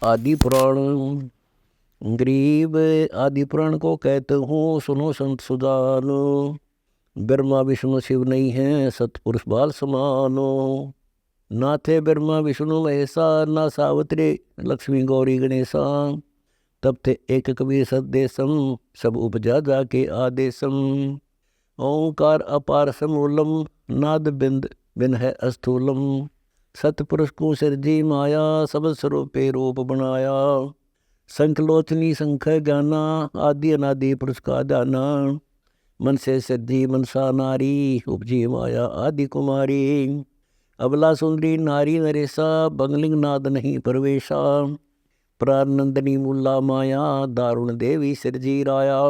आदि पुराण। गरीब आदि पुराण को कहते हूँ, सुनो संत सुजानो। ब्रह्मा विष्णु शिव नहीं है, सतपुरुष बाल समानो। ना थे ब्रह्मा विष्णु महेशा, ना सावित्री लक्ष्मी गौरी गणेशा। तब थे एक कबीर सदेशम, सब उपजा जाके आदेशम। ओंकार अपार समूलम, नाद बिंद बिन है अस्थूलम। सतपुरुष को सिरजी माया, सब स्वरूपे रूप बनाया। संखलोचनी संख ज्ञाना, आदि अनादि पुरुष का जाना। मन से सिद्धि मनसा नारी, उपजी माया आदि कुमारी। अबला सुंदरी नारी नरेशा, बंगलिंग नाद नहीं प्रवेशा। प्रानंदनी मूला माया, दारुण देवी सिरजी राया।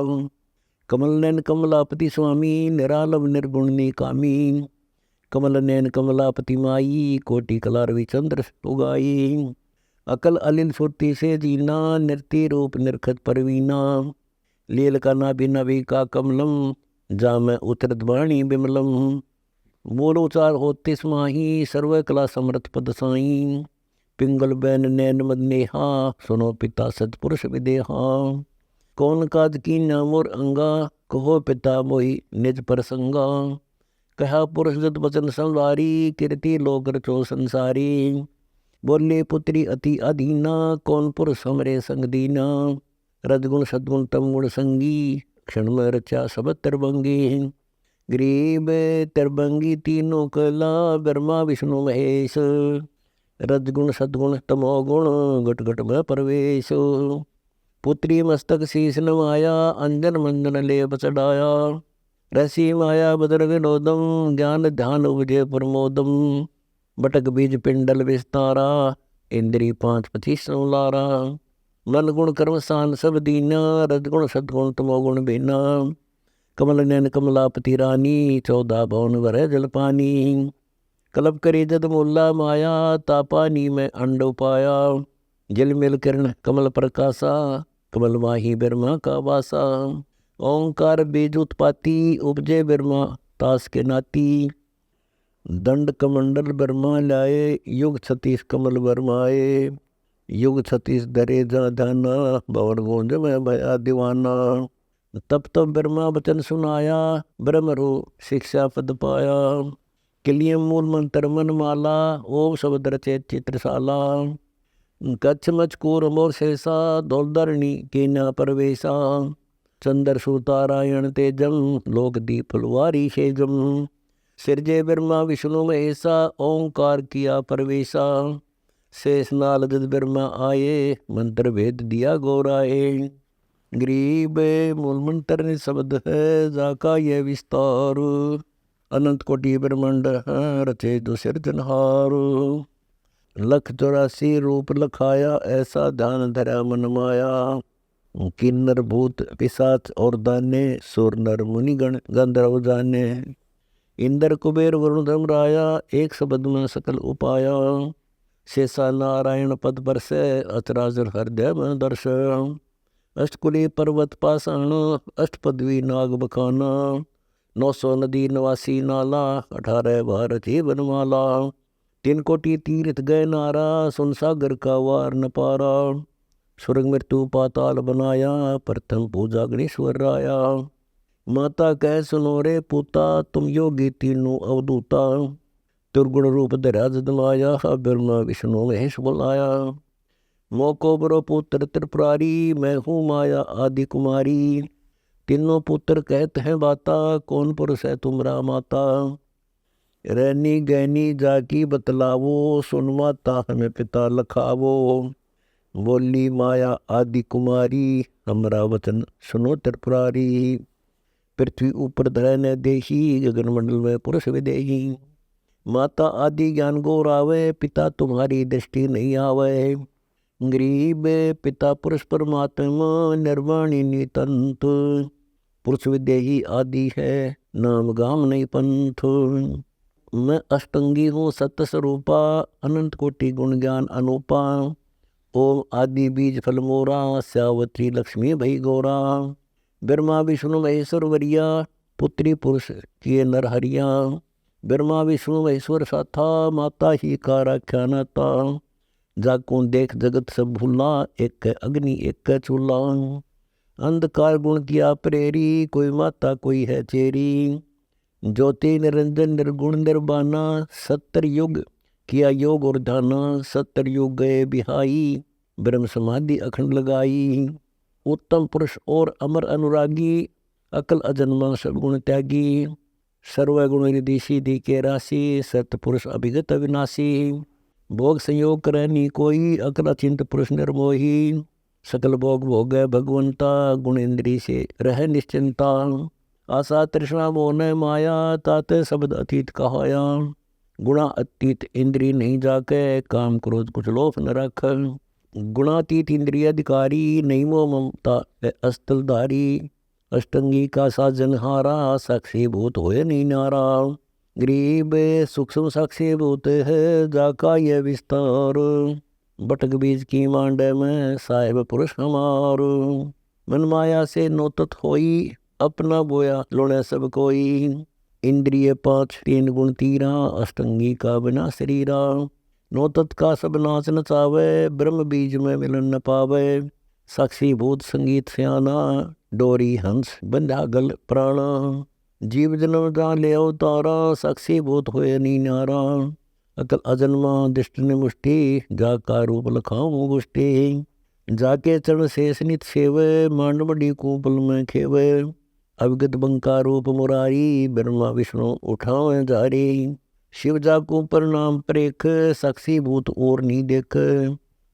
कमल नैन कमलापति स्वामी, निरालव निर्गुण निकामी। कमल नैन कमलापति माई, कोटि कलारवि चंद्र उगाई। अकल अलिल फुर्ती से जीना, नृत्य रूप निरखत परवीना। लील का नाभि नभि का कमलम, जाम उतरत वाणी बिमलम। बोल उचार होते समाही, सर्व कला समर्थ पद साई। पिंगल बैन नैन मद नेहा, सुनो पिता सतपुरुष विदेहा। कौन काज की नामोर अंगा, कहो पिता मोहि निज प्रसंगा। कहा पुरुष जत वचन संवारी, कीर्ति लोक रचो संसारी। बोले पुत्री अति अधीना, कौन पुरुष हमरे संग दीना। रजगुण सद्गुण तम गुण संगी, क्षण में रचा सब तिरबंगी। गरीब तिरबंगी तीनों कला, ब्रह्मा विष्णु महेश। रजगुण सद्गुण तमोगुण, घट घट में प्रवेश। पुत्री मस्तक शीस नवाया, अंजन मंजन लेप चढ़ाया। रसी माया बदर विनोदम, ज्ञान ध्यान उपजे प्रमोदम। बटक बीज पिंडल विस्तारा, इंद्री पांच पति संलारा। मन गुण कर्म सान सब दीना, रजगुण सद्गुण तमोगुण बीना। कमल नैन कमलापति रानी, 14 भवन भरे जल पानी। कलब करी जद मुल्ला माया, तापानी में अंड उपाया। जल मिल किरण कमल प्रकाशा, कमल माही ब्रह्मा का वासा। ओंकार बीज उत्पाती, उपजे ब्रह्मा तास के नाती। दंड कमंडल ब्रह्मा लाए, युग 36 कमल बरमाए। युग 36 धरे जा ध्याना, भवन गूंज में भया दीवाना। तब तब ब्रह्मा वचन सुनाया, ब्रह्म रू शिक्षा पद पाया। किलियम मूल मंत्र मन माला, ओम शब्द रचे चित्रशाला। कच्छ मचकूर मोर शेषा, दौलधरणी के न प्रवेशा। चंद्र सुतारायण तेजम, लोक दीप फुलवारी शेजम। सिरजे ब्रह्मा विष्णु महेशा, ओंकार किया प्रवेशा। शेष नाल जद ब्रह्मा आए, मंत्र भेद दिया गौराए। गरीब मूल मंत्र ने शब्द है, जाका ये विस्तार। अनंत कोटि ब्रह्मांड है, रचे जो सिरजनहार। लख 84 रूप लखाया, ऐसा ध्यान धरा मन माया। किन्नर भूत पिशाच और दाने, सुर नर मुनिगण गंधर्व जाने। इंद्र कुबेर वरुण धर्मराया, एक शब्द में सकल उपाया। शेषा नारायण पद पर से, अचराचर हृदय में दर्श। अष्टकुली पर्वत पाषाण, अष्टपदवी नाग बखाना। 900 नदी नवासी नाला, 18 भारत ही बनमाला। 3 कोटि तीर्थ गए नारा, सुन सागर का वार न पारा। स्वर्ग मृत्यु पाताल बनाया, प्रथम पूजा गणेश्वर राया। माता कह सुनो रे पूता, तुम योगी तीनों अवधूता। दुर्गुण रूप धरा जद माया, ब्रह्मा विष्णु महेश बुलाया। मोको बरो पुत्र त्रिपुरारी, मैं हूँ माया आदि कुमारी। तीनों पुत्र कहते हैं बाता, कौन पुरुष है तुमरा माता। रैनी गैनी जाकी बतलावो, सुन माता हमें पिता लखावो। बोली माया आदि कुमारी, हमरा वचन सुनो त्रिपुरारी। पृथ्वी ऊपर धरे न देही, गगन मंडल में पुरुष विदेही। माता आदि ज्ञान गौरावे, पिता तुम्हारी दृष्टि नहीं आवे। गरीब पिता पुरुष परमात्मा, निर्वाणी नितंत। पुरुष विदेही आदि है, नाम गाम नहीं पंथ। मैं अष्टंगी हूँ सत्य स्वरूपा, अनंत कोटि गुण ज्ञान अनूपा। ओम आदि बीज फल मोरा, श्यावत्री लक्ष्मी भई गौरा। ब्रह्मा विष्णु महेश्वर वरिया, पुत्री पुरुष किए नर हरिया। ब्रह्मा विष्णु महेश्वर साथा, माता ही का राख्या नाता। जाको देख जगत सब भूला, एक अग्नि एक चूल्हा। अंधकार गुण किया प्रेरी, कोई माता कोई है चेरी। ज्योति निरंजन निर्गुण निर्वाणा, 70 युग किया योग और ध्याना। 70 युग गए बिहाई, ब्रह्म समाधि अखंड लगाई। उत्तम पुरुष और अमर अनुरागी, अकल अजन्मा सब गुण त्यागी। सर्वगुण रिधि सीधि के राशि, सतपुरुष अभिगत अविनाशी। भोग संयोग करे नी कोई, अकल अचिंत पुरुष निर्मोही। सकल भोग भोग भगवंता, गुण इंद्री से रह निश्चिंता। आशा तृष्णा मोह न माया, ताते शब्द अतीत कहाया। गुणा अतीत इंद्री नहीं जाके, काम क्रोध कुछ लोभ न रख। गुणातीत इंद्रिय अधिकारी, नहीं मोह ममता अस्तलधारी। अष्टंगी का साजन हारा, साक्षी भूत होए नहीं नारा। गरीब सूक्ष्म साक्षी भूत है, जाका यह विस्तार। बटक बीज की मांडे में, साहेब पुरुष हमार। मन माया से नोतत होई, अपना बोया लोणे सब कोई। इंद्रिय 5 3 गुण तीरा, अष्टंगी का बिना शरीरा। नोतत का सब नाच नचावे, ब्रह्म बीज में मिलन न पावे। साक्षी भूत संगीत स्याना, डोरी हंस बंधा गल प्राणा। जीव जन्म जान ले अवतारा, साक्षी भूत होए नी नारा। अकल अजन्मा दिष्ट मुष्टि, जाका रूप लखाऊं गुष्टि। जाके चरण शेष नित सेवे, मांड बड़ी कूपल में खेवे। अविगत बंका रूप मुरारी, ब्रह्मा विष्णु उठावे जारी। शिव जाको प्रणाम प्रेख, साक्षी भूत और नहीं देख।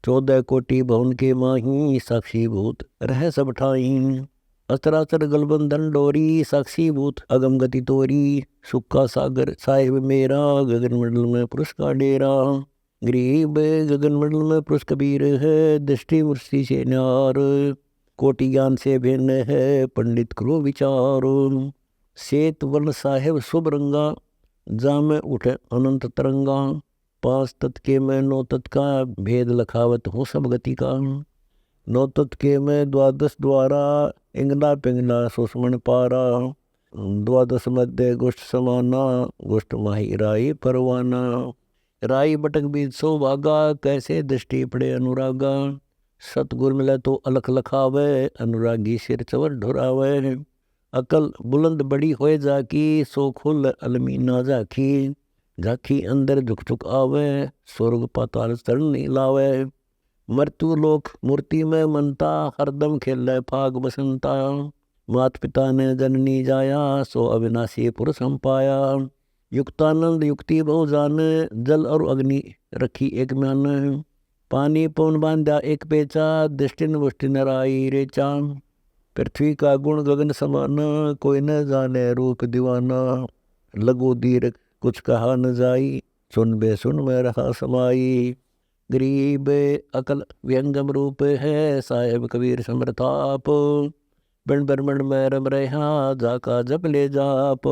14 कोटि भवन के माही, साक्षी भूत रह सब ठाई। अचराचर गलबंधन डोरी, साक्षी भूत अगम गति तोरी। सुक्का सागर साहिब मेरा, गगन मंडल में पुरुष का डेरा। गरीब गगन मंडल में पुरुष कबीर है, दृष्टि मुष्टि से न्यार। कोटि ज्ञान से भिन्न है, पंडित करो विचार। श्वेत वर्ण साहेब शुभ रंगा, जामे उठे अनंत तरंगा। 5 तत् के में 9 तत् का, भेद लखावत हूँ सब गति का। 9 तत् के में 12 द्वारा, इंगना पिंगना सुषमण पारा। 12 मध्य गोष्ठ समाना, गोष्ठ माही राई परवाना। राई बटक बीज सौभागा, कैसे दृष्टि पड़े अनुरागा। सतगुर मिले तो अलख लखावे, अनुरागी सिर चवर ढुरावे। अकल बुलंद बड़ी होए जाकी, सो खुल अलमी ना जाखी। झाकी अंदर झुक झुक आवे, स्वर्ग पाताल चरण नहीं लावे। मृत्यु लोक मूर्ति में मनता, हरदम खेले फाग बसंता। मात पिता ने जननी जाया, सो अविनाशी पुरुष हम पाया। युक्तानंद युक्ति बहु जाने, जल और अग्नि रखी एक म्यान। पानी पवन बांधा एक पेचा, दृष्टिन वुष्टि नराई रेचा। पृथ्वी का गुण गगन समान, कोई न जाने रूप दीवाना। लघु दीर्घ कुछ कहा न जाई, सुन बे सुन में रहा समाई। गरीब अकल व्यंगम रूप है, साहेब कबीर समरताप। बिन ब्रह्मंड में रम रहा, जाका जप ले जाप।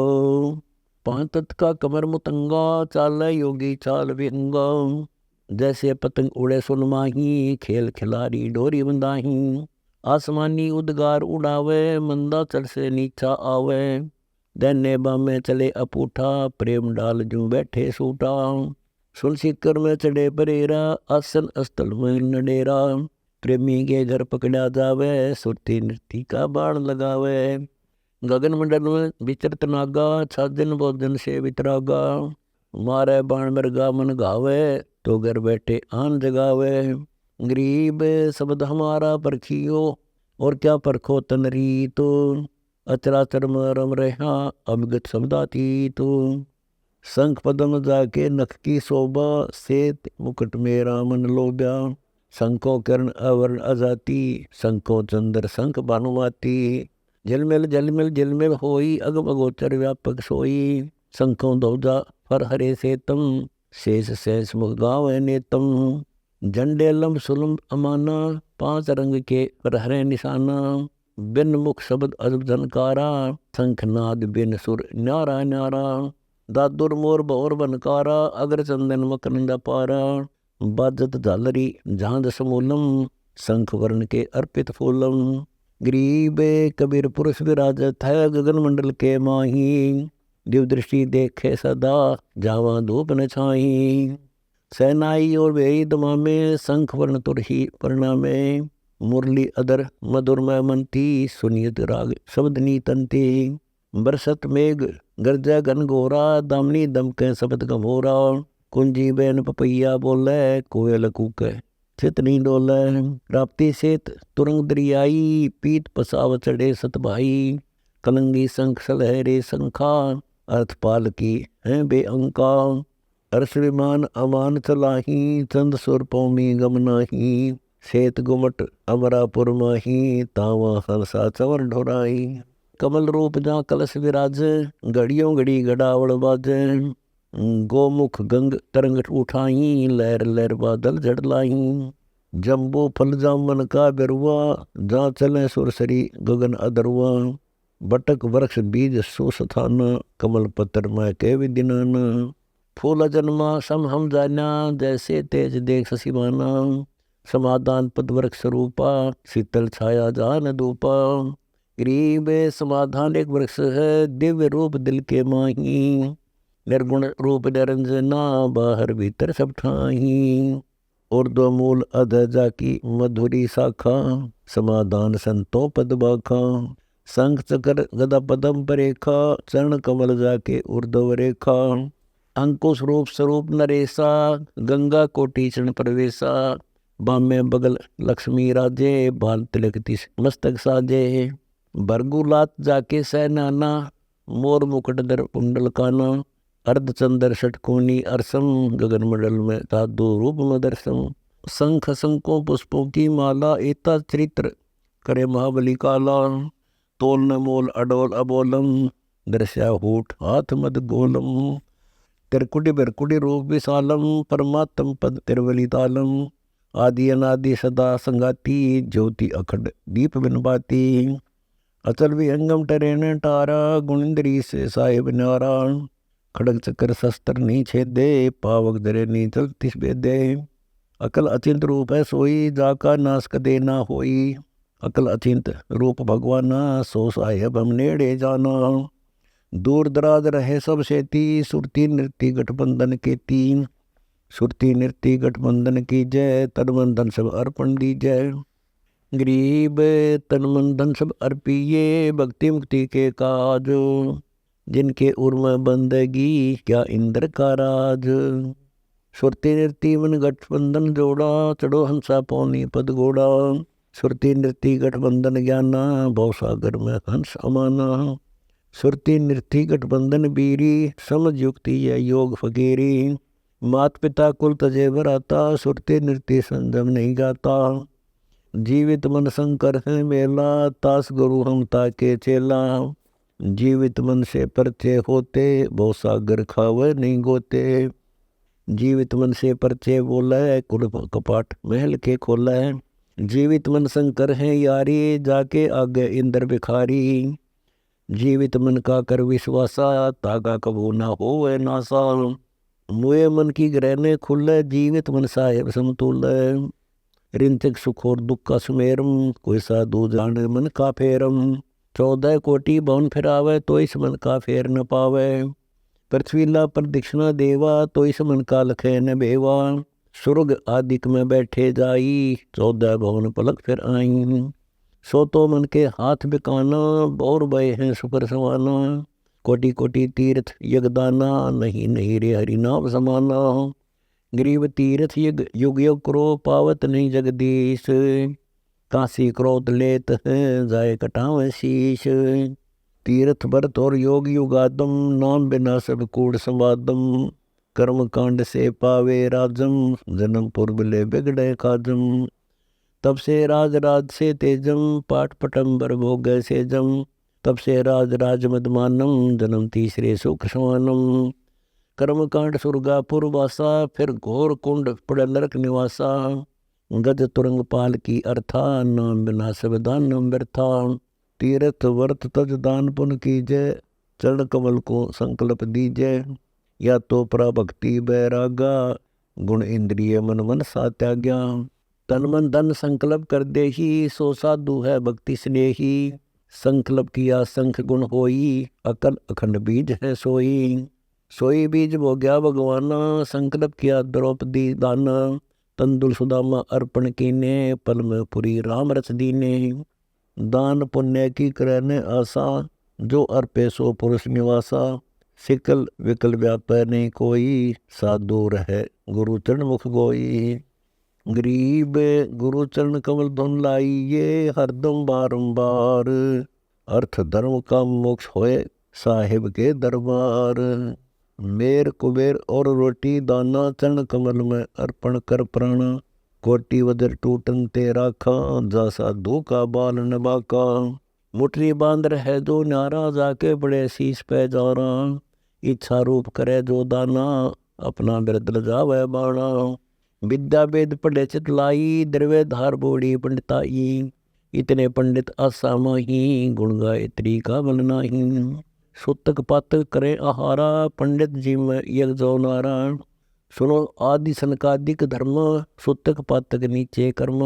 5 तत् का कमर मुतंगा, चाल योगी चाल विहंगा। जैसे पतंग उड़े सुन माही, खेल खिलाड़ी डोरी बंधाही। आसमानी उद्गार उड़ावे, मंदा चढ़ से नीचा आवे। दैने बामे चले अपूठा, प्रेम डाल जू बैठे सूटा। सुन सीकर में चढ़े परेरा, आसन स्थल में नडेरा। प्रेमी के घर पकड़ा जावे, सुरती नृत्य का बाण लगावे। गगन मंडल में विचरत नागा, छाजन भोजन से वितरागा। मारे बाण मृगा मन गावे, तो घर बैठे आन जगावे। गरीब शब्द हमारा परखियो, और क्या परखो तन रीतो। अचराचर में रम रहा, अविगत शब्दातीत। शंख पदम जाके नख की शोभा, श्वेत मुकुट मेरा मन लोभ्या। शंको कर्ण अवर्ण अजाति, शंको चंद्र शंख भानुमाती। झिलमिल झिलमिल झिलमिल होई, अगम अगोचर व्यापक सोई। शंखों ध्वजा फर हरे सेतम, शेष शेष मुख गावे नेतम। झंडे लंब सुलम अमाना, 5 रंग के पर हरे निशाना। बिन मुख शब्द अजब झनकारा, शंखनाद बिन सुर न्यारा न्यारा। दादुर मोर भौर बनकारा, अगर चंदन मकरंदा पारा। बाजत झालरी झांझ समूलम, शंख वर्ण के अर्पित फूलम। गरीब कबीर पुरुष विराजत है, गगन मंडल के माही। दिव दृष्टि देखे सदा, जावा धूप न छाई। सेनाई और बेरी दमामे, शंख वर्ण तुरही परिणामे, मुरली अदर मधुरमय मंती, सुनियत राग शब्द नीतंती। बरसत मेघ गर्जा घन घोरा, दामनी दमके शब्द गमोरा। कुंजी बैन पपैया बोले, कोयल कूके चित नहीं डोले। राप्ती सेत तुरंग दरियाई, पीत पसाव चढ़े सत भाई। कलंगी शंख सलहरे शंखा, अर्थ पाल की हैं बेअंका। अर्श विमान अमान चलाही, चंद सुर पौमी गम नाही। सेत गुमट अमरापुर माही, तावा हलसा चवर ढोराई। कमल रूप जा कलश विराज, घड़ियों घड़ी घड़ावड़ बाजे। गोमुख गंग तरंग उठाई, लहर लहर बादल जड़ लाई। जम्बू फल जामन का बेरुआ, जहाँ चले सुरसरी गगन अदरुआ। बटक वृक्ष बीज सुस्थाना, कमल पत्र मैं के विदिनाना। फूल जन्मा सम हम जाना, जैसे तेज देख ससीमाना। समाधान पद वृक्ष रूपा, शीतल छाया जान धूपा। गरीब समाधान एक वृक्ष है, दिव्य रूप दिल के माही। निर्गुण रूप निरंजना, बाहर भीतर सब ठाही। उर्ध्व मूल अध जाकी मधुरी शाखा, समाधान संतों पद बाखा। शंख चक्र गदा पदम परेखा, चरण कमल जाके ऊर्ध्व रेखा। अंकुश रूप स्वरूप नरेशा, गंगा कोटि चरण प्रवेशा। बामे बगल लक्ष्मी राजे, बाल तिलक तिस मस्तक साजे। बरगुलात जाके सैनाना, मोर मुकुट दर कुंडल काना। अर्धचंद्र षटकोनी अरसम, गगन मंडल में साधु रूप में दर्शन। शंख शंकों पुष्पों की माला, एता चरित्र करे महाबली काला। तोल न मोल अडोल अबोलम, दर्शा होठ हाथ मद गोलम। तिरकुटी बिरकुटी रूप विशालम, परमात्म पद तिरवली तालम। आदि अनादि सदा संगाती, ज्योति अखंड दीप बिन बाती। अचल विहंगम टरेन टारा, गुणिंद्री से साहिब न्यारा। खड़ग चक्र शस्त्र नहीं छेदे, पावक दरे नहीं चलतिस बेदे। अकल अचिंत रूप है सोई, जाका नाश कदे ना होई। अकल अचिंत रूप भगवाना, सो साहेब हम नेड़े जाना। दूर दराज रहे सब सेती, सुरती नृत्य गठबंधन के तीन। सुरती नृत्य गठबंधन की जय, तन मन धन सब अर्पण दीजय। गरीब तन मन धन सब अर्पिये, भक्ति मुक्ति के काज। जिनके उर्म बंदगी, क्या इंद्र का राज। सुरती नृत्य मन गठबंधन जोड़ा, चढ़ो हंसा पौनी पद घोड़ा। सुरती नृत्य गठबंधन ज्ञाना, भवसागर में हंस अमाना। सुरती नृत्य गठबंधन बीरी, समझ युक्ति या योग फकीरी। मात पिता कुल तजे भराता, सुरती नृत्य संजम नहीं गाता। जीवित मन शंकर है मेला, तास गुरु हम ताके चेला। जीवित मन से परचे होते, भवसागर खावे नहीं गोते। जीवित मन से परचे बोले, कुल कपाट महल के खोले। जीवित मन शंकर है यारी, जाके आगे इंद्र भिखारी। जीवित मन का कर विश्वासा, तागा कबू ना होवे नासा। मुए मन की ग्रहणे खुले, जीवित मन साहेब समतुल। रिंचक सुख और दुख का सुमेरम, कोई साधु जाने मन का फेरम। 14 कोटि भवन फिरावे, तो इस मन का फेर न पावे। पृथ्वीला पर दक्षिणा देवा, तो इस मन का लखे न बेवा। स्वर्ग आदिक में बैठे जाई, 14 भवन पलक फिर आई। सो तो मन के हाथ बिकाना, और भय हैं सुकर समाना। कोटि कोटि तीर्थ यगदाना, नहीं नहीं रे हरि नाम समाना। गरीब तीर्थ युग युग करो, पावत नहीं जगदीश। काशी क्रोध लेत हैं, जाए कटावे शीश। तीर्थ भरत और योग युगादम, नाम बिना सब कूड़ समादम। कर्म कांड से पावे राजम, जन्म पूर्व ले बिगड़े काजम। तब से राज राज से तेजम, पाठ पटम्बर भोग से जम। तब से राज राज मदमानम, जन्म तीसरे सुख समानम। कर्म कांड सुरगापुर वासा, फिर घोर कुंड पड़ नरक निवासा। गज तुरंग पाल की अर्था, नाम बिना सब दानम व्यर्था। तीर्थ व्रत तज दान पुन कीजय, चरण कमल को संकल्प दीजय। या तो प्रभक्ति बैरागा, गुण इंद्रिय मन मन सा त्याग्या। तन मन धन संकल्प कर दे ही, सो साधु है भक्ति स्नेही। संकल्प किया संख गुण होई, अकल अखंड बीज है सोई। सोई बीज भोग्या भगवाना, संकल्प किया द्रौपदी दाना। तंदुल सुदामा अर्पण कीने, पल में पुरी राम रच दीने। दान पुण्य की करने आशा, जो अर्पे सो पुरुष निवासा। सिकल विकल व्यापै नहीं कोई, साधु रहे गुरु चरण मुख गोई। गरीब गुरु चरण कमल धुन लाइए, हरदम बारंबार। अर्थ धर्म का मोक्ष होए, साहिब के दरबार। मेर कुबेर और रोटी दाना, चरण कमल में अर्पण कर प्राण। कोटि वज्र टूटन ते राखा, जा साधु का बाल नबाका। मुठरी बांध रहे जो न्यारा, जाके बड़े शीश पे जारा। इच्छा रूप करे जो दाना, अपना बिरद जावे बाणा। विद्या वेद पढ़े चितलाई, द्रव्य धार बोड़ी पंडिताई। इतने पंडित आसा माही, गुण गाय त्री का बल नाही। सुतक पातक करे आहारा, पंडित जी में यज्ञ जो नारायण। सुनो आदि सनकादिक धर्म, सुतक पातक नीचे कर्म।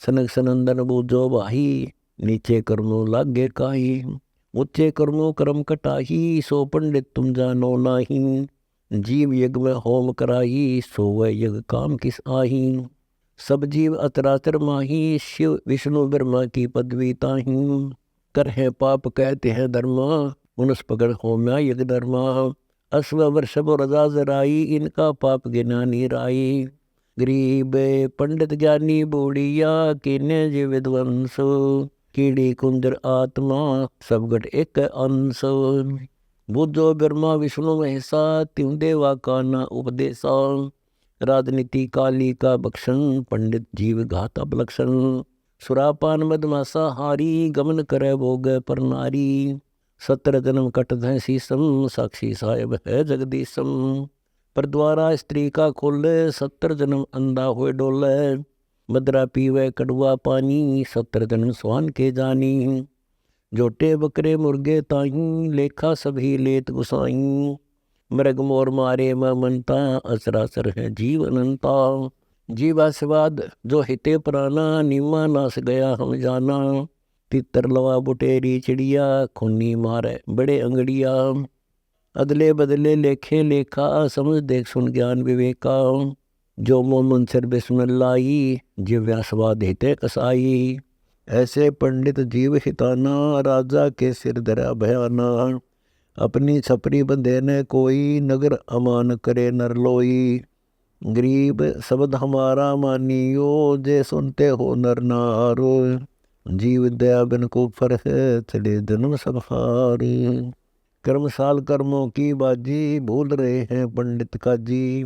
सनक सनंदन बूझो भाई, नीचे कर्मो लागे काई। ऊंचे कर्मो कर्म कटाही, सो पंडित तुम जानो नाही। जीव यज्ञ में होम कराही, सो वह यज्ञ काम किस आही। सब जीव अतरातर माही, शिव विष्णु ब्रह्मा की पदवी ताही। कर है पाप कहते हैं धर्म, मुनस पकड़ होम्या यज्ञ धर्मा। अश्व वर्षभ रजा जराई, इनका पाप गिनानी राई। गरीब पंडित ज्ञानी बूढ़िया, किन्ने जीव विद्वंस। कीड़ी कुंजर आत्मा, सब गट एक अंश। बुद्धो ब्रह्मा विष्णु महेशा, त्यों देवा का ना उपदेशा। राजनीति काली का बख्शन, पंडित जीव घात अपलक्षण। सुरापान मदमासा हारी, गमन करे भोग पर नारी। 17 जन्म कटत है शीसम, साक्षी साहेब है जगदीशम। पर द्वारा स्त्री का खोले, 70 जन्म अंधा हुए डोले। मदरा पीवे कड़वा पानी, 70 जन्म स्वान के जानी। जोटे बकरे मुर्गे ताही, लेखा सभी लेत गुसाई। मृग मोर मारे म मनता, असरासर है जीव अनंता। जीवास्वाद जो हिते प्राणा, नीमा नास गया हम जाना। तितर लवा बुटेरी चिड़िया, खूनी मारे बड़े अंगड़िया। अदले बदले लेखे लेखा, समझ देख सुन ज्ञान विवेका। जो मोमन सर बिस्मिल्लाई, जिव्यास्वाद हिते कसाई। ऐसे पंडित जीव हिताना, राजा के सिर धरा भयाना। अपनी छपरी बंधे न कोई, नगर अमान करे नर लोई। गरीब शब्द हमारा मानियो, जे सुनते हो नर नारो। जीव दया बिन को फर है, चले जन्म सब हार। कर्मशाल कर्मों की बाजी, भूल रहे हैं पंडित काजी।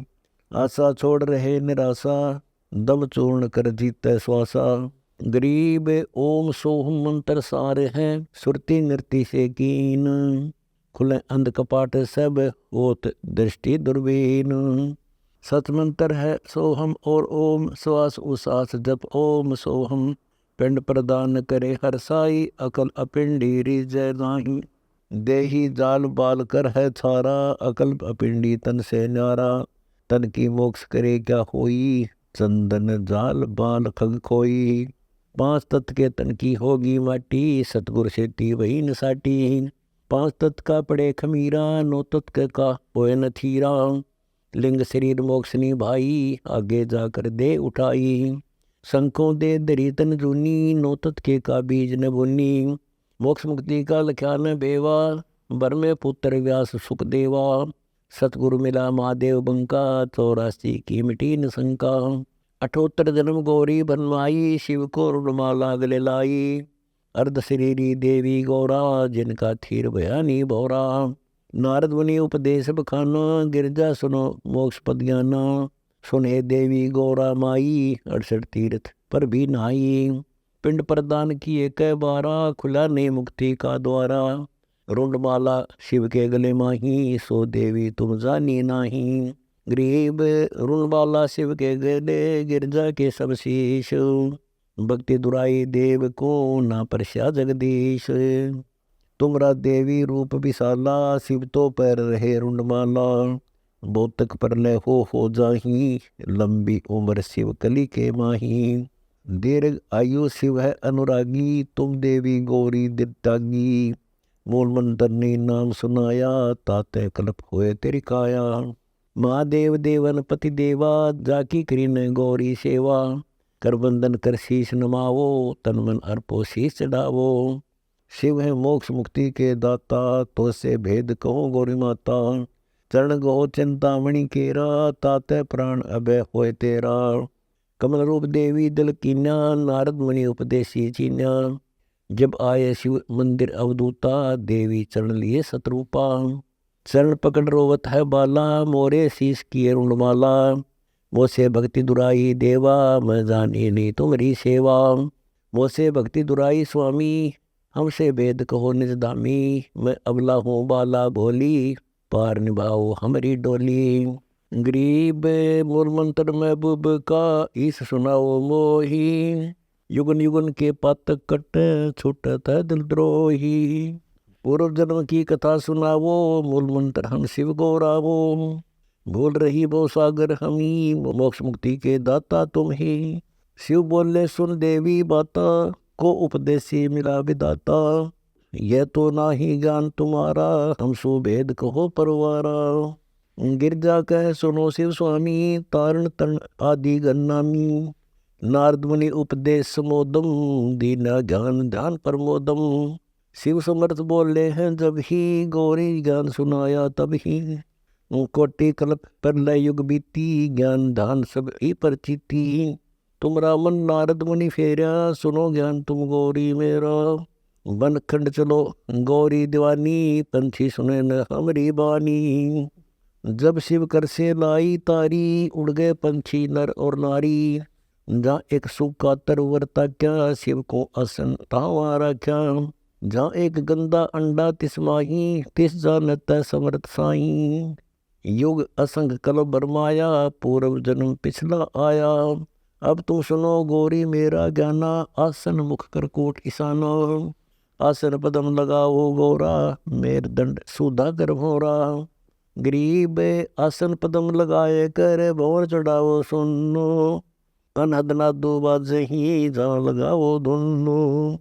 आशा छोड़ रहे निराशा, दम चूर्ण कर जीते श्वासा। गरीब ओम सोहम मंत्र सार है, सुरती नृति से कीन। खुले अंध कपाट सब, होत दृष्टि दुर्बीन। सतमंत्र है सोहम और ओम, श्वास उसास जप ओम सोहम। पिंड प्रदान करे हर साई, अकल अपिंडी रिजय नाही। देही जाल बाल कर है छारा, अकल अपिंडी तन से न्यारा। तन की मोक्ष करे क्या होई, चंदन जाल बाल खग खोई। 5 तत्व के तन की होगी माटी, सतगुर से ती वही नसाटी। 5 तत्व का पड़े खमीरा, 9 तत्व का होए न थीरा। लिंग शरीर मोक्षनी भाई, आगे जाकर दे उठाई। शंखों दे दरी तन जूनी, 9 तत्व के का बीज न बुनी। मोक्ष मुक्ति का लख्या न बेवा, बर में पुत्र व्यास सुख देवा। सतगुरु मिला महादेव बंका, 84 की मिटी न शंका। 78 जन्म गौरी बनवाई, शिव को रुणमाला गले लाई। अर्ध शरीरी देवी गौरा, जिनका थीर भयानी भौरा। नारद मुनि उपदेश बखाना, गिरजा सुनो मोक्ष पद ज्ञाना। सुने देवी गौरा माई, 68 तीर्थ पर भी नहाई। पिंड प्रदान किए कै बारा, खुला ने मुक्ति का द्वारा। रुंडमाला शिव के गले माही, सो देवी तुम जानी नाही। गरीब रुंडमाला शिव के गले, गिरजा के सब शीश। भक्ति दुराई देव को, ना परस्या जगदीश। तुमरा देवी रूप विशाला, शिव तो पैर रहे रुंडमाला। बहुतक परलय हो जाही, लंबी उम्र शिव कली के माही। दीर्घ आयु शिव है अनुरागी, तुम देवी गौरी दित्तागी। मूल मंत्र ने नाम सुनाया, ताते कल्प होए तेरी काया। महादेव देवन पति देवा, जाकी करीन गौरी सेवा। कर बंदन कर शीश नमावो, तन मन अर्पो शीश चढ़ावो। शिव है मोक्ष मुक्ति के दाता, तो से भेद कहो गौरी माता। चरण गो चिंतामणि केरा, ताते प्राण अभय होए तेरा। कमल रूप देवी दल कीन्या, नारद मुनि उपदेशी चीन्या। जब आए शिव मंदिर अवधूता, देवी चरण लिए सतरूपा। चरण पकड़ रोवत है बाला, मोरे शीश किए रुंडमाला। मोसे भक्ति दुराई देवा, मैं जानी नहीं तुम्हारी सेवा। मोसे भक्ति दुराई स्वामी, हमसे भेद कहो निज दामी। मैं अबला हूँ बाला भोली, पार निभाओ हमारी डोली। गरीब मूल मंत्र महबूब का, ईस सुनाओ मोही। युगन युगन के पातक कट, छूटत है दिल द्रोही। पूर्व जन्म की कथा सुनावो, मूल मंत्र हम शिव गौरावो। भूल रही वो सागर हमी, मोक्ष मुक्ति के दाता तुम ही। शिव बोले सुन देवी बाता, को उपदेशी मिला विदाता। यह तो ना ही ज्ञान तुम्हारा, हम सुभेद कहो परवारा। गिरजा कह सुनो शिव स्वामी, तारण तन आदि गन्नामी। नारद मुनि उपदेश समोदम, दीना ज्ञान ध्यान प्रमोदम। शिव समर्थ बोले हैं जब ही, गौरी ज्ञान सुनाया तब ही। कोटि कल्प प्रलय युग बीती, ज्ञान ध्यान सब ही परचिति। तुमरा मन नारद मुनि फेरा, सुनो ज्ञान तुम गौरी मेरा। बन खंड चलो गौरी दीवानी, पंछी सुने न हमरी बानी। जब शिव कर से लाई तारी, उड़ गए पंछी नर और नारी। जहाँ एक सूखा तरवरता क्या, शिव को आसन तावा रख्या। जहाँ एक गंदा अंडा तिस माही, तिस जानत समर्थ साई। युग असंग कल बरमाया, पूर्व जन्म पिछला आया। अब तुम सुनो गौरी मेरा ज्ञाना, आसन मुख कर कोट ईशाना। आसन पदम लगाओ गौरा, मेर दंड सुधा कर भोरा। गरीब आसन पदम लगाए कर, भंवर चढ़ाओ सुनो। अनहद नादो बाजही, जहाँ लगाओ धुनो।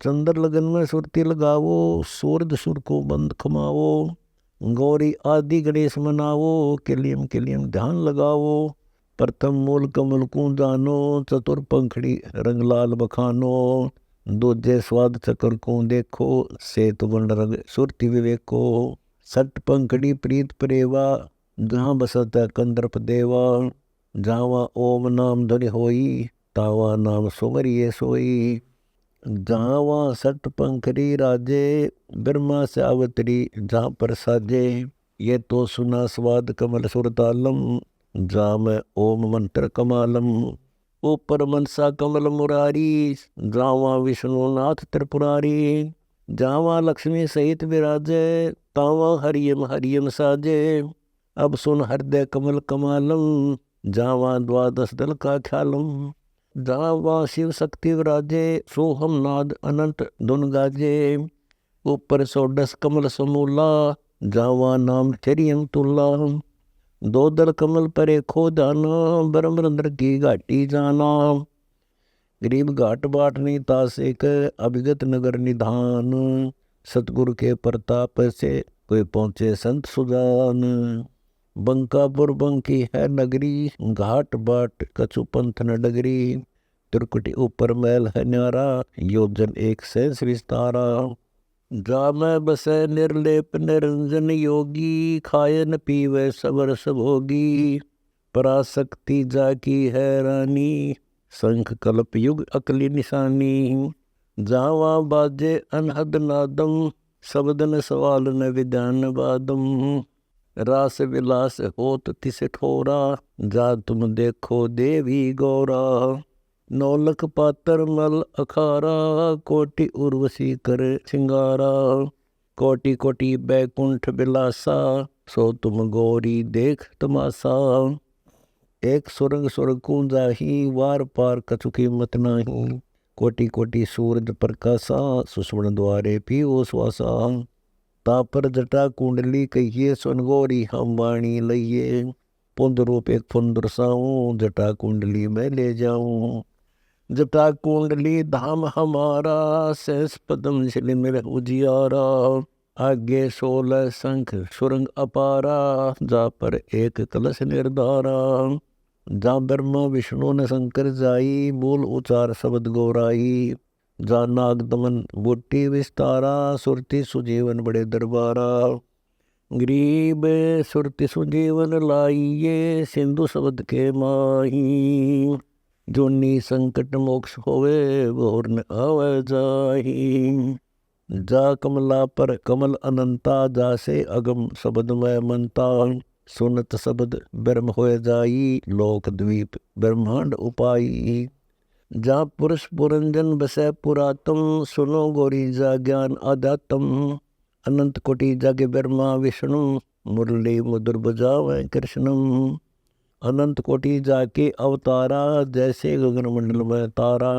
चंद्र लगन में सुरती लगावो, सूरज सुर को बंद खमावो। गौरी आदि गणेश मनावो, किलियम किलियम ध्यान लगावो। प्रथम मूल कमल को जानो, चतुर पंखड़ी रंग लाल बखानो। दूजे स्वाद चक्र को देखो, सेत वर्ण रंग सुरति विवेको। सट पंखड़ी प्रीत प्रेवा, जहाँ बसत कंदर्प देवा। जावा ओम नाम ध्वनि होई, तावा नाम सुमरिये सोई। जावा सट पंखड़ी राजे, ब्रह्मा से अवतरी जहाँ पर साजे। ये तो सुना स्वाद कमल सुरतालम, जाम ओम मंत्र कमालम। ऊपर मनसा कमल मुरारी, जावा विष्णुनाथ त्रिपुरारी। जावा लक्ष्मी सहित विराजे, तावा हरियम हरियम साजे। अब सुन हृदय कमल कमालम, जावा द्वादश दल का ख्यालम। जावा शिव शक्ति विराजे, सोहम नाद अनंत धुन गाजे। ऊपर सोडस कमल समूला, जावा नाम चरियम तुल्ला। दो दल कमल परे खो जाना, ब्रह्मरंद्र की घाटी जाना। गरीब घाट बाट नहीं तासिक, अभिगत नगर निधान। सतगुरु के प्रताप से कोई पहुँचे संत सुजान। बंकापुर बंकी है नगरी, घाट बाट कछु पंथ न डगरी। त्रिकुटी ऊपर महल है न्यारा, योजन एक सैंस विस्तारा। जामै बसै निर्लेप निरंजन योगी, खाए न पीवे सबर भोगी। पराशक्ति जाकी है रानी, शंख कल्प युग अकली निशानी। जावा बाजे अनहद नादम, शब्दन सवाल न विद्यान बादम। रास विलास होत तिस ठोरा, जा तुम देखो देवी गौरा। नौलख पातर मल अखारा, कोटि उर्वशी कर सिंगारा। कोटि कोटि बैकुंठ बिलासा, सो तुम गौरी देख तमासा। एक सुरंग सुरग कूंजाही, वार पार कछु कीमत नाही। कोटि कोटि सूरज प्रकाशा, सुषुमन द्वारे पियो श्वासा। तापर जटा कुंडली कहिए, सुन गौरी हम वाणी लइए। पुंद रूप एक फुंदर साऊं, जटा कुंडली में ले जाऊं। जटा कुंडली धाम हमारा, सहस पदम शिल में उजियारा। आगे 16 शंख सुरंग अपारा, जा पर एक कलश निर्धारा। जा ब्रह्मा विष्णु ने शंकर जाई, बोल उचार शब्द गौराई। जा नाग दमन बूटी विस्तारा, सुरति सुजीवन बड़े दरबारा। गरीब सुरति सुजीवन लाइये, सिंधु शब्द के माही। जोनी संकट मोक्ष होवे, बोर न आवे जाही। जा कमला पर कमल अनंता, जासे अगम शब्द में मनता। सुनत शब्द ब्रह्म होए जाई, लोक द्वीप ब्रह्मांड उपाई। जा पुरुष पुरंजन बसै पुरातम, सुनो गौरी जा ज्ञान आध्यात्म। अनंत कोटि जागे ब्रह्मा विष्णु, मुरली मधुर बजावे कृष्णम। अनंत कोटि जाके अवतारा, जैसे गगन मंडल में तारा।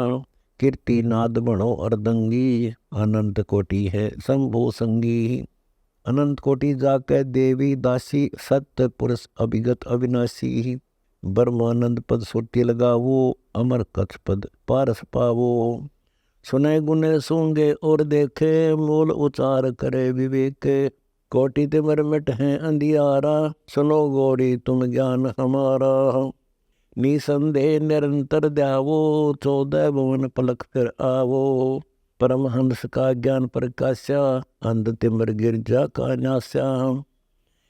कीर्ति नाद बणो अर्दंगी, अनंत कोटि है शंभु संगी। अनंत कोटि जाके देवी दासी, सत्य पुरुष अभिगत अविनाशी। ब्रह्मानंद पद सुरती लगावो, अमर कच्छ पद पारस पावो। सुने गुने सूंगे और देखे, मूल उचार करे विवेक। कोटि तिमर मिट है अंधियारा, सुनो गौरी तुम ज्ञान हमारा। निसंदेह निरंतर द्यावो, 14 भुवन पलक फिर आवो। परमहंस का ज्ञान प्रकाश्या, अंध तिमर गिरजा का न्यास्या।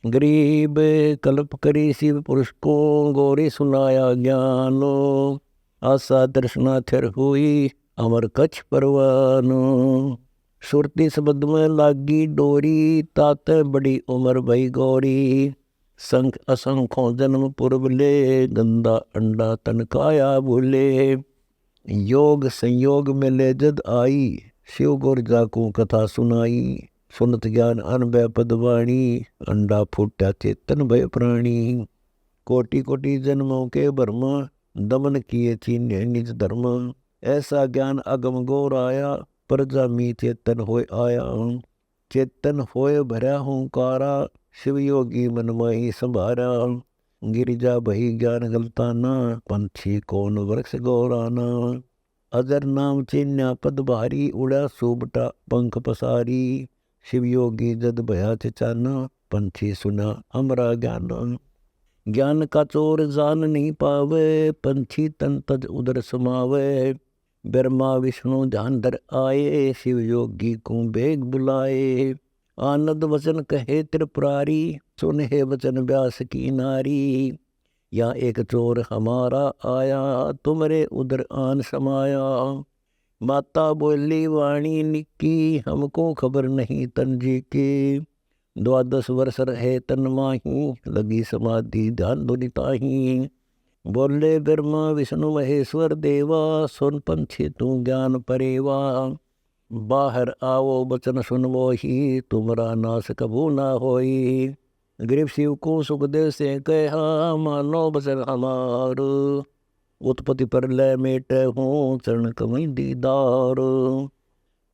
गरीब कल्प करी शिव पुरुष को, गौरी सुनाया ज्ञानो। आशा तृष्णा थिर हुई, अमर कच्छ परवानो। सुरती शब्द में लागी डोरी, ताते बड़ी उम्र भई गौरी। संख असंखों जन्म पुरबले, गंदा अंडा तनकाया भूले। योग संयोग में ले जद आई, शिव गुर जाकू कथा सुनाई। सुनत ज्ञान अनभय पदवाणी, अंडा फूटा चेतन भय प्राणी। कोटि कोटि जन्मों के भ्रम, दमन किए चीन्हे निज धर्म। ऐसा ज्ञान अगम गौर आया, प्रजा मी चेतन होय आया। चेतन होय भरा हुंकारा, शिव योगी मन माही संभारा। गिरिजा भई ज्ञान गलताना, पंछी कौन वृक्ष गौराना। अजर नाम चिन्या पद भारी, उड़ा सुबटा पंख पसारी। शिव योगी जद भया चाना, पंछी सुना हमरा ज्ञान। ज्ञान का चोर जान नहीं पावे, पंछी तन तज उदर समावे। ब्रह्मा विष्णु ध्यान धर आए, शिव योगी को बेग बुलाए। आनंद वचन कहे त्रिपुरारी, सुन हे वचन व्यास की नारी। या एक चोर हमारा आया, तुमरे उदर आन समाया। माता बोली वाणी निकी, हमको खबर नहीं तन जी की। 12 वर्ष रहे तन माही, लगी समाधि ध्यान धुनिताही। बोले ब्रह्मा विष्णु महेश्वर देवा, सुन पंछी तू ज्ञान परेवा। बाहर आओ बचन सुनवो ही, तुमरा नाश कबू ना होई। गरीब शिव को सुखदेव से कहा, मानो बचन हमार। उत्पत्ति पर लय मेट हूँ, चरण कमल दीदार।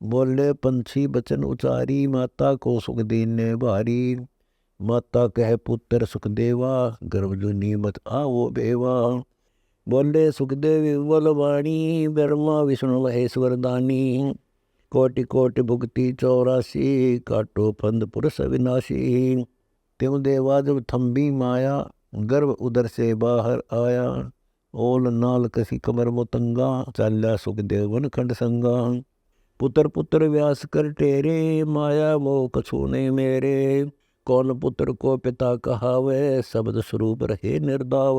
बोले पंछी बचन उचारी, माता को सुख देने भारी। माता कह पुत्र सुखदेवा, गर्भ जो नीमत आवो बेवा। बोले सुखदेव विवल वाणी, ब्रह्मा विष्णु महेश्वर दानी। कोटि कोटि भुगति 84, काटो फंद पुरुष अविनाशी। त्यों देवा जब थम्बी माया, गर्भ उदर से बाहर आया। ओल नाल कसी कमर मोतंगा, चाल्या सुखदेव वन खंड संगा। पुत्र पुत्र व्यास कर टेरे, माया मोह कछु ने मेरे। कौन पुत्र को पिता कहावे, शब्द स्वरूप रहे निर्दाव।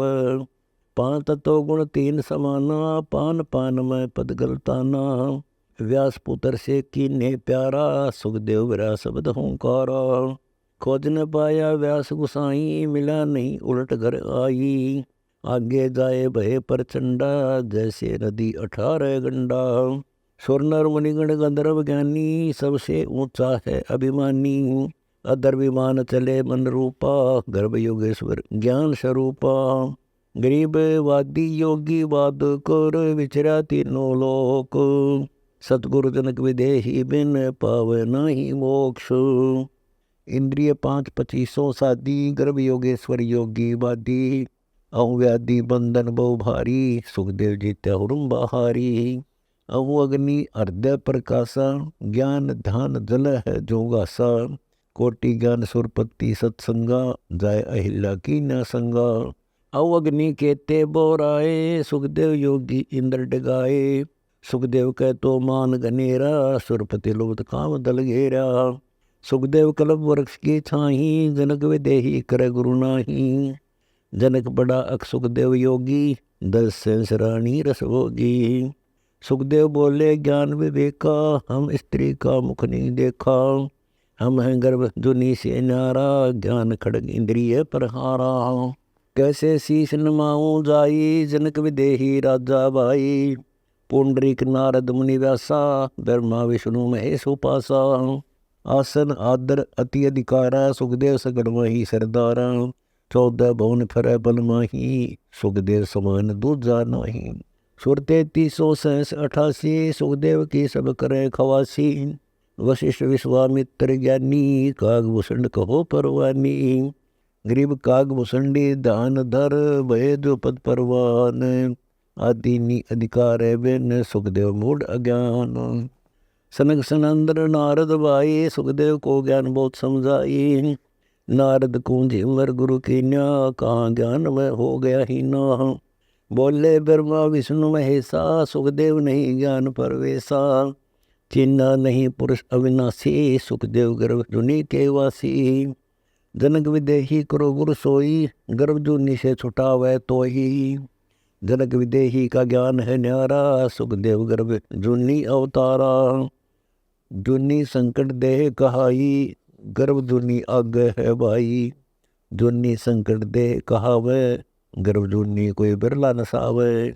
5 तत्व गुण 3 समाना, पान पान में पद गलताना। व्यास पुत्र से कीन्हे प्यारा, सुखदेव विरा शब्द हुंकारा। खोज न पाया व्यास गुसाई, मिला नहीं उलट घर आई। आगे जाए भय प्रचंडा, जैसे नदी 18 गंडा। सुर नर मुनिगण गंधर्व ज्ञानी, सबसे ऊंचा है अभिमानी। अधर विमान चले मन रूपा, गर्भ योगेश्वर ज्ञान स्वरूपा। गरीब वादी योगी वाद कर, विचरा तीनों लोक। सतगुरु जनक विदेही बिन, पावे नाही मोक्ष। इंद्रिय 5 25 साधी, गर्भ योगेश्वर योगी वादी। अहु व्याधि बंधन बहु भारी, सुखदेव जीत्या हुरुम बहारी। अहु अग्नि हृदय प्रकाशा, ज्ञान ध्यान जल है जोगासा। कोटि ज्ञान सुरपति सत्संगा, जाय अहिल्या की न संगा। अहु अग्नि केते बोराए, सुखदेव योगी इंद्र डगाए। सुखदेव कह तो मान गनेरा, सुरपति लोभ काम दल घेरा। सुखदेव कल्प वृक्ष की छाही, जनक विदेही करे गुरु नाही। जनक बड़ा अक सुखदेव योगी, 10 सेंस रानी रस भोगी। सुखदेव बोले ज्ञान विवेका, हम स्त्री का मुख नहीं देखा। हम हैं गर्भ जुनी से न्यारा, ज्ञान खड़ग इंद्रिय प्रहारा। कैसे शीश नमाऊं जाई, जनक विदेही राजा भाई। पुंडरीक नारद मुनि व्यासा, ब्रह्मा विष्णु महेश उपासा। आसन आदर अति अधिकारा, सुखदेव सगल माही सरदारा। 14 भवन फिरै बल माही, सुखदेव समान दूजा नाही। सुर 3388, सुखदेव की सब करे खवासी। वशिष्ठ विश्वामित्र ज्ञानी, कागभूषण कहो परवानी। गरीब कागभूषणी दान धर, भय जो पद परवान। आदि अधिकार है बिन, सुखदेव मूढ़ अज्ञान। सनक सनंदन नारद भाई, सुखदेव को ज्ञान बहुत समझाई। नारद कुंज उमर गुरु की न्या, कहाँ ज्ञान में हो गया ही ना। बोले ब्रह्मा विष्णु महेशा, सुखदेव नहीं ज्ञान परवेशा। चिन्ह नहीं पुरुष अविनाशी, सुखदेव गर्भ जुनी के वासी। जनक विदेही करो गुरु सोई, गर्भ जुनी से छुटावे तो ही। जनक विदेही का ज्ञान है न्यारा, सुखदेव गर्भ जुनी अवतारा। जुनी संकट देह कहाई, गर्भ जुनी आगे है भाई। जुनी संकट देह कहावे, गर्भ जुनी कोई बिरला नसावे।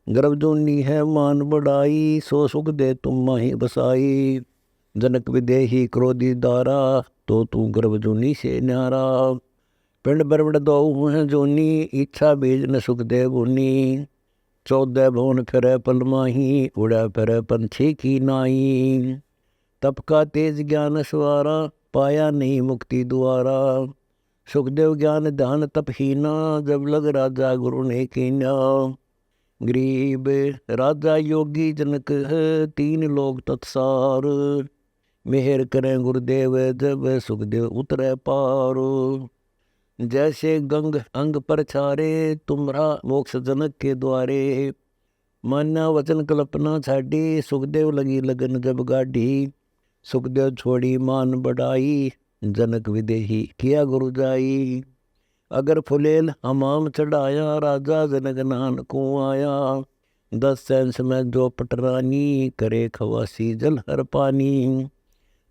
गर्भ जुनी है मान बढ़ाई, सो सुख दे तुम माही बसाई। जनक विदेही क्रोधी दारा, तो तू गर्भ जुनी से न्यारा। पिंड बरबड़ दो है जोनी, इच्छा बीज न सुखदेव गुनी। 14 भवन फिरे पल माही, उड़ा फिरे पंछी की नाई। तप का तेज ज्ञान सवारा, पाया नहीं मुक्ति द्वारा। सुखदेव ज्ञान ध्यान तप हीना, जब लग राजा गुरु ने कीना। गरीब राजा योगी जनक है, 3 लोग तत्सार। मेहर करें गुरुदेव जब, सुखदेव उतरे पार। जैसे गंग अंग पर छारे, तुम्हारा मोक्ष जनक के द्वारे। मान्या वचन कल्पना छाड़ी, सुखदेव लगी लगन जब गाढ़ी। सुखदेव छोड़ी मान बढ़ाई, जनक विदेही किया गुरु जाई। अगर फुलेल हमाम चढ़ाया, राजा जनक नान को आया। 10 सेंस में जो पटरानी, करे खवासी जल हर पानी।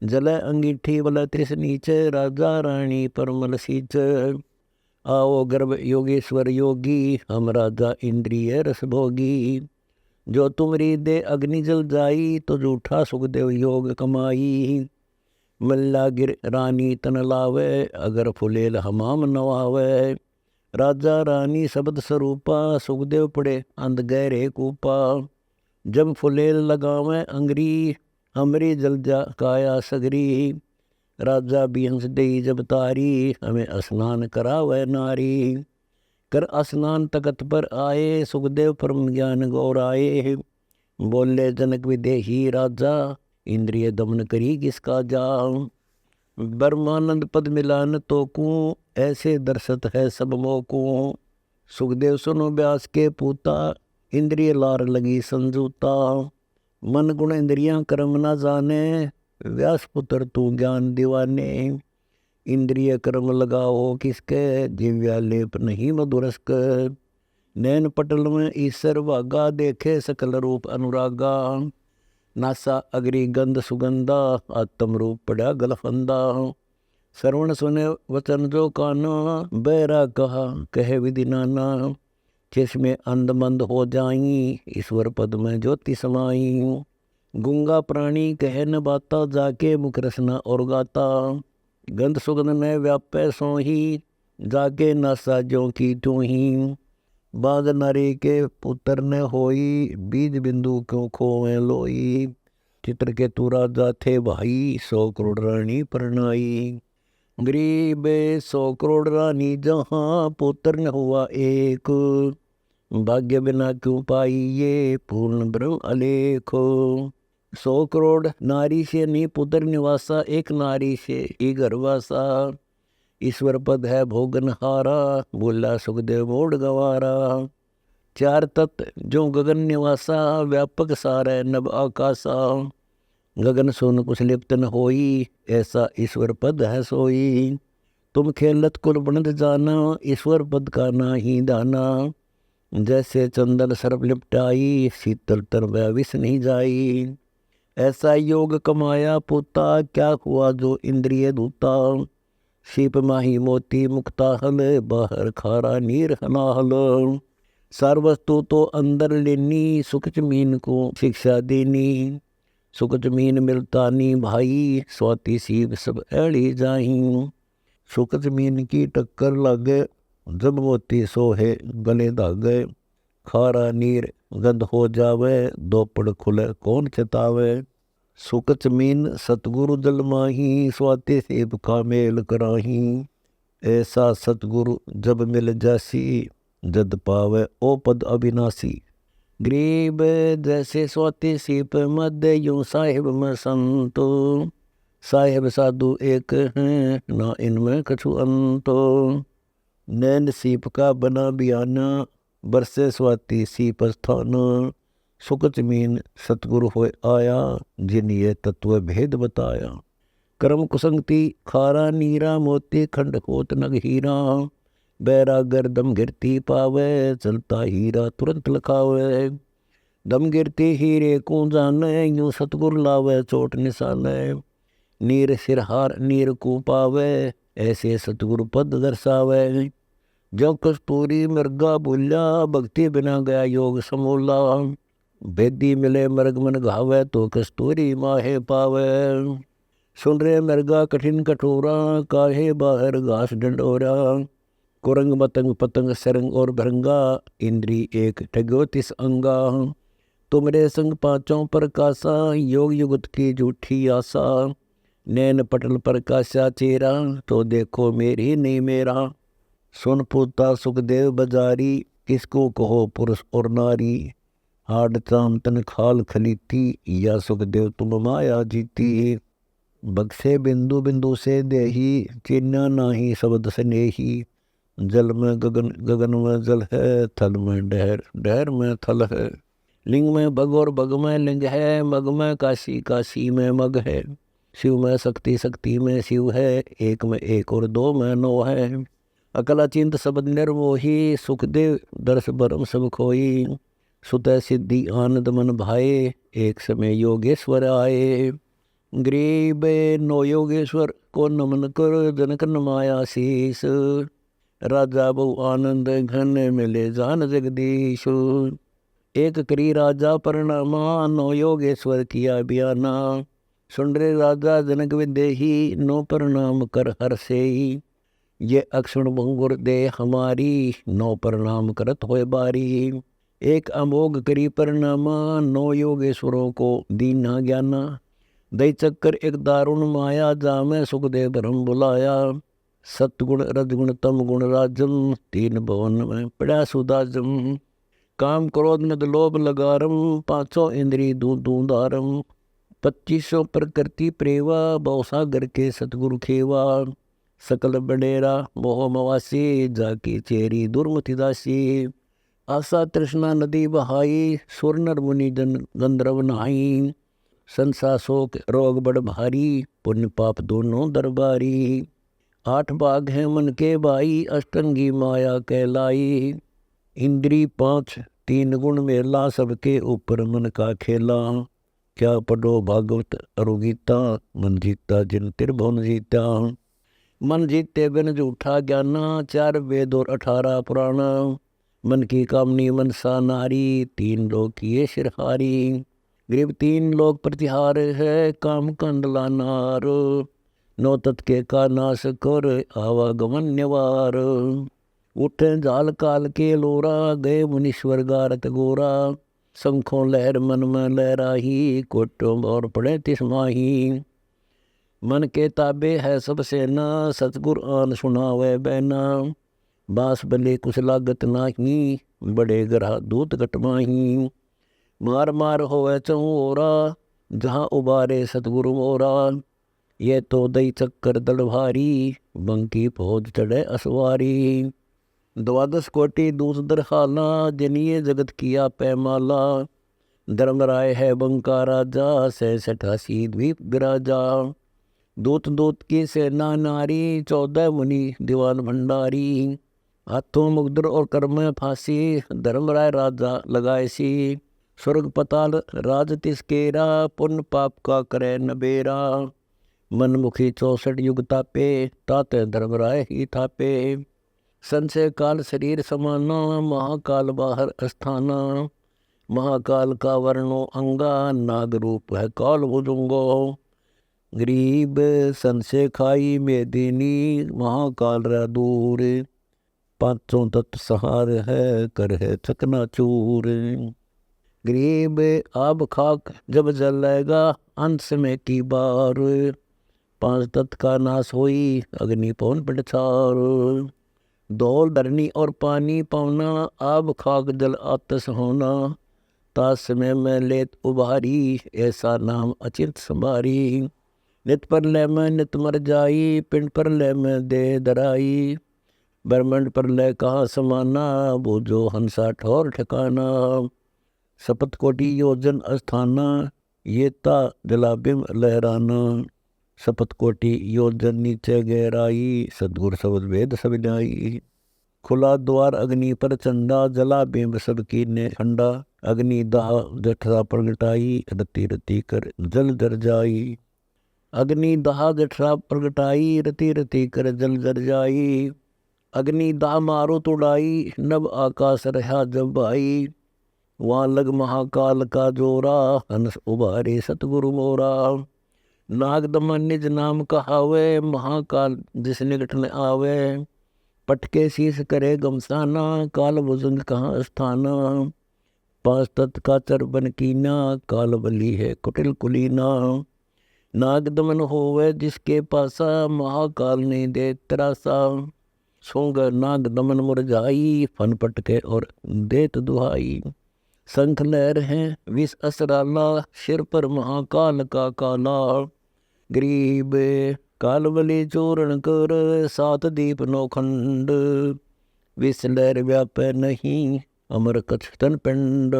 जल अंगीठी बल त्रिस नीचे, राजा रानी परमल सीच। आओ गर्भ योगेश्वर योगी, हम राजा इंद्रिय रस भोगी। जो तुमरी दे अग्नि जल जाई, तो जूठा सुखदेव योग कमाई। मल्ला गिर रानी तन लावे, अगर फुलेल हमाम नवावे। राजा रानी शब्द स्वरूपा, सुखदेव पड़े अंध गहरे कूपा। जब फुलेल लगावे अंगरी, हमरी जल जा काया सगरी। राजा बिहंस दई जब तारी, हमें स्नान करावे नारी। कर स्नान तकत पर आए, सुखदेव परम ज्ञान गौराए। बोले जनक विदेही राजा, इंद्रिय दमन करी किसका जा। ब्रह्मानंद पद मिलान तो को, ऐसे दर्शत है सब मोको। सुखदेव सुनो व्यास के पूता, इंद्रिय लार लगी संजूता। मन गुण इंद्रियां कर्म न जाने, व्यास पुत्र तू ज्ञान दीवाने। इंद्रिय कर्म लगाओ किसके, दिव्या लेप नहीं मधुरस्क। नैन पटल में ईश्वर भागा, देखे सकल रूप अनुरागा। नासा अग्रि गंध सुगंधा, आत्म रूप पड़ा गलफंदा। श्रवण सुने वचन जो काना, बैरा कहा कहे विधि नाना। जिसमें अंध मंद हो जाई, ईश्वर पद में ज्योति समाई। गुंगा प्राणी कहे न बाता, जाके मुख रसना और गाता। गंध सुगंध न व्यापे सोही, जाके नासा ज्यों की त्यों ही। बाग नारी के पुत्र न होई, बीज बिंदु क्यों खोवे लोई। चित्र के तू राजा थे भाई, 100 करोड़ रानी परनाई। गरीब 100 करोड़ रानी जहाँ पुत्र न हुआ एक, भाग्य बिना क्यों पाई ये पूर्ण ब्रह्म अलेखो। 100 करोड़ नारी से नहीं पुत्र निवासा, एक नारी से ही गर्वासा। ईश्वर पद है भोगन हारा, बोला सुखदेव मोड़ गवारा। 4 तत्व जो गगन निवासा, व्यापक सार नभ आकाशा। गगन सोन कुछ लिप्त न होई, ऐसा ईश्वर पद है सोई। तुम खेलत कुल बनत जाना, ईश्वर पद का नाही दाना। जैसे चंदन सर्प लिपटाई, शीतल तर वह विष नहीं जाई। ऐसा योग कमाया पोता, क्या हुआ जो इंद्रिय दूता। शीप माही मोती मुक्ता हल, बाहर खारा नीर हनाहल। सार वस्तु तो अंदर लेनी, सुख जमीन को शिक्षा देनी। सुख जमीन मिलता नी भाई, स्वाति सीप सब ऐड़ी जाही। सुख जमीन की टक्कर लागे, जब मोती सोहे गले धागे। खारा नीर गंध हो जावे, दोपड़ खुले कौन चेतावे। सुख जमीन सतगुरु जल माही, स्वाति सेब का मेल कराही। ऐसा सतगुरु जब मिल जासी, जद पावे ओ पद अविनाशी। गरीब जैसे स्वाति सीप मध्य, यूं साहिब में संतो। साहिब साधु एक हैं, ना इनमें कछु अंतो। नैन सीप का बना बियाना, बरसे स्वाति सीप स्थान। सुख जमीन सतगुरु होए आया, जिन ये तत्व भेद बताया। कर्म कुसंगति खारा नीरा, मोती खंड होत नग हीरा। बैरागर दम गिरती पावे, चलता हीरा तुरंत लखावे। दम गिरती हीरे को जाने, यूं सतगुरु लावे चोट निशाने। नीर सिरहार नीर को पावे, ऐसे सतगुरु पद दर्शावे। जब कस्तूरी मृगा बोल्या, भक्ति बिना गया योग समूला। बेदी मिले मृग मन घावे, तो कस्तूरी माहे पावे। सुन रे मृगा कठिन कठोरा, काहे बाहर घास डंडोरा। कुरंग मतंग पतंग सरंग और भरंगा, इंद्री एक ठग्यो तिस अंगा। तुमरे संग पांचों प्रकाशा, योग युगत की झूठी आशा। नैन पटल प्रकाशा चेरा, तो देखो मेरी नहीं मेरा। सुन पूता सुखदेव बजारी, किसको कहो पुरुष और नारी। हाड चाम तन खाल खलीती, या सुखदेव तुम माया जीती। बक्से बिंदु बिंदु से देही, चिन्ना नाही शब्द स्नेही। जल में गगन गगन में जल है, थल में डहर डहर में थल है। लिंग में बग और बग में लिंग है, मग में काशी काशी में मग है। शिव में शक्ति शक्ति में शिव है, एक में एक और दो में नौ है। अकला चिंत शब्द निर्मोही, सुखदेव दर्श बरम सब खोई। सुत सिद्धि आनंद मन भाए, एक समय योगेश्वर आए। गरीब नो योगेश्वर को नमन कर, जनक नमाया शीस। राजा बहु आनंद घन मिले जान जगदीश। एक करी राजा परनामा, नो योगेश्वर किया बयाना। सुन रे राजा जनक विदेही, नो प्रणाम कर हर से। ये अक्षण भंगुर दे हमारी, नौ प्रणाम करत होए बारी। एक अमोघ करी प्रणामा, नौ योगेश्वरों को दीना ज्ञाना। दई चक्कर एक दारुण माया, जामे सुखदेव ब्रह्म बुलाया। सतगुण रजगुण तम गुण राजम, तीन भवन में पड़ा सुदाजम। काम क्रोध मद लोभ लगारम, पांचों इंद्री दूध दूधारम। 2500 प्रकृति प्रेवा, बहुसागर के सतगुरु खेवा। सकल बडेरा मोह मवासी, जाकी चेरी दुर्मति दासी। आशा तृष्णा नदी बहाई, सुर नर मुनि जन गंधर्व नहाई। संसा शोक रोग बड़ भारी, पुण्य पाप दोनों दरबारी। 8 बाघ हैं मन के भाई, अष्टंगी माया कहलाई। इंद्री 5 3 गुण मेला, सबके ऊपर मन का खेला। क्या पढ़ो भागवत अरुगीता, मन जीता जिन त्रिभुवन जीता। मन जीते बिन झूठा ज्ञाना, 4 वेद और 18 पुराण। मन की कामनी मनसा नारी, 3 लोक किए सिरहारी। गरीब 3 लोक प्रतिहार है, काम कंडला नार। 9 तत् के का नाश कर, आवागमन निवार। उठे जाल काल के लोरा, गए मुनीश्वर गारत गोरा। शंखों लहर मन में लहराही, कोटों और पड़े तिस माही। मन के ताबे है सब सेना, सतगुर आन सुनावे बैना। बांस बले कुछ लागत नाही, बड़े ग्रह दूत घटमाही। मार मार होवे चौरा, जहाँ उबारे सतगुरु मोरा। ये तो दई चक्कर दल भारी, बंकी फौज चढ़े असवारी। द्वादश कोटि दूत दरखाला, जनिए जगत किया पैमाला। धर्म राय है बंका राजा, 67 द्वीप विराजा। दूत दूत की सेना नारी, 14 मुनि दीवान भंडारी। हाथों मुगदर और कर में फांसी, धर्म राय राजा लगाए सी। स्वर्ग पताल राज तिसकेरा, पुण्य पाप का करे नबेरा। मनमुखी 64 युग तापे, ताते धर्म राय ही थापे। संशय काल शरीर समाना, महाकाल बाहर अस्थाना। महाकाल का वर्णो अंगा, नाग रूप है काल भुजंगो। गरीब संशय खाई मेदिनी, महाकाल रा दूर। पांचों तत्व सहार है, कर है चकना चूर। गरीब आब खाक जब जलेगा, अंत में की बार। 5 तत्व का नाश होई, अग्नि पवन पिंडछार। धौल धरनी और पानी पावना, आब खाक जल आतस होना। तास समय में लेत उभारी, ऐसा नाम अचिंत संभारी। नित पर लय में नित मर जाई, पिंड पर लय में दे दराई। ब्रह्मंड पर लय कहाँ समाना, बूझो हंसा ठौर ठिकाना। सपत कोटि योजन अस्थाना, ये ता जलाबिम लहराना। सपत कोटि योजन नीचे गहराई, सदगुर शब्द वेद सब न्यायी। खुला द्वार अग्नि पर चंडा, जला बिंब सब कीने ठंडा। अग्नि दाह जठरा प्रगटाई, रति रति कर जल जर जाई। अग्नि दाह जठरा प्रगटाई, रति रति कर जल जर जाई। अग्नि दाह मारो तुड़ाई, नभ आकाश रहा जब भाई। वहाँ लग महाकाल का जोरा, हंस उबारे सतगुरु मोरा। नाग दमन निज नाम कहावे, महाकाल जिस निकट न आवे। पटके शीस करे गमसाना, काल भुजंग कहाँ स्थाना। 5 तत्व का चरबन कीना, काल बली है कुटिल कुलीना। नाग दमन होवे जिसके पासा, महाकाल ने दे त्रासा। सोंग नाग दमन मुरझाई, फन पटके और देत दुहाई। शंख लहर है विष असराला, सिर पर महाकाल का काला। गरीब काल बलि चूरण कर, 7 दीप 9 खंड। विष लहर व्यापै नहीं, अमर कछ तन पिंड।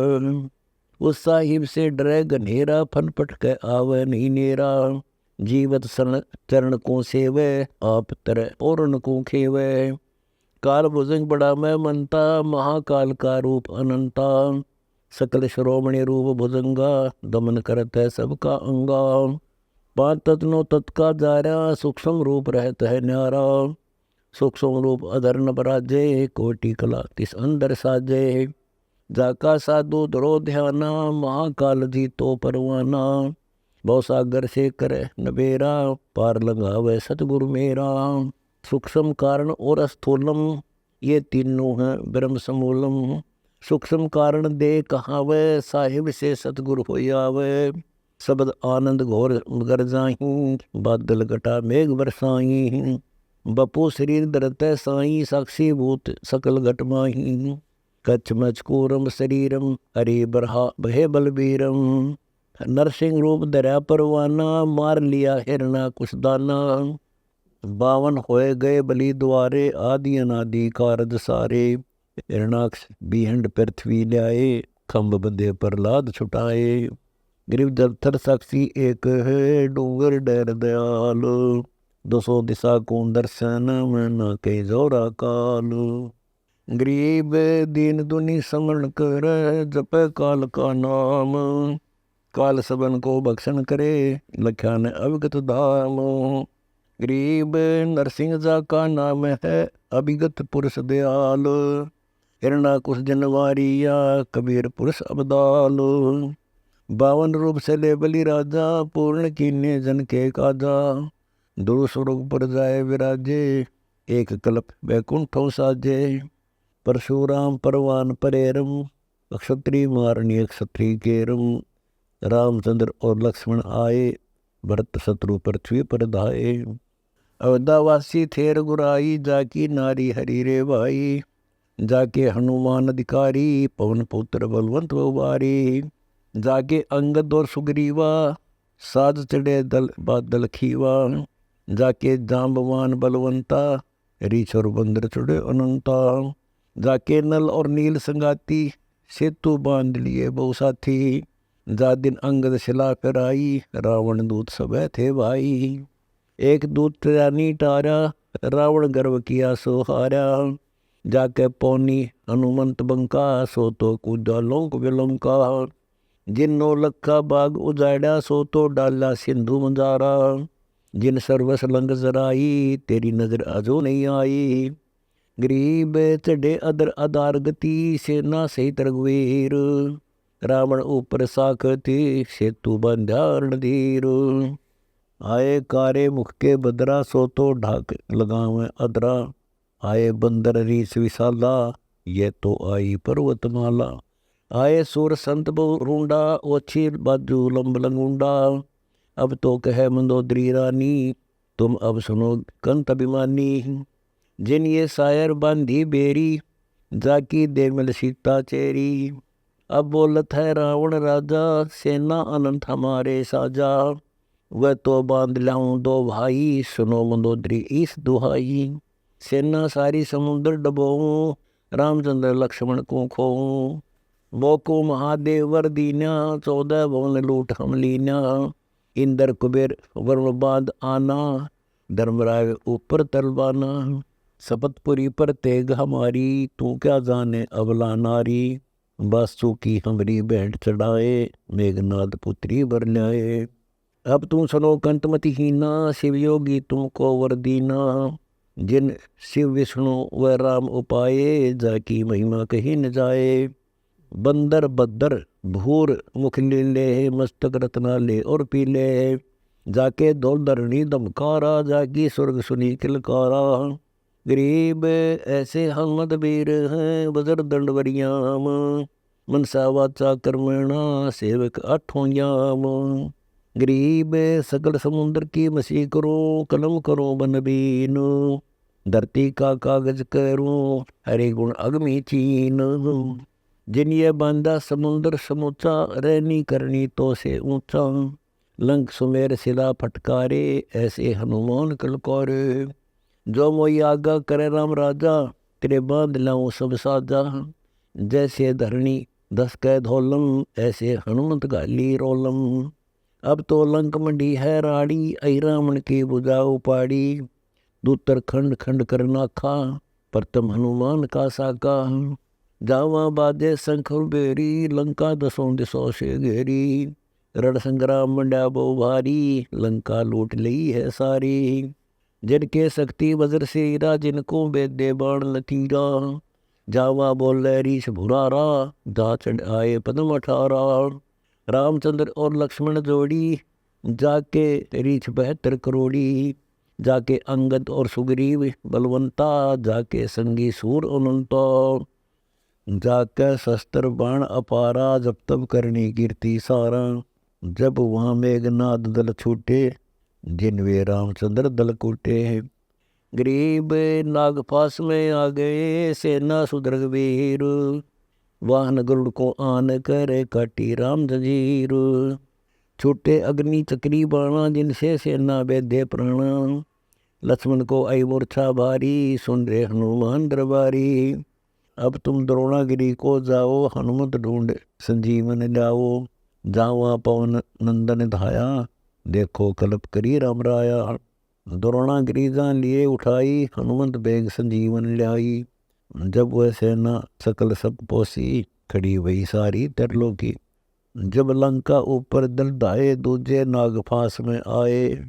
उस साहिब से डरे गनेरा, फन पटके आवे नहीं नेरा। जीवत सन चरण को सेवे, आप तरह पूर्ण को खेवे। काल भुजंग बड़ा मैं मनता, महाकाल का रूप अनंता। सकल श्रोमणि रूप भुजंगा, दमन करत है सबका अंगा। 5 तत्वों तत् का जारा, सूक्ष्म रूप रहत है न्यारा। सूक्ष्म रूप अधर न बराजे, कोटि कला तिस अंदर साजे। जाका साधु धरो ध्याना, महाकाल जी तो परवाना। बहु सागर से करे नबेरा, पार लगावे सतगुरु मेरा। सूक्ष्म कारण और स्थूलम, ये तीनों हैं ब्रह्म समूलम। सूक्ष्म कारण दे कहावे, साहिब से सतगुरु हो आवे। शब्द आनंद घोर गर जाही, बादल घटा मेघ बरसाई। बपू शरीर धरते साई, साक्षी भूत सकल घट माही। कच्छ मचकूरम शरीरम, हरि बरहा बहे बलबीरम। नरसिंह रूप धरा परवाना, मार लिया हिरना कुछ दाना। 52 होए गए बलि द्वारे, आदि अनादि कारज सारे। हिरणाक्ष बिहंड पृथ्वी ल्याए, खम्ब बंदे प्रहलाद छुटाए। गरीब दफ्तर साक्षी एक है, डूंगर डर दयाल। 200 दिशा को दर्शन, में न कई जोरा काल। गरीब दीन दुनी समरण कर, जप काल का नाम। काल सबन को भक्षण करे, लख्या ने अविगत धाम। गरीब नरसिंह जा का नाम है, अभिगत पुरुष दयाल। हिरणाकुश जनवारिया, कबीर पुरुष अबदाल। 52 रूप से ले बलि राजा, पूर्ण कीन्य जन के काजा। दुरु स्वरूप पर जाए विराजे, एक कल्प बैकुंठों साजे। परशुराम परवान परेरम, क्षत्रिय मारणी क्षत्रिय केरम। रामचंद्र और लक्ष्मण आए, भरत शत्रु पृथ्वी पर धाये। अवधावासी थे रघुराई, जाकी नारी हरि रे भाई। जाके हनुमान अधिकारी, पवन पुत्र बलवंत उबारी। जाके अंगद और सुग्रीवा, साज चढ़े दल बादल खीवा। जाके जाम्बवान बलवंता, रीछ और बंदर चढ़े अनंता। जाके नल और नील संगाती, सेतु बांध लिए बहु साथी। जा दिन अंगद शिला पर आई, रावण दूत सब थे भाई। एक दूत रानी टारा, रावण गर्व किया सो हारा। जाके पौनी हनुमंत बंका, सो तो कूदा लोक विलंका। जिन नौ लखा बाग उजाड़ा, सो तो डाला सिंधु मंजारा। जिन सर्वस लंग जराई, तेरी नजर अजो नहीं आई। गरीब चढ़े अदर आधार गति, सेना सहित रघुवीर। रावण ऊपर साखती, सेतु बंध्या रणधीर। आए कारे मुख के बदरा, सो तो ढाक लगावे अदरा। आए बंदर रीस विशाला, ये तो आई पर्वतमाला। आए सुर संत रूंडा, ओछी बाजू लंब लंगुंडा। अब तो कहे मंदोदरी रानी, तुम अब सुनो कंत अभिमानी। जिन ये सायर बांधी बेरी, जाकी दे मिल सीता चेरी। अब बोलत है रावण राजा, सेना अनंत हमारे साजा। वह तो बांध लाऊं दो भाई, सुनो मंदोदरी इस दुहाई। सेना सारी समुद्र डबोऊं, रामचंद्र लक्ष्मण को खोऊं। मोको महादेव वर दीना, 14 भवन लूट हम लीना। इंद्र कुबेर वरुण बांध आना, धर्मराय ऊपर तलवाना। शपथपुरी पर तेग हमारी, तू क्या जाने अबला नारी। बासु की हमरी भेंट चढ़ाए, मेघनाद पुत्री बर ल्याए। अब तुम सुनो कंतमति हीना, शिव योगी तुमको वर दीना। जिन शिव विष्णु व राम उपाये, जाकी महिमा कही न जाए। बंदर बद्दर भूर मुख लीले, मस्तक रत्नाले और पीले। जाके धौल धरणी दमकारा, जाकी स्वर्ग सुनी किलकारा। गरीब ऐसे हनुमत वीर हैं, वज्र दंड वरियाम। मनसा वाचा कर्मणा, सेवक आठों याम। गरीब सकल समुद्र की मसी करूं, कलम करूं बन बीन। धरती का कागज करूं, हरे गुण अगमी चीन। जिन ये बांधा समुद्र समूचा, रहनी करनी तो से ऊंचा। लंक सुमेर शिला फटकारे, ऐसे हनुमान कलकारे। जो मोई आगा करे राम राजा, तेरे बांध लाऊं सब साजा। जैसे धरणी दस कै धोलम, ऐसे हनुमत गाली रोलम। अब तो लंक मंडी है राड़ी, ऐ रावण की बुझा उपाड़ी। दूतर खंड खंड कर नाखा, प्रथम हनुमान का साका। जावा बाजे शंख बेरी, लंका दसों दिशों से घेरी। रण संग्राम मंडा बहु भारी, लंका लूट ली है सारी। जिनके शक्ति वज्र सेरा, जिनको बेदे बाण लतीरा। जावा बोले रीछ भुरारा, जा चढ़ आए पद्म 18। रामचंद्र और लक्ष्मण जोड़ी, जाके रीछ 72 करोड़ी। जाके अंगद और सुग्रीव बलवंता, जाके संगी सूर अनंता। जाके शस्त्र बाण अपारा, जब तब करनी कीर्ति सारा। जब वहाँ मेघनाद दल छूटे, जिन वे रामचंद्र दल कूटे। गरीब नागपास में आ गए, सेना सुदृढ़ वीर। वाहन गरुड़ को आन करे, काटी राम जंजीर। छूटे अग्नि चक्री बाणा, जिनसे सेना बेधे प्राणा। लक्ष्मण को आई मूर्छा भारी, सुन रे हनुमान दरबारी। अब तुम द्रोणागिरी को जाओ, हनुमत ढूंढ संजीवन लाओ। जावा पवन नंदन धाया, देखो कल्प करी राम राया। द्रोणागिरी जान लिए उठाई, हनुमंत बेग संजीवन लाई। जब वह सेना सकल सब पोसी, खड़ी वही सारी तरलोकी। जब लंका ऊपर दल धाये, दूजे नागफास में आए।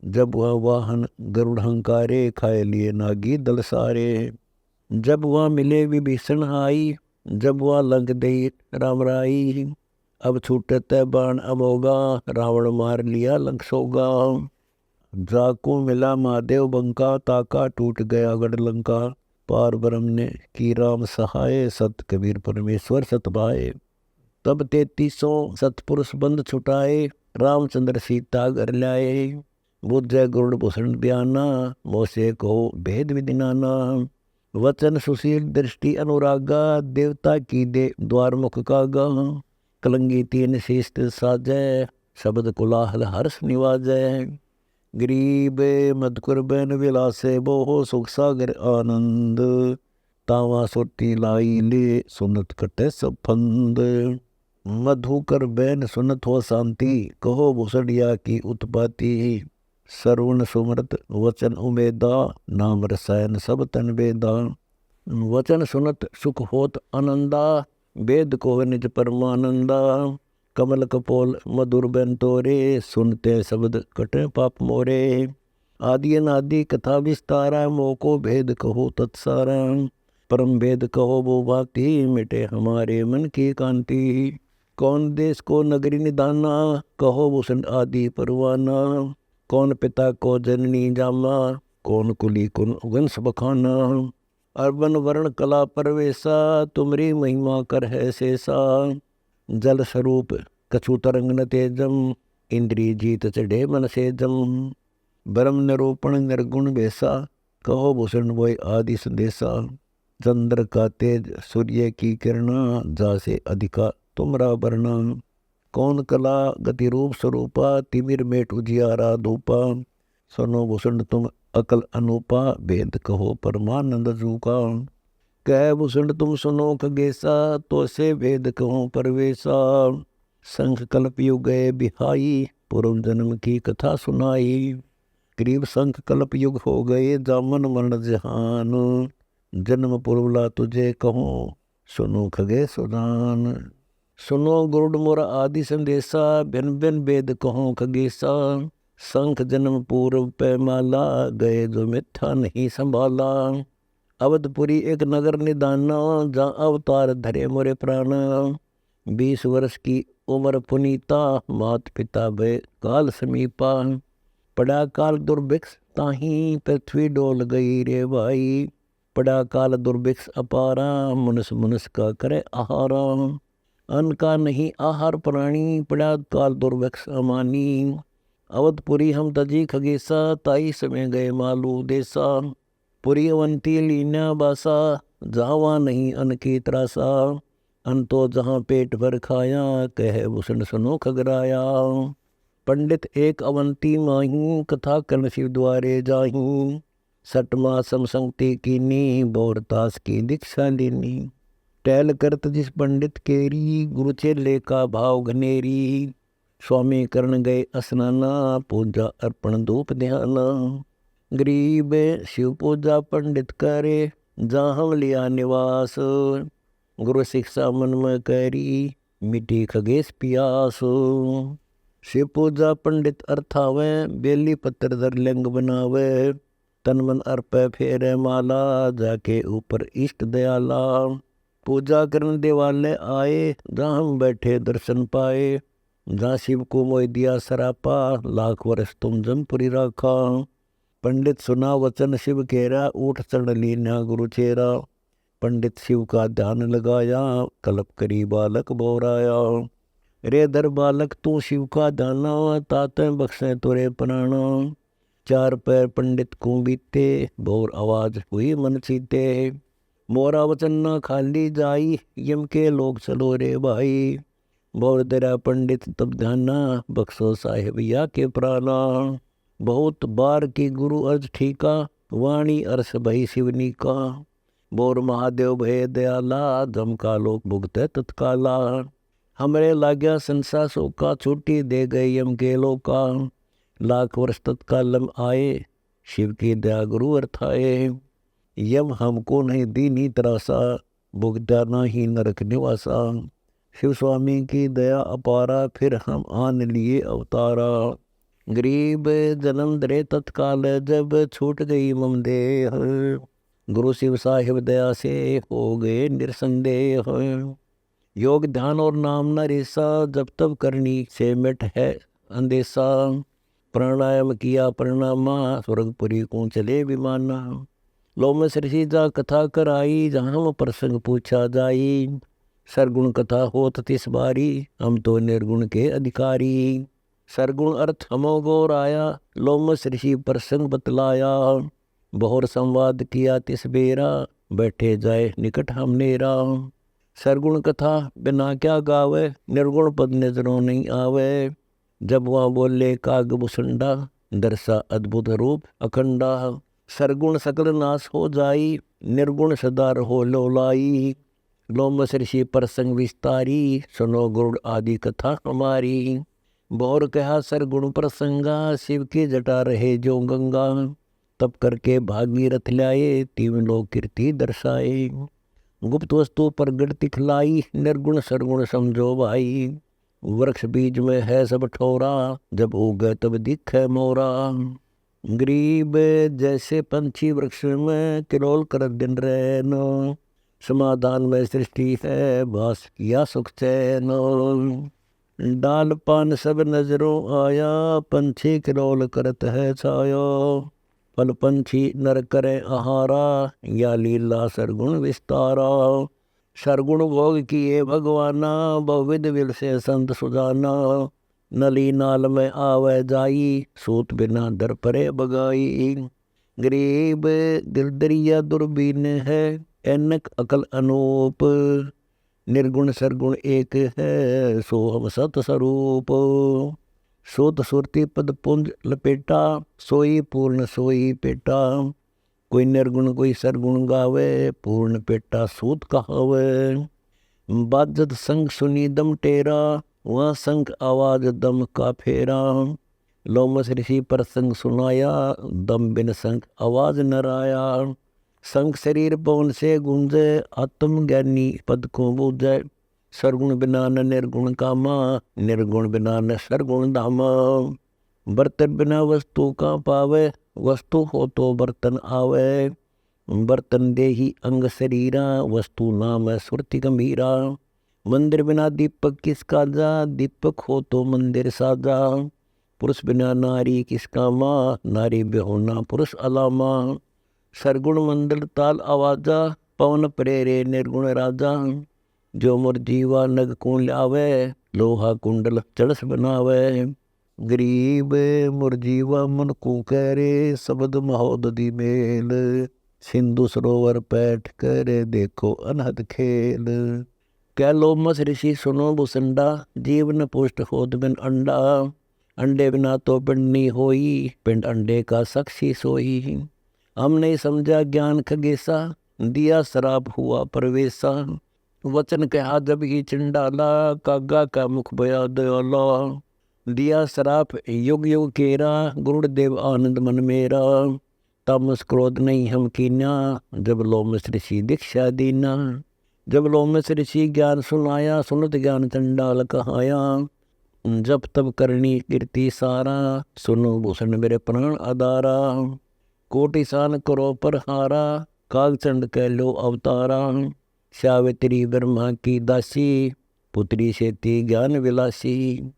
जब वह वाहन गरुड़ हंकारे, खाए लिए नागी दल सारे। जब वह मिले विभीषण आई, जब वह लंक दई राम राई। अब छूटत बाण अमोगा, रावण मार लिया लंक सोगा। जाको मिला महादेव बंका, ताका टूट गया गढ़ लंका। पार ब्रह्म ने की राम सहाय, सत कबीर परमेश्वर सत भाए। तब 3300 सतपुरुष बंद छुटाए, रामचंद्र सीता घर लाए। बुझे गुरुड़ भूषण बयाना, मोसे को भेद विधि नाना। वचन सुशील दृष्टि अनुरागा, देवता की दे द्वार मुख कागा। कलंगी तीन शीस्त साजै, शब्द कुलाहल हर्ष निवाजै। गरीब मधुकर बैन विलासे, बोहो सुख सागर आनंद। तावा सोती लाई ले, सुनत कटे सब फंद। मधुकर बैन सुनत हो शांति, कहो भूषणिया की उत्पत्ति। सर्वण सुमृत वचन उमेदा, नाम रसायन सब तन वेदा। वचन सुनत सुख होत आनंदा, वेद को निज परमानंदा। कमल कपोल मधुर बैन तोरे, सुनते शब्द कटे पाप मोरे। आदि अनादि कथा विस्तारा, मोको भेद कहो तत्सारा। परम भेद कहो वो भांति, मिटे हमारे मन की कांति। कौन देश को नगरी निदाना, कहो भूषण आदि परवाना। कौन पिता को जननी जामा, कौन कुली कुन वंश बखाना। अर्बन वर्ण कला परवेशा, तुमरी महिमा कर है शेषा। जल स्वरूप कछु तरंग न तेजम, इंद्री जीत चढ़े मन सेजम। ब्रह्म निरूपण निर्गुण बेसा, कहो भूषण वोय आदि संदेशा। चंद्र का तेज सूर्य की किरणा, जासे अधिका तुमरा वर्णा। कौन कला गति रूप स्वरूपा, तिमिर मेट उजियारा धूपा। सुनो भूषण तुम अकल अनूपा, भेद कहो परमानंद जूका। कह भूषण तुम सुनो खगेसा, तो से भेद कहो परवेशा। संख कल्प युग गए बिहाई, पूर्व जन्म की कथा सुनाई। करीब संख कल्प युग हो गए, जामन मरण जहान। जन्म पूर्वला तुझे कहूँ, सुनो खगे सुजान। सुनो गुरुड़ मोरा आदि संदेशा, भिन भिन वेद कहो खगेसा। संख जन्म पूर्व पे माला, गए जो मिथ्या नहीं संभाला। अवधपुरी एक नगर निदाना, जहाँ अवतार धरे मोरे प्राण। 20 वर्ष की उम्र पुनीता, मात पिता भय काल समीपा। पड़ा काल दुर्भिक्ष ताही, पृथ्वी डोल गई रे भाई। पड़ा काल दुर्भिक्ष अपारा, मनुष्य मनुष्य का करे आहारा। अन्न का नहीं आहार प्राणी, पड़ा काल दुर्भिक्ष अमानी। अवधपुरी हम तजी खगेसा, ताई समय गए मालू देसा। पुरी अवंती लीना बासा, जावा नहीं अन्न की त्रासा। अन्न तो जहाँ पेट भर खाया, कहे भूषण सुनो खगराया। पंडित एक अवंती माही, कथा कर्ण शिव द्वारे जाही। सटमा समसंगति कीनी, बोरतास की दीक्षा लेनी। टहल करत जिस पंडित केरी, गुरु चेले का भाव घनेरी। स्वामी करण गए स्नाना, पूजा अर्पण धूप ध्याना। गरीब शिव पूजा पंडित करे, जहाँ लिया निवास। गुरु शिक्षा मन में करी, मिटी खगेश पियास। शिव पूजा पंडित अर्थावे, बेली पत्र धर लिंग बनावे। तन मन अर्पे फेरे माला, जाके ऊपर इष्ट दयाला। पूजा करने देवालय आए, जहाँ हम बैठे दर्शन पाए। जहाँ शिव को मोह दिया सरापा, लाख वर्ष तुम जमपुरी राखा। पंडित सुना वचन शिव केरा, ऊठ चढ़ लीना गुरु चेरा। पंडित शिव का ध्यान लगाया, कल्प करी बालक बोराया। रे दर बालक तू शिव का दाना, ताते बख्शे तुरे प्राणा। 4 पैर पंडित को बीते, बोर आवाज हुई मन चीते। मोरा वचन न खाली जाई, यम के लोग चलो रे भाई। बोर तेरा पंडित तब ध्याना, बख्शो साहेबिया के प्राणा। बहुत बार की गुरु अर्ज ठीका, वाणी अरस भई शिवनी का। बोर महादेव भय दयाला, धमका लोक भुगते तत्काला। हमरे लाग्या संसा सोका, छुट्टी दे गए यम के लोका। लाख वर्ष तत्कालम आए, शिव की दया गुरु अर्थाए। यम हमको नहीं दीनी त्रासा, भुगता नहीं नरक निवासा। शिव स्वामी की दया अपारा, फिर हम आन लिए अवतारा। गरीब जन्म धरे तत्काल, जब छूट गई मम देह। गुरु शिव साहिब दया से हो गए निरसंदेह। योग ध्यान और नाम न रेसा, जब तब करनी से मिट है अंदेशा। प्राणायाम किया प्रणामा, स्वर्गपुरी को चले विमाना। लो में श्रीजा कथा कराई, जहाँ प्रसंग पूछा जाई। सरगुण कथा होत तिस बारी, हम तो निर्गुण के अधिकारी। सरगुण अर्थ हमो गौर आया, लोमस ऋषि प्रसंग बतलाया। बहुर संवाद किया तिस बेरा, बैठे जाए निकट हमनेरा। सरगुण कथा बिना क्या गावे, निर्गुण पद नजरों नहीं आवे। जब वहाँ बोले काग मुसंडा, दर्शा अद्भुत रूप अखंडा। सरगुण सकल नाश हो जाई, निर्गुण सदा रहो लोलाई। लोमस ऋषि प्रसंग विस्तारी, सुनो गुरुड़ आदि कथा हमारी। बोर कहा सरगुण प्रसंगा, शिव की जटा रहे जो गंगा। तब करके भागीरथ लाए, तीन लोग कीर्ति दर्शाए। गुप्त वस्तु प्रगट दिखलाई, निर्गुण सरगुण समझो भाई। वृक्ष बीज में है सब ठोरा, जब उगे तब दिखे मोरा। गरीब जैसे पंछी वृक्ष में, किरोल कर दिन रैनो। समाधान में सृष्टि है, वास किया सुख चैन। डाल पान सब नजरों आया, पंछी किरोल करत है छायो। फल पंछी नर करे आहारा, या लीला सरगुण विस्तारा। सरगुण भोग किए भगवाना, बहुविध विल से संत सुजाना। नली नाल में आवे जाई, सूत बिना दर परे बगाई। गरीब दिल दरिया दुर्बीन है, ऐनक अकल अनूप। निर्गुण सरगुण एक है, सो हम सत स्वरूप। सोत सुरती पद पुंज लपेटा, सोई पूर्ण सोई पेटा। कोई निर्गुण कोई सरगुण गावे, पूर्ण पेटा सूत कहावे। बाजत संग सुनी दम टेरा, वहाँ संग आवाज दम का फेरा। लोमस ऋषि प्रसंग सुनाया, दम बिन संग आवाज नराया। संग शरीर पवन से गूंजे, आत्म ज्ञानी पद को बूझे। सरगुण बिना न निर्गुण कामा, निर्गुण बिना न सरगुण धामा। बर्तन बिना वस्तु का पावे, वस्तु हो तो बर्तन आवे। बर्तन देही अंग शरीरा, वस्तु नाम है सुरति गंभीरा। मंदिर बिना दीपक किसका जा, दीपक हो तो मंदिर साजा। पुरुष बिना नारी किसका माँ, नारी बेहोना पुरुष अलामा। सरगुण मंडल ताल आवाजा, पवन प्रेरे निर्गुण राजा। जो मुर जीवा नग कुण लावे, लोहा कुंडल चड़स बनावे। गरीब मुर जीवा मन को करे, शब्द महोदधि मेल। सिंधु सरोवर बैठ कर देखो अनहद खेल। कह लोमस ऋषि सुनो भुसंडा, जीवन पुष्ट होत बिन अंडा। अंडे बिना तो पिंड नहीं होई, पिंड अंडे का साक्षी सोई। हम नहीं समझा ज्ञान खगेसा, दिया शराब हुआ प्रवेशा। वचन कहा जब ही चंडाला, कागा का मुख बया दयाला। दिया शराप युग युग केरा, गुरुदेव आनंद मन मेरा। तामस क्रोध नहीं हम कीना, जब लोमस ऋषि दीक्षा दीना। जब लोमस ऋषि ज्ञान सुनाया, सुनत ज्ञान चंडाल कहाया। जब तब करनी कीर्ति सारा, सुनो भूषण मेरे प्राण आधारा। कोटि सान करो पर हारा, कागचंड कह लो अवतारा। सावित्री ब्रह्मा की दासी, पुत्री से ती ज्ञान विलासी।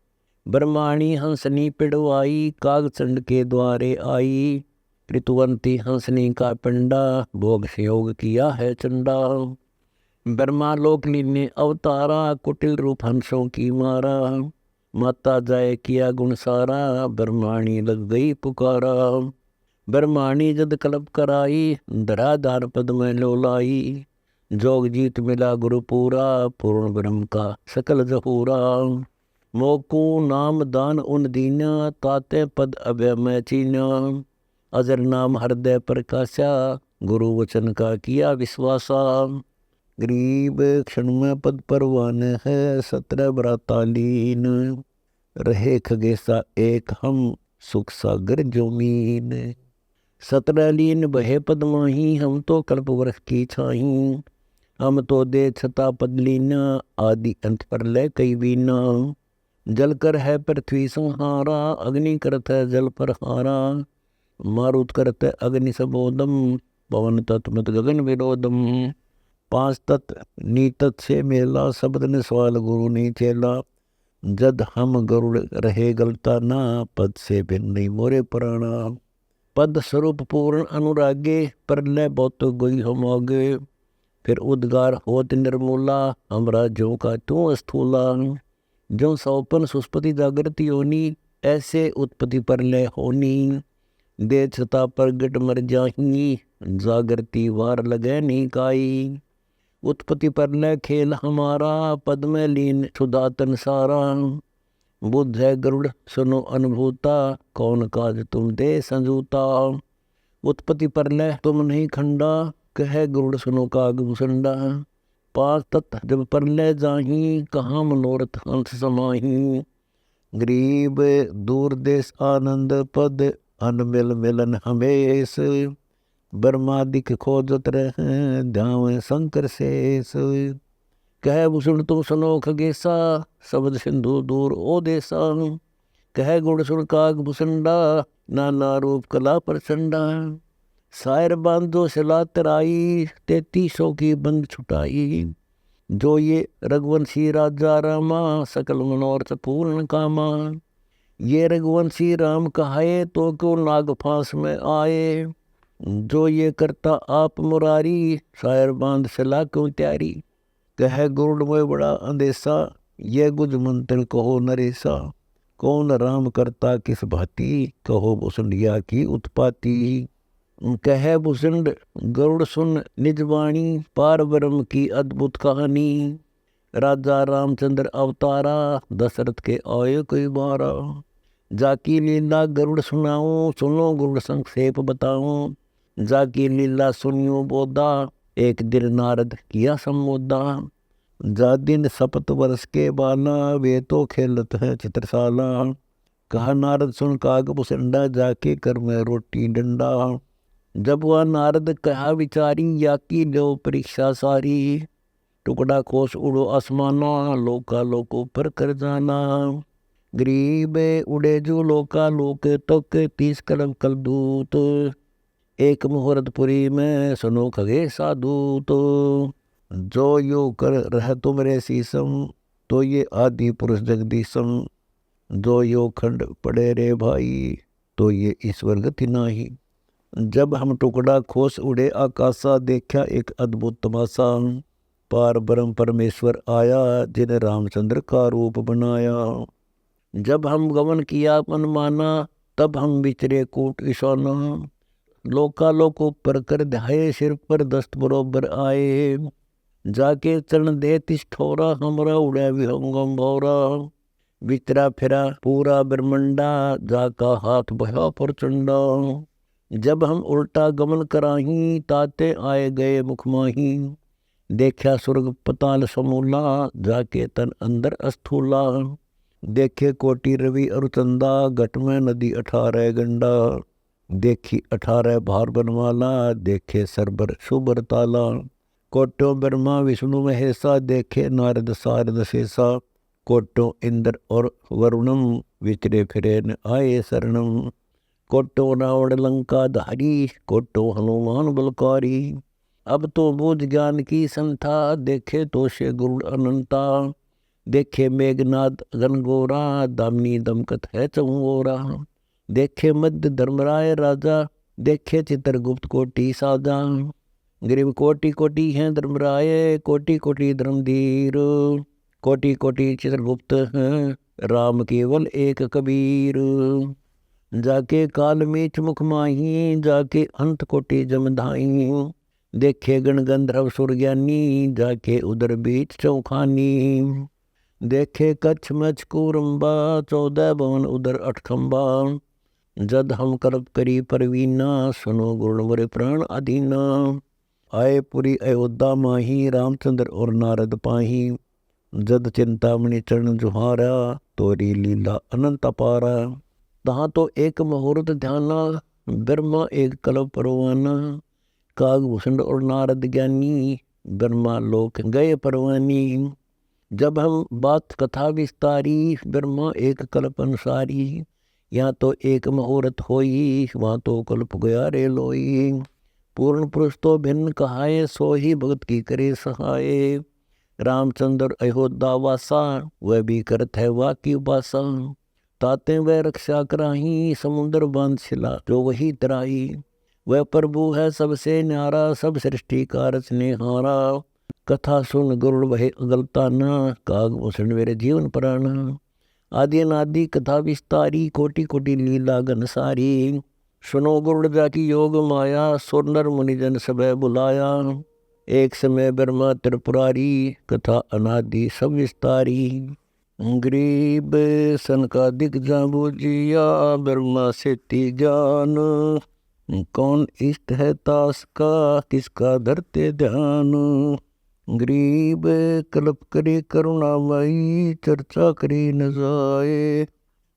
ब्रह्माणी हंसनी पिड़वाई, कागचंड के द्वारे आई। ऋतुवंती हंसनी का पिंडा, भोग संयोग किया है चंडा। ब्रह्मा लोक ने अवतारा, कुटिल रूप हंसों की मारा। माता जाए किया गुण सारा, ब्रह्माणी लग गई पुकारा। ब्रह्माणी जद कल्प कराई, धराधार पद में लोलाई। जोग जीत मिला गुरु पूरा, पूर्ण ब्रह्म का सकल जहूरा। मोकू नाम दान उन दीना, ताते पद अभय में चीना। अजर नाम हृदय प्रकाशा, गुरु वचन का किया विश्वासा। गरीब क्षण में पद परवान है, 17 बरातालीन। रहे खगेसा एक हम, सुख सागर जोमीन। 17 लीन बहे पद माही, हम तो कल्प वृक्ष की छाही। हम तो दे छता पद लीना, आदि अंत पर ले कई बीना। जल कर है पृथ्वी संहारा, अग्नि करत है जल पर हारा। मारुत करत है अग्नि सबोदम, पवन तत्मत गगन विरोधम। 5 तत्व नीतत से मेला, शब्द ने सवाल गुरु नहीं चेला। जद हम गरुड़ रहे गलता ना, पद से भिन्न नहीं मोरे प्राणा। पद स्वरूप पूर्ण अनुरागे, प्रलय बहुत गई हम आगे। फिर उद्गार होत निर्मूला, हमरा जो का तू स्थूला। जो सौपन सुस्पति जागृति योनी, ऐसे उत्पत्ति पर लय होनी, दे छता प्रगट मर जाही, जागृति वार लगे निकाई। उत्पत्ति पर लय खेल हमारा, पद में लीन सुदातन सारा। बुद्ध है गरुड़ सुनो अनुभूता, कौन काज तुम दे संजूता। उत्पत्ति पर लय तुम नहीं खंडा, कहे गरुड़ सुनो काग भुसंडा। पांच तत्व जब पर लय जाही, कहाँ मनोरथ अंत समाही। गरीब दूर देश आनंद पद, अनमिल मिलन हमेश। ब्रह्मादिक खोजत रहे, ध्यान शंकर शेष। कह भूषण तुम सुनो खगेसा, शब्द सिंधु दूर ओ देसा। कह गुण सुन काग भुसंडा, नाना रूप कला प्रचंडा। शायर बांधो सिला तराई, 3300 की बंद छुटाई। जो ये रघुवंशी राजा रामा, सकल मनोरथ पूर्ण कामा। ये रघुवंशी राम कहाए, तो क्यों नाग फांस में आए। जो ये करता आप मुरारी, शायर बांध सिला क्यों त्यारी। कह गुरुड़ में बड़ा अंदेशा, ये गुज मंत्र कहो नरेशा। कौन राम करता किस भांति, कहो भुसंडिया की उत्पाती। कह भुसंड गरुड़ सुन निज वाणी, पार ब्रह्म की अद्भुत कहानी। राजा रामचंद्र अवतारा, दशरथ के आये कोई बारा। जाकी लीला गरुड़ सुनाऊं, सुनो गरुड़ संक्षेप बताऊं। जाकी लीला सुनियो बोधा, एक दिन नारद किया संबोधा। जा दिन सपत वर्ष के बाला, वे तो खेलत है चित्रशाला। कहा नारद सुन काग भुसंडा, जाके कर में रोटी डंडा। जब वह नारद कहा विचारी, या की लो परीक्षा सारी। टुकड़ा कोस उड़ो आसमाना, लोका लोको पर कर जाना। गरीब उड़े जो लोका लोक तक, 30 कलम कल दूत। एक मुहूर्तपुरी में सुनो खगे साधूत। जो यो कर रह तुमरे शीसम, तो ये आदि पुरुष जगदीशम। जो यो खंड पड़े रे भाई, तो ये ईश्वर गति नाही। जब हम टुकड़ा खोस उड़े आकाशा, देखा एक अद्भुत तमाशा। पार ब्रह्म परमेश्वर आया, जिन्हें रामचंद्र का रूप बनाया। जब हम गमन किया मन माना, तब हम विचरे कूट ईशाना। लोका लोको पर कर ध्याये, सिर पर दस्त बरोबर आए। जाके चरण दे तिस ठोरा, हमरा उड़े विहंगम भौरा। विचरा फिरा पूरा ब्रह्मंडा, जाका हाथ बहा प्रचंडा। जब हम उल्टा गमन कराही, ताते आए गए मुख माही। देखा स्वर्ग पताल समूला, जाके तन अंदर अस्थूला। देखे कोटि रवि और चंदा, घट में नदी 18 गंडा। देखी 18 भार बनवाला, देखे सरबर सुबर ताला। कोटो ब्रह्मा विष्णु महेशा, देखे नारद सारद शेषा। कोटो इंद्र और वरुणम, विचरे फिरे न आए शरणम। कोटो रावण लंका धारी, कोटो हनुमान बलकारी। अब तो बोध ज्ञान की संथा, देखे तो से गुरुड़ अनंता। देखे मेघनाद गनगोरा, दामिनी दमकत है चौरा। देखे मध्य धर्मराय राजा, देखे चित्रगुप्त कोटि साजा। गरीब कोटि कोटि हैं धर्मराय, कोटि कोटि धर्मधीर। कोटि कोटि चित्रगुप्त हैं, राम केवल एक कबीर। जाके काल मीच मुख माही, जाके अंत कोटि जमधाई। देखे गण गंधर्व सुर ज्ञानी, जाके उदर बीच चौखानी। देखे कच्छ मच्छ कूरम्बा, 14 भवन उदर 8 खंबा। जद हम कल्प करी परवीना, सुनो गुण वर प्राण अधीना। आए पुरी अयोध्या माही, रामचंद्र और नारद पाही। जद चिंतामणि चरण जुहारा, तोरी लीला अनंत अपारा। तहाँ तो एक मुहूर्त ध्याना, ब्रह्मा एक कल्प परवाना। काग भूषण और नारद ज्ञानी, ब्रह्मा लोक गए परवानी। जब हम बात कथा विस्तारी, ब्रह्मा एक कल्प अनुसारी। यहाँ तो एक मुहूर्त होई, वहाँ तो कल्प गया रे लोई। पूर्ण पुरुष तो भिन्न कहाए, सो ही भगत की करे सहाय। रामचंद्र अयोध्या वासा, वह भी करत है वा की उपासा। ताते वह रक्षा कराही, समुद्र बांध शिला जो वही तराई। वह प्रभु है सबसे न्यारा, सब सृष्टि का रचनेहारा। कथा सुन गुरुड़ वह अगलता न, काग भूषण मेरे जीवन प्राण। आदि अनादि कथा विस्तारी, कोटि कोटि लीला घनसारी। सुनो गुरुदा की योग माया, सुर नर मुनिजन सबे बुलाया। एक समय ब्रह्मा त्रिपुरारी, कथा अनादि सब विस्तारी। गरीब सनकादिक जान बूझिया, ब्रह्मा से ज्ञान। कौन इष्ट है तास का, किसका धरते ध्यान। गरीब कल्प करे करुणामयी, चर्चा करी न जाए।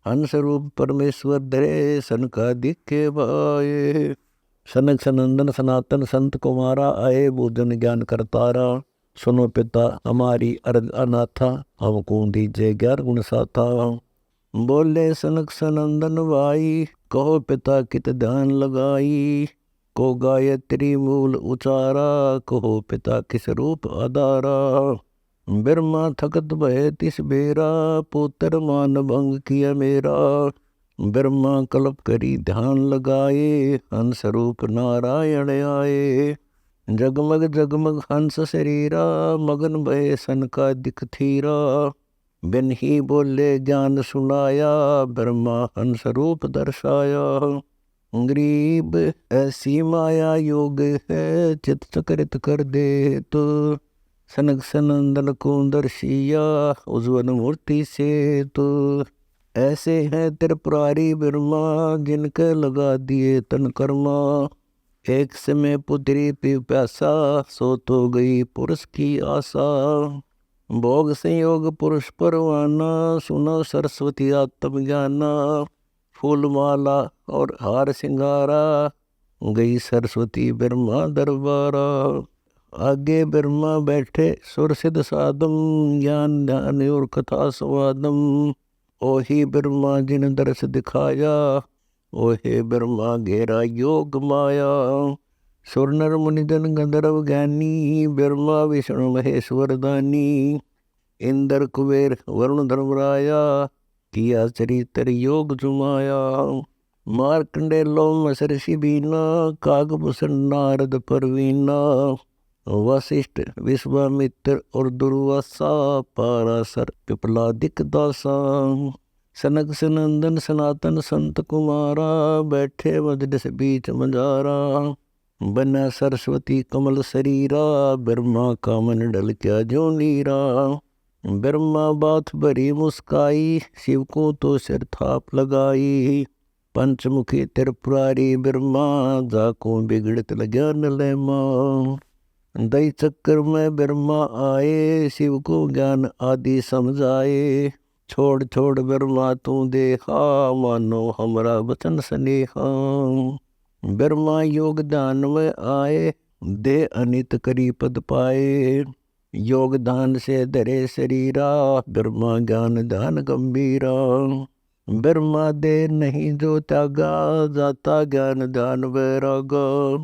हंस रूप परमेश्वर धरे, सनकादिक के भाए। सनक सनंदन सनातन संत कुमारा, आए बोधन ज्ञान करतारा। सुनो पिता हमारी अर्घ अनाथा, हमको दीजिए ज्ञान गुण साथा। बोले सनक सनंदन भाई, कहो पिता कित ध्यान लगाई। को गायत्री मूल उचारा, कहो पिता किस रूप आधारा। ब्रह्मा थकत भय तिस बेरा, पुत्र मान भंग किया मेरा। ब्रह्मा कल्प करी ध्यान लगाए, हंस रूप नारायण आए। जगमग जगमग हंस शरीरा, मगन भय सन का दिख थीरा। बिन ही बोले ज्ञान सुनाया, ब्रह्मा हंस रूप दर्शाया। गरीब ऐसी माया योग है, चित चक्रित कर दे तो। सनक सनंदन को दर्शिया, उज्ज्वल मूर्ति से तो। ऐसे हैं त्रिपुरारी ब्रह्मा, जिनके लगा दिए तन कर्मा। एक समय पुत्री पिपासा, सो तो गई पुरुष की आशा। भोग संयोग पुरुष परवाना, सुनो सरस्वती आत्म ज्ञाना। फूल माला और हार सिंगारा, गई सरस्वती ब्रह्मा दरबारा। आगे ब्रह्मा बैठे सुर सिद्ध साधम, ज्ञान ध्यान और कथा स्वादम। ओही ब्रह्मा जिन दर्श दिखाया, ओहे ब्रह्मा घेरा योग माया। सुर नर मुनिजन गंधर्व ज्ञानी, ब्रह्मा विष्णु महेश्वर दानी। इंद्र कुबेर वरुण धर्मराया, किया चरित्र योग जुमाया। मार्कंडे लोम सरसी बीना, कागभूषण नारद परवीना। वशिष्ठ विश्वामित्र और दुर्वासा, पाराशर पिपलादिक दासा। सनक सनंदन सनातन संत कुमारा, बैठे मजलिस बीच मंजारा। बना सरस्वती कमल शरीरा, ब्रह्मा का मन डल क्या जो नीरा। ब्रह्मा बात भरी मुस्काई, शिव को तो सिर थाप लगाई। पंचमुखी त्रिपुरारी ब्रह्मा, जाको बिगड़त ज्ञान लेमा। दई चक्कर में ब्रह्मा आए, शिव को ज्ञान आदि समझाए। छोड़ छोड़ ब्रह्मा तू देखा, मानो हमरा वचन स्नेहा। ब्रह्मा योग ध्यान में आए, दे अनित करी पद पाए। योग दान से धरे शरीरा, ब्रह्मा ज्ञान ध्यान गंभीरा। ब्रह्मा दे नहीं जो त्यागा, जाता ज्ञान ध्यान वैरागा।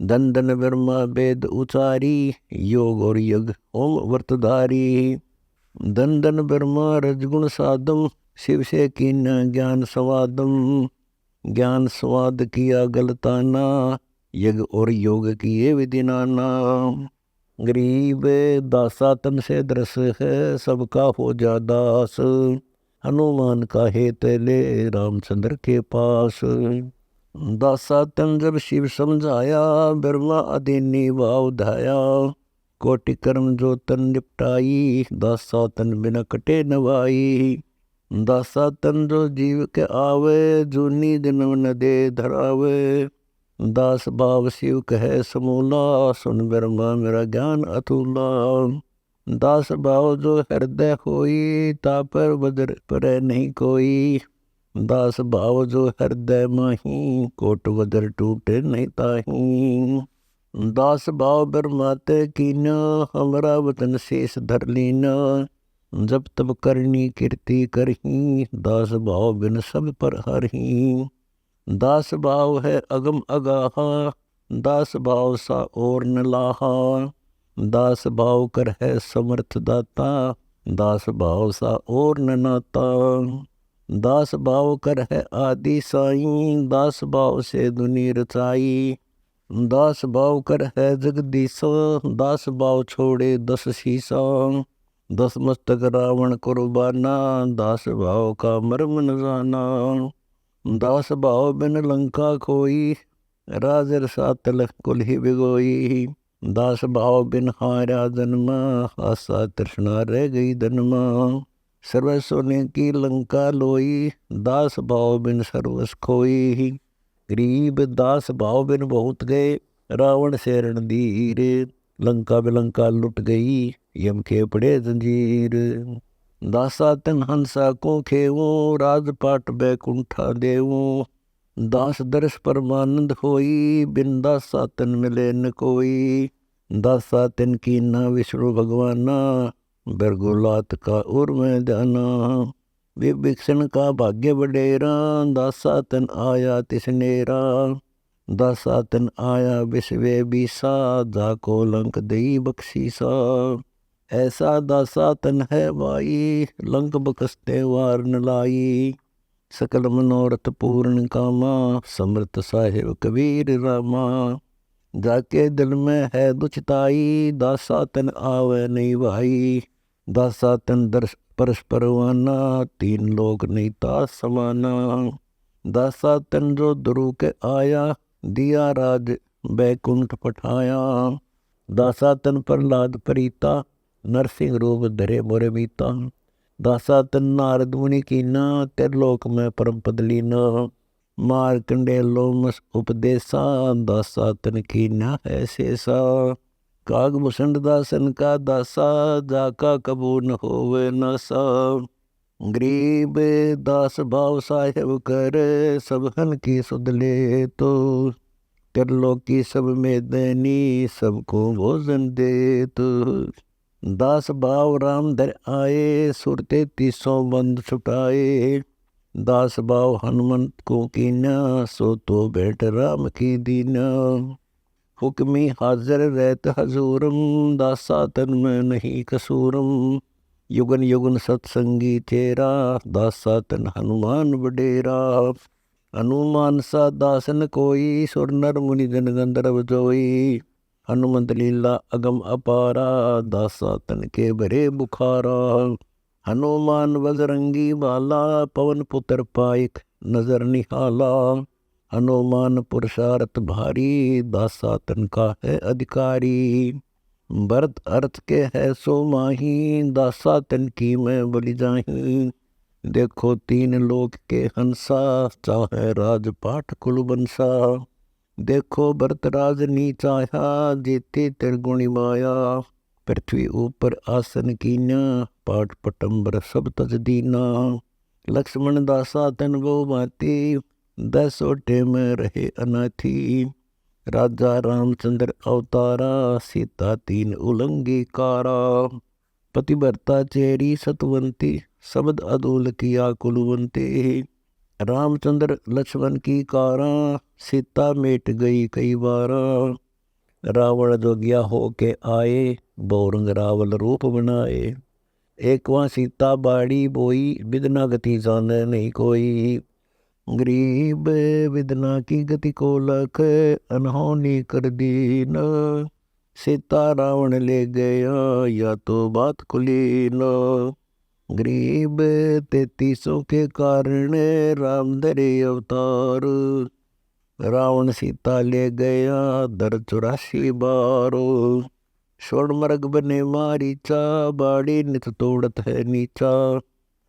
धन धन ब्रह्मा वेद उचारी, योग और यज्ञ ओम व्रतधारी। धन धन ब्रह्मा रजगुण साधम, शिव से कीन्या ज्ञान स्वादम। ज्ञान स्वाद किया गलताना, यज्ञ और योग किए विधि नाना। गरीब दासा तन से दरस है, सबका हो जा दास। हनुमान का हेत ले, रामचंद्र के पास। दासा तन जब शिव समझाया, ब्रह्मा अधीनी भाव धाया। कोटि कर्म जो तन निपटाई, दासा तन बिना कटे नवाई। दासा तन जो जीव के आवे, जूनी जन्म न दे धरावे। दास भाव शिव कहे समूला, सुन ब्रह्मा मेरा ज्ञान अतुला। दास भाव जो हृदय होई, तापर बदर पर नहीं कोई। दास भाव जो हृदय माही, कोट वदर टूटे नहीं ताही। दास भाव ब्रह्मा ते कीना, हमरा वतन शेष धर लीना। जब तब करनी कीर्ति करही, दास भाव बिन सब पर हरही। दास भाव है अगम अगाहा, दास भाव सा और न लाहा। दास भाव कर है समर्थ दाता, दास भाव सा और न नाता। दास भाव कर है आदि साईं, दास भाव से दुनि रचाई। दास भाव कर है जगदीशा, दास भाव छोड़े दस शीसा। दस मस्तक रावण कुर्बाना, दास भाव का मर्म न जाना। दास भाव बिन लंका खोई, राज रसातल कुल ही बिगोई। दास भाव बिन हारा जन्मा, आशा तृष्णा रह गई जन्मा। सर्वस सोने की लंका लोई, दास भाव बिन सर्वस खोई। गरीब दास भाव बिन बहुत गए, रावण से रणधीर। लंका बिलंका लुट गई, यम के पड़े जंजीर। दासा तन हंसा को खेवो, राजपाट बैकुंठा देवो। दास दर्श परमानंद होई, बिन दासा तन मिले न कोई। दासा तन की ना विष्णु भगवाना, बरगुलात का उर में जाना। विभीषण का भाग्य बडेरा, दासा तन आया तिसनेरा। दासा तन आया विश्वे बीसा, जाको लंक दई बख्शीसा। ऐसा दासा तन है भाई, लंक बकसते वार न लाई। सकल मनोरथ पूर्ण कामा, समर्थ साहिब कबीर रामा। जाके दिल में है दुचिताई, दासा तन आवे नहीं भाई। दासा तन दर्श परस्पर वाना, तीन लोक नहीं तास समाना। दासा तन जो दुरु के आया, दिया राज बैकुंठ पठाया। दासा तन प्रहलाद प्रीता, नरसिंह रूप धरे मोरे मीता। दासा तन नारद मुनि कीना, त्रिलोक में परम पद लीना। मारकंडे लोमस उपदेशा, दासा तन कीना है शेषा। कागभूषण दासन का दासा, जाका कबू न होवे नासा। गरीब दास भाव साहेब कर, सबहन की सुध ले तो। त्रिलोकी सब में दैनी, सबको भोजन दे तो। दास भाव राम धर आए, सुरते 300 बंद छुटाए। दास भाव हनुमंत को कीना, सो तो बैठ राम की दीना। हुक्मी हाजिर रहत हजूरम, दासा तन में नहीं कसूरम। युगन युगन सत्संगी तेरा, दासा तन हनुमान बडेरा। हनुमान सा दासन कोई, सुर नर मुनि जन गंधर्व जोई। हनुमंत लीला अगम अपारा, दासा तन के भरे बुखारा। हनुमान बजरंगी बाला, पवन पुत्र पाइक नजर निहाला। हनुमान पुरुषार्थ भारी, दासा तन का है अधिकारी। भरत अर्थ के है सो माही, दासा तन की मैं बलि जाही। देखो 3 लोक के हंसा, चाहे राजपाट कुल बंसा। देखो भरत राज नीचाया, जीती त्रिगुणी माया। पृथ्वी ऊपर आसन कीना, पाट पटम्बर सब तज दीना। लक्ष्मण दासा तन वो माती, 10 ओटे में रहे अनाथी। राजा रामचंद्र अवतारा, सीता 3 उलंगी कारा। पतिव्रता चेरी सतवंती, शब्द अदूल किया कुलवंती। रामचंद्र लक्ष्मण की कारा, सीता मेट गई कई बारा। रावण जोगिया हो के आए, बहुरंग रावल रूप बनाए। एक वहाँ सीता बाड़ी बोई, बिदना गति जाने नहीं कोई। गरीब विदना की गति को लख, अनहोनी कर दीन। सीता रावण ले गया, या तो बात खुली न। गरीब 33 के कारण, राम धरे अवतार। रावण सीता ले गया, दर 84 बारो। स्वर्ण मृग बने मारीचा, बाड़ी नित तोड़त है नीचा।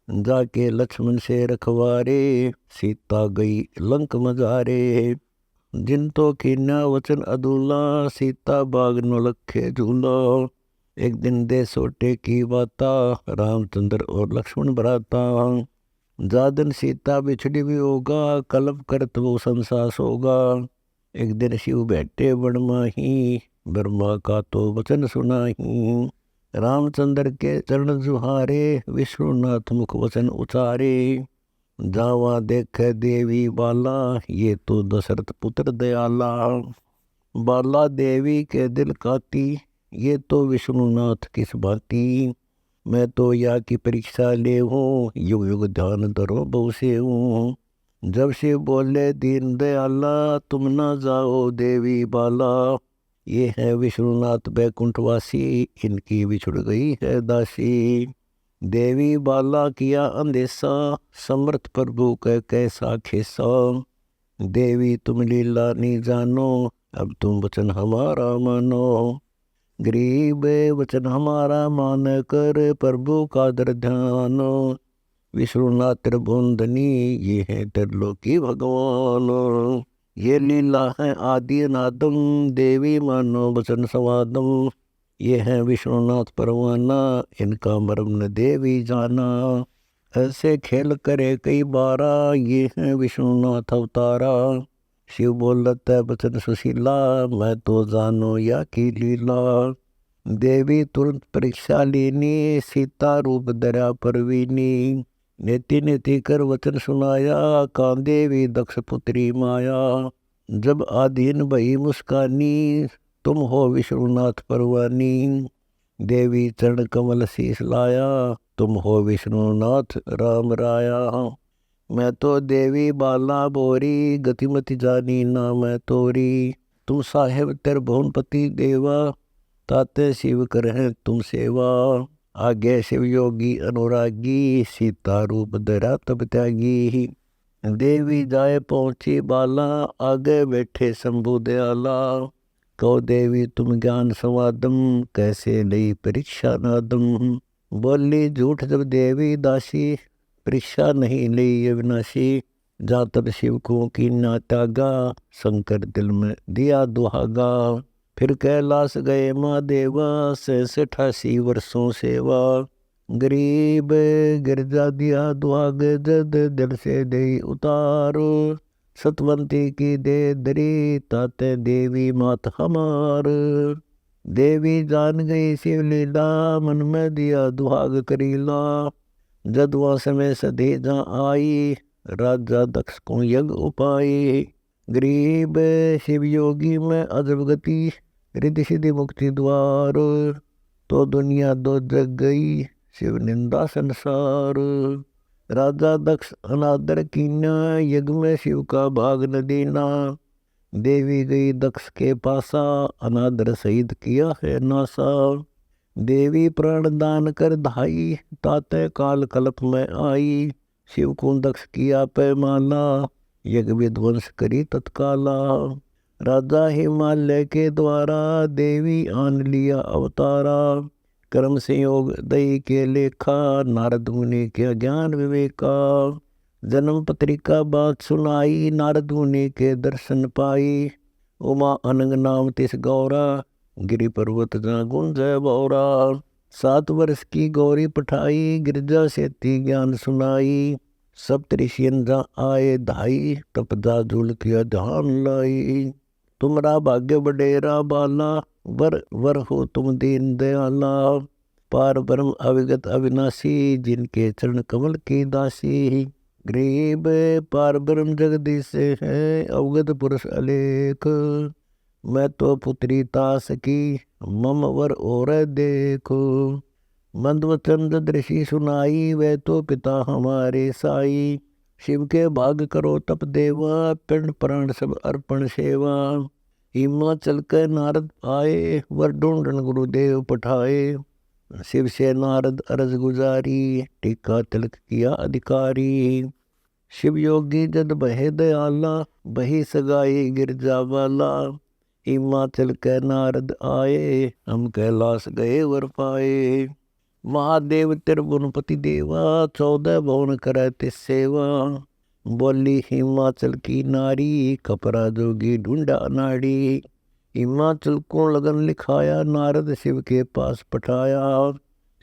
जाके लक्ष्मण से रखवारे, सीता गई लंक मजारे। जिन तो कीन्या वचन अदूला, सीता बाग नो लखे झूला। एक दिन दे सोटे की बाता, रामचंद्र और लक्ष्मण भराता। जादन सीता बिछड़ी भी होगा, कलप करत वो संसास होगा। एक दिन शिव बैठे बन माही, ब्रह्मा का तो वचन सुनाही। रामचंद्र के चरण जुहारे, विष्णुनाथ मुख वचन उचारे। जावा देख देवी बाला, ये तो दशरथ पुत्र दयाला। बाला देवी के दिल काती, ये तो विष्णुनाथ किस भांति। मैं तो या की परीक्षा ले हूँ, युग युग ध्यान धरो बहु से हूँ। जब शिव बोले दीन दयाला, तुम ना जाओ देवी बाला। ये हैं विष्णुनाथ बैकुंठवासी, इनकी बिछुड़ गई है दासी। देवी बाला किया अंदेशा, समर्थ प्रभु कैसा खेसा। देवी तुम लीला नहीं जानो, अब तुम वचन हमारा मानो। गरीब वचन हमारा मान कर, प्रभु का दर ध्यान। विष्णुनाथ त्रिभुवनधनी, ये है त्रिलोकी भगवान। ये लीला है आदि अनादम, देवी मानो वचन संवादम। ये है विष्णुनाथ परवाना, इनका मर्म न देवी जाना। ऐसे खेल करे कई बारा, ये है विष्णुनाथ अवतारा। शिव बोलत है वचन सुशीला, मैं तो जानो या की लीला। देवी तुरंत परीक्षा लीनी, सीता रूप दरा परवीनी। नेति नेति कर वचन सुनाया, कांदेवी दक्ष पुत्री माया। जब आधीन भई मुस्कानी, तुम हो विष्णुनाथ परवानी। देवी चरण कमल शीस लाया, तुम हो विष्णुनाथ राम राया। मैं तो देवी बाला बोरी, गतिमति जानी ना मैं तोरी। तुम साहेब त्रिभुवनपति देवा, ताते शिव करहें तुम सेवा। आगे शिव योगी अनुरागी, सीता रूप धरा तब त्यागी। देवी जाए पहुँची बाला, आगे बैठे शंभु दयाला। कहो देवी तुम ज्ञान संवादम, कैसे लई परीक्षा नादम। बोली झूठ जब देवी दासी, परीक्षा नहीं ली अविनाशी। जा तब शिव को की ना त्यागा, शंकर दिल में दिया दुहागा। फिर कैलाश गए महादेवा, 86 वर्षों सेवा। गरीब गिरजा दिया दुआग, जद दिल से दे उतारो। सतवंती की दे दरी, ताते देवी मात हमार। देवी जान गई शिव लीला, मन में दिया दुहाग करीला। जद वहाँ समय सधी जहाँ आई, राजा दक्ष को यज्ञ उपाई। गरीब शिव योगी में अजब गति, रिद्धि सिद्धि मुक्ति द्वार। तो दुनिया दो जग गई, शिव निंदा संसार। राजा दक्ष अनादर कीना, यज्ञ में शिव का भाग न देना। देवी गई दक्ष के पासा, अनादर सहित किया है नासा। देवी प्राण दान कर धाई, ताते काल कल्प में आई। शिव को दक्ष किया पैमाला, यज्ञ विध्वंस करी तत्काला। राजा हिमालय के द्वारा, देवी आन लिया अवतारा। कर्म संयोग दई के लेखा, नारद मुनि के ज्ञान विवेका। जन्म पत्रिका बात सुनाई, नारद मुनि के दर्शन पाई। उमा अनंग नाम तिस गौरा, गिरि पर्वत जा गुंजय बौरा। 7 वर्ष की गौरी पठाई, गिरजा सेती ज्ञान सुनाई। सप्तऋषियन जा आए धाई, तप जा झूल किया ध्यान लाई। तुमरा भाग्य बडेरा बाला, वर वर हो तुम दीन दयाला। पार ब्रह्म अविगत अविनाशी, जिनके चरण कमल की दासी। गरीब पार ब्रह्म जगदीश है, अवगत पुरुष अलेख। मैं तो पुत्री तास की, मम वर और देखो। मंदवचन दृषि सुनाई, वे तो पिता हमारे साई। शिव के भाग करो तप देवा, पिंड प्राण सब अर्पण सेवा। हिमाचल के नारद आए, वर ढूंढन गुरुदेव पठाए। शिव से नारद अरज गुजारी, टीका तिलक किया अधिकारी। शिव योगी जद बहे दयाला, बही सगाई गिरजा वाला। हिमाचल के नारद आए, हम कैलाश गए वर पाए। महादेव त्रिभुवनपति देवा, 14 भुवन करे तिस सेवा। बोली हिमाचल की नारी, कपरा जोगी ढूंढा नाड़ी। हिमाचल को लगन लिखाया, नारद शिव के पास पठाया।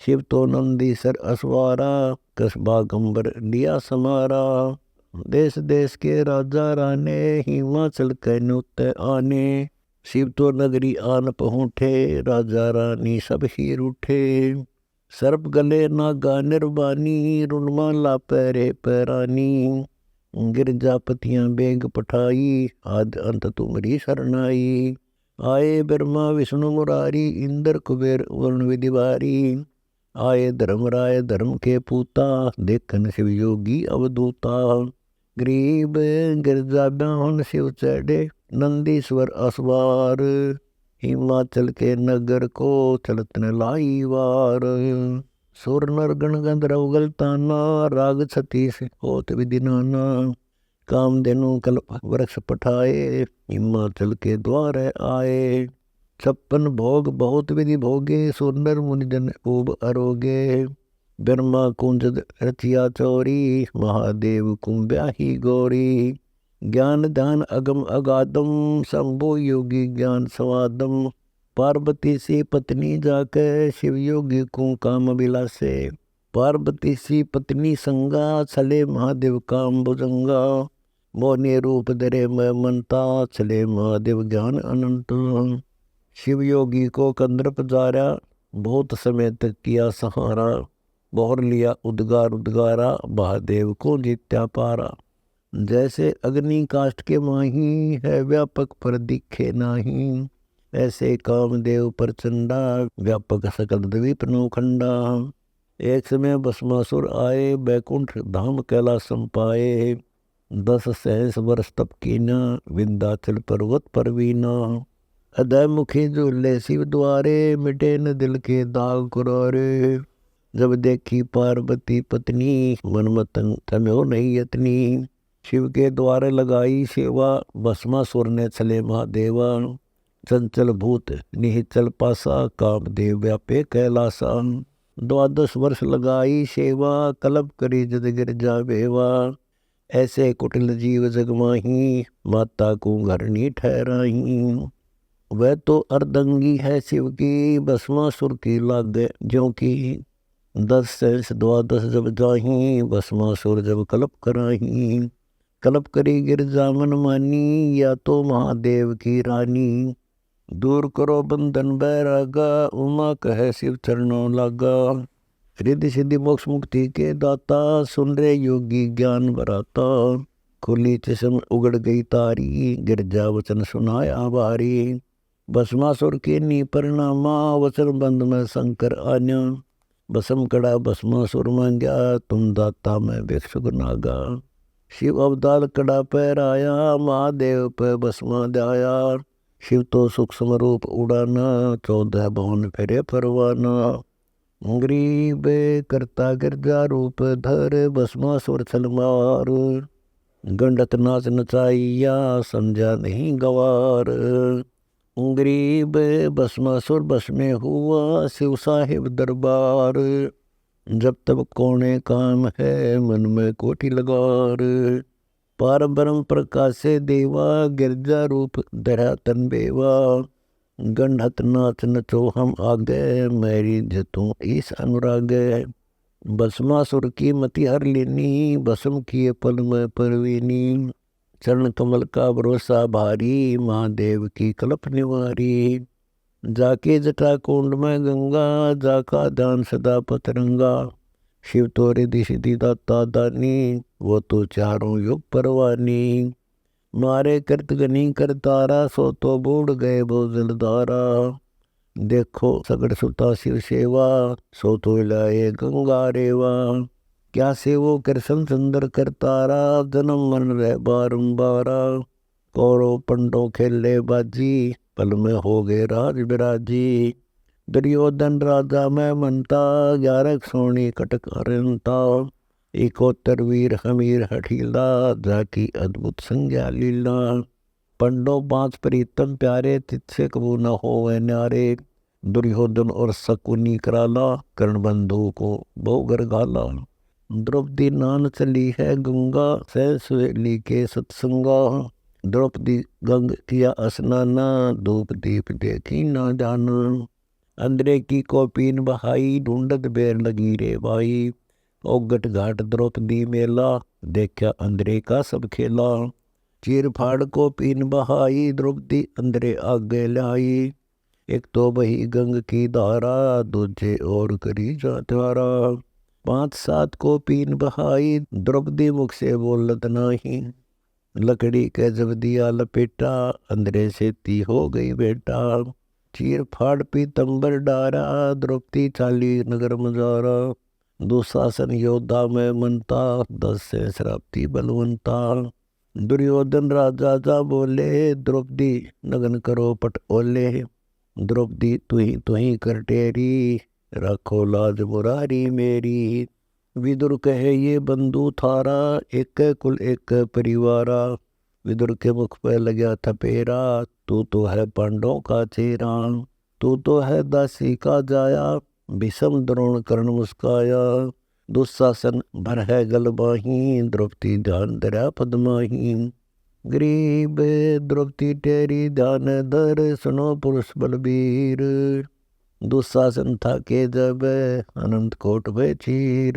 शिव तो नंदीसर असवारा, कसबा गंबर लिया समारा। देश देश के राजा राने, हिमाचल के नुते आने। शिव तो नगरी आन पहुँठे, राजा रानी सब ही रूठे। सर्प गले नागा निर्वाणी, रुणमाला पैरे पैरानी। गिरजापतियाँ बेग पठाई, आद अंत तुमरी शरणाई। आए ब्रह्मा विष्णु मुरारी, इंद्र कुबेर वरुण विधिवारी। आए धर्मराय धर्म के पूता, देखन शिव योगी अवधूता। गरीब गिरजा ब्याहन शिव चढ़े, नंदीश्वर असवार। हिमाचल के नगर को चलत न लाई वार। सुर नर गण गंधर्व गलताना राग छत्तीस होत विधि नाना। कामधेनु कल्प वृक्ष पठाए हिमाचल के द्वार आए। 56 भोग बहुत विधि भोगे सुंदर मुनिजन खूब अरोगे। ब्रह्मा कुंज रचिया चौरी महादेव कुंब्याही गौरी। ज्ञान ध्यान अगम अगाधम शंभो योगी ज्ञान स्वादम। पार्वती सी पत्नी जाके शिव योगी को काम बिलासे। पार्वती सी पत्नी संगा चले महादेव काम भुजंगा। मोने रूप धरे मैं मनता चले महादेव ज्ञान अनंत। शिव योगी को कंदर पजारा बहुत समय तक किया सहारा। बोहर लिया उद्गार उद्गारा महादेव को जीत्या पारा। जैसे अग्नि काष्ठ के माही है व्यापक पर दिखे नाही। ऐसे कामदेव प्रचंडा व्यापक सकल द्वीप नौखंडा। एक समय भस्मासुर आए बैकुंठ धाम कैलासम पाए। 10 सहस वर्ष तप कीना विंध्याचल पर्वत पर वीना। अदय मुखी झूले शिव द्वारे मिटे न दिल के दाग कुरारे। जब देखी पार्वती पत्नी मनमतन तम्यो नहीं यतनी। शिव के द्वारे लगाई सेवा भस्मासुर ने चले महादेवा। चंचल भूत निहिचल पासा कामदेव व्यापे कैलासा। 12 वर्ष लगाई सेवा कल्प करी जद गिर जावेवा। ऐसे कुटिल जीव जगमाही माता को घरनी ठहराही। वह तो अर्धंगी है शिव की भस्मासुर की लागे ज्यों की। 10 सहस 12 जब जाही भस्मासुर जब कल्प कराही। कल्प करी गिर जामन मानी या तो महादेव की रानी। दूर करो बंधन बैरागा उमा कहे शिव चरणों लागा। रिद्धि सिद्धि मोक्ष मुक्ति के दाता सुन रे योगी ज्ञान बराता। खुली चश्म उगड़ गई तारी गिरजा वचन सुनाया बारी। भस्मासुर के नी परिणामा वचन बंद में शंकर आन्या। भस्म कड़ा भस्मासुर मांग्या तुम दाता में भिक्षुक नागा। शिव अवतार कड़ा पैर आया महादेव पे भस्मा दया। शिव तो सूक्ष्म रूप उड़ाना 14 भवन फेरे परवाना। गरीब करता गिरजा रूप धर भस्मासुर छल मार। गंडत नाच नचाइया समझा नहीं गवार। गरीब भस्मासुर बस में हुआ शिव साहिब दरबार। जब तब कोने काम है मन में कोटि लगार। पार ब्रह्म प्रकाश से देवा गिरजा रूप धरा तन बेवा। गंडत नाच नचो हम आगे मेरी जतों ईस अनुराग। भस्मासुर की मति हर लेनी भस्म किए पल में परवीनी। चरण कमल का भरोसा भारी महादेव की कल्प निवारी। जाके जटा कुंड में गंगा जाका दान सदा पतरंगा। शिव तो रिद्धि सिद्धि दाता दानी वो तो चारों युग परवानी। मारे करतगनी करतारा सो तो बूढ़ गए वो जलधारा। देखो सगड़ सुता शिव सेवा सो तो लाए गंगा रेवा। क्या सेवो कृष्ण सुंदर करतारा जन्म मन रह बारंबारा। कौरव पंडो खेले बाजी पल में हो गए राज बिराजी। दुर्योधन राजा में मनता 11 सोनी कटक अरंता। 71 वीर हमीर हठीला जाकी अद्भुत संज्ञा लीला। पंडो 5 प्रीतम प्यारे तिथ्य कबू न होवे न्यारे। दुर्योधन और शकुनी कराला कर्ण बंधु को बहुगर गाला। द्रौपदी नान चली है गंगा सहसवेली के सत्संगा। द्रौपदी गंग किया स्नाना धूप दीप देखी ना जाना। अंदरे की कोपीन बहाई ढूंढत बेर लगी रे भाई। ओगट घाट द्रौपदी मेला देखा अंदरे का सब खेला। चीर फाड़ को पीन बहाई द्रौपदी अंदरे आगे लाई। एक तो बही गंग की धारा दूजे और करी जात्यारा। 5-7 को पीन बहाई द्रौपदी मुख से बोलत नाही। लकड़ी के जब दिया लपेटा अंदरे से ती हो गई बेटा। चीर फाड़ पीतंबर डारा द्रौपदी चाली नगर मजारा। दुशासन योद्धा में मनता 10 से श्राप्ती बलवंता। दुर्योधन राजा जा बोले द्रौपदी नगन करो पट ओले। द्रौपदी तू ही कर टेरी, राखो लाज मुरारी मेरी। विदुर कहे ये बंधु थारा, एक कुल एक परिवारा। विदुर के मुख पर लगा था पेरा, तू तो है पांडवों का चेरा। तू तो है दासी का जाया, भीषम द्रोण कर्ण मुस्काया। दुशासन भर है गलबाही, द्रौपदी ध्यान दरा पद्माही। गरीब द्रौपदी तेरी ध्यान धर, सुनो पुरुष बलबीर। दुशासन था के जब, अनंत कोट भय चीर।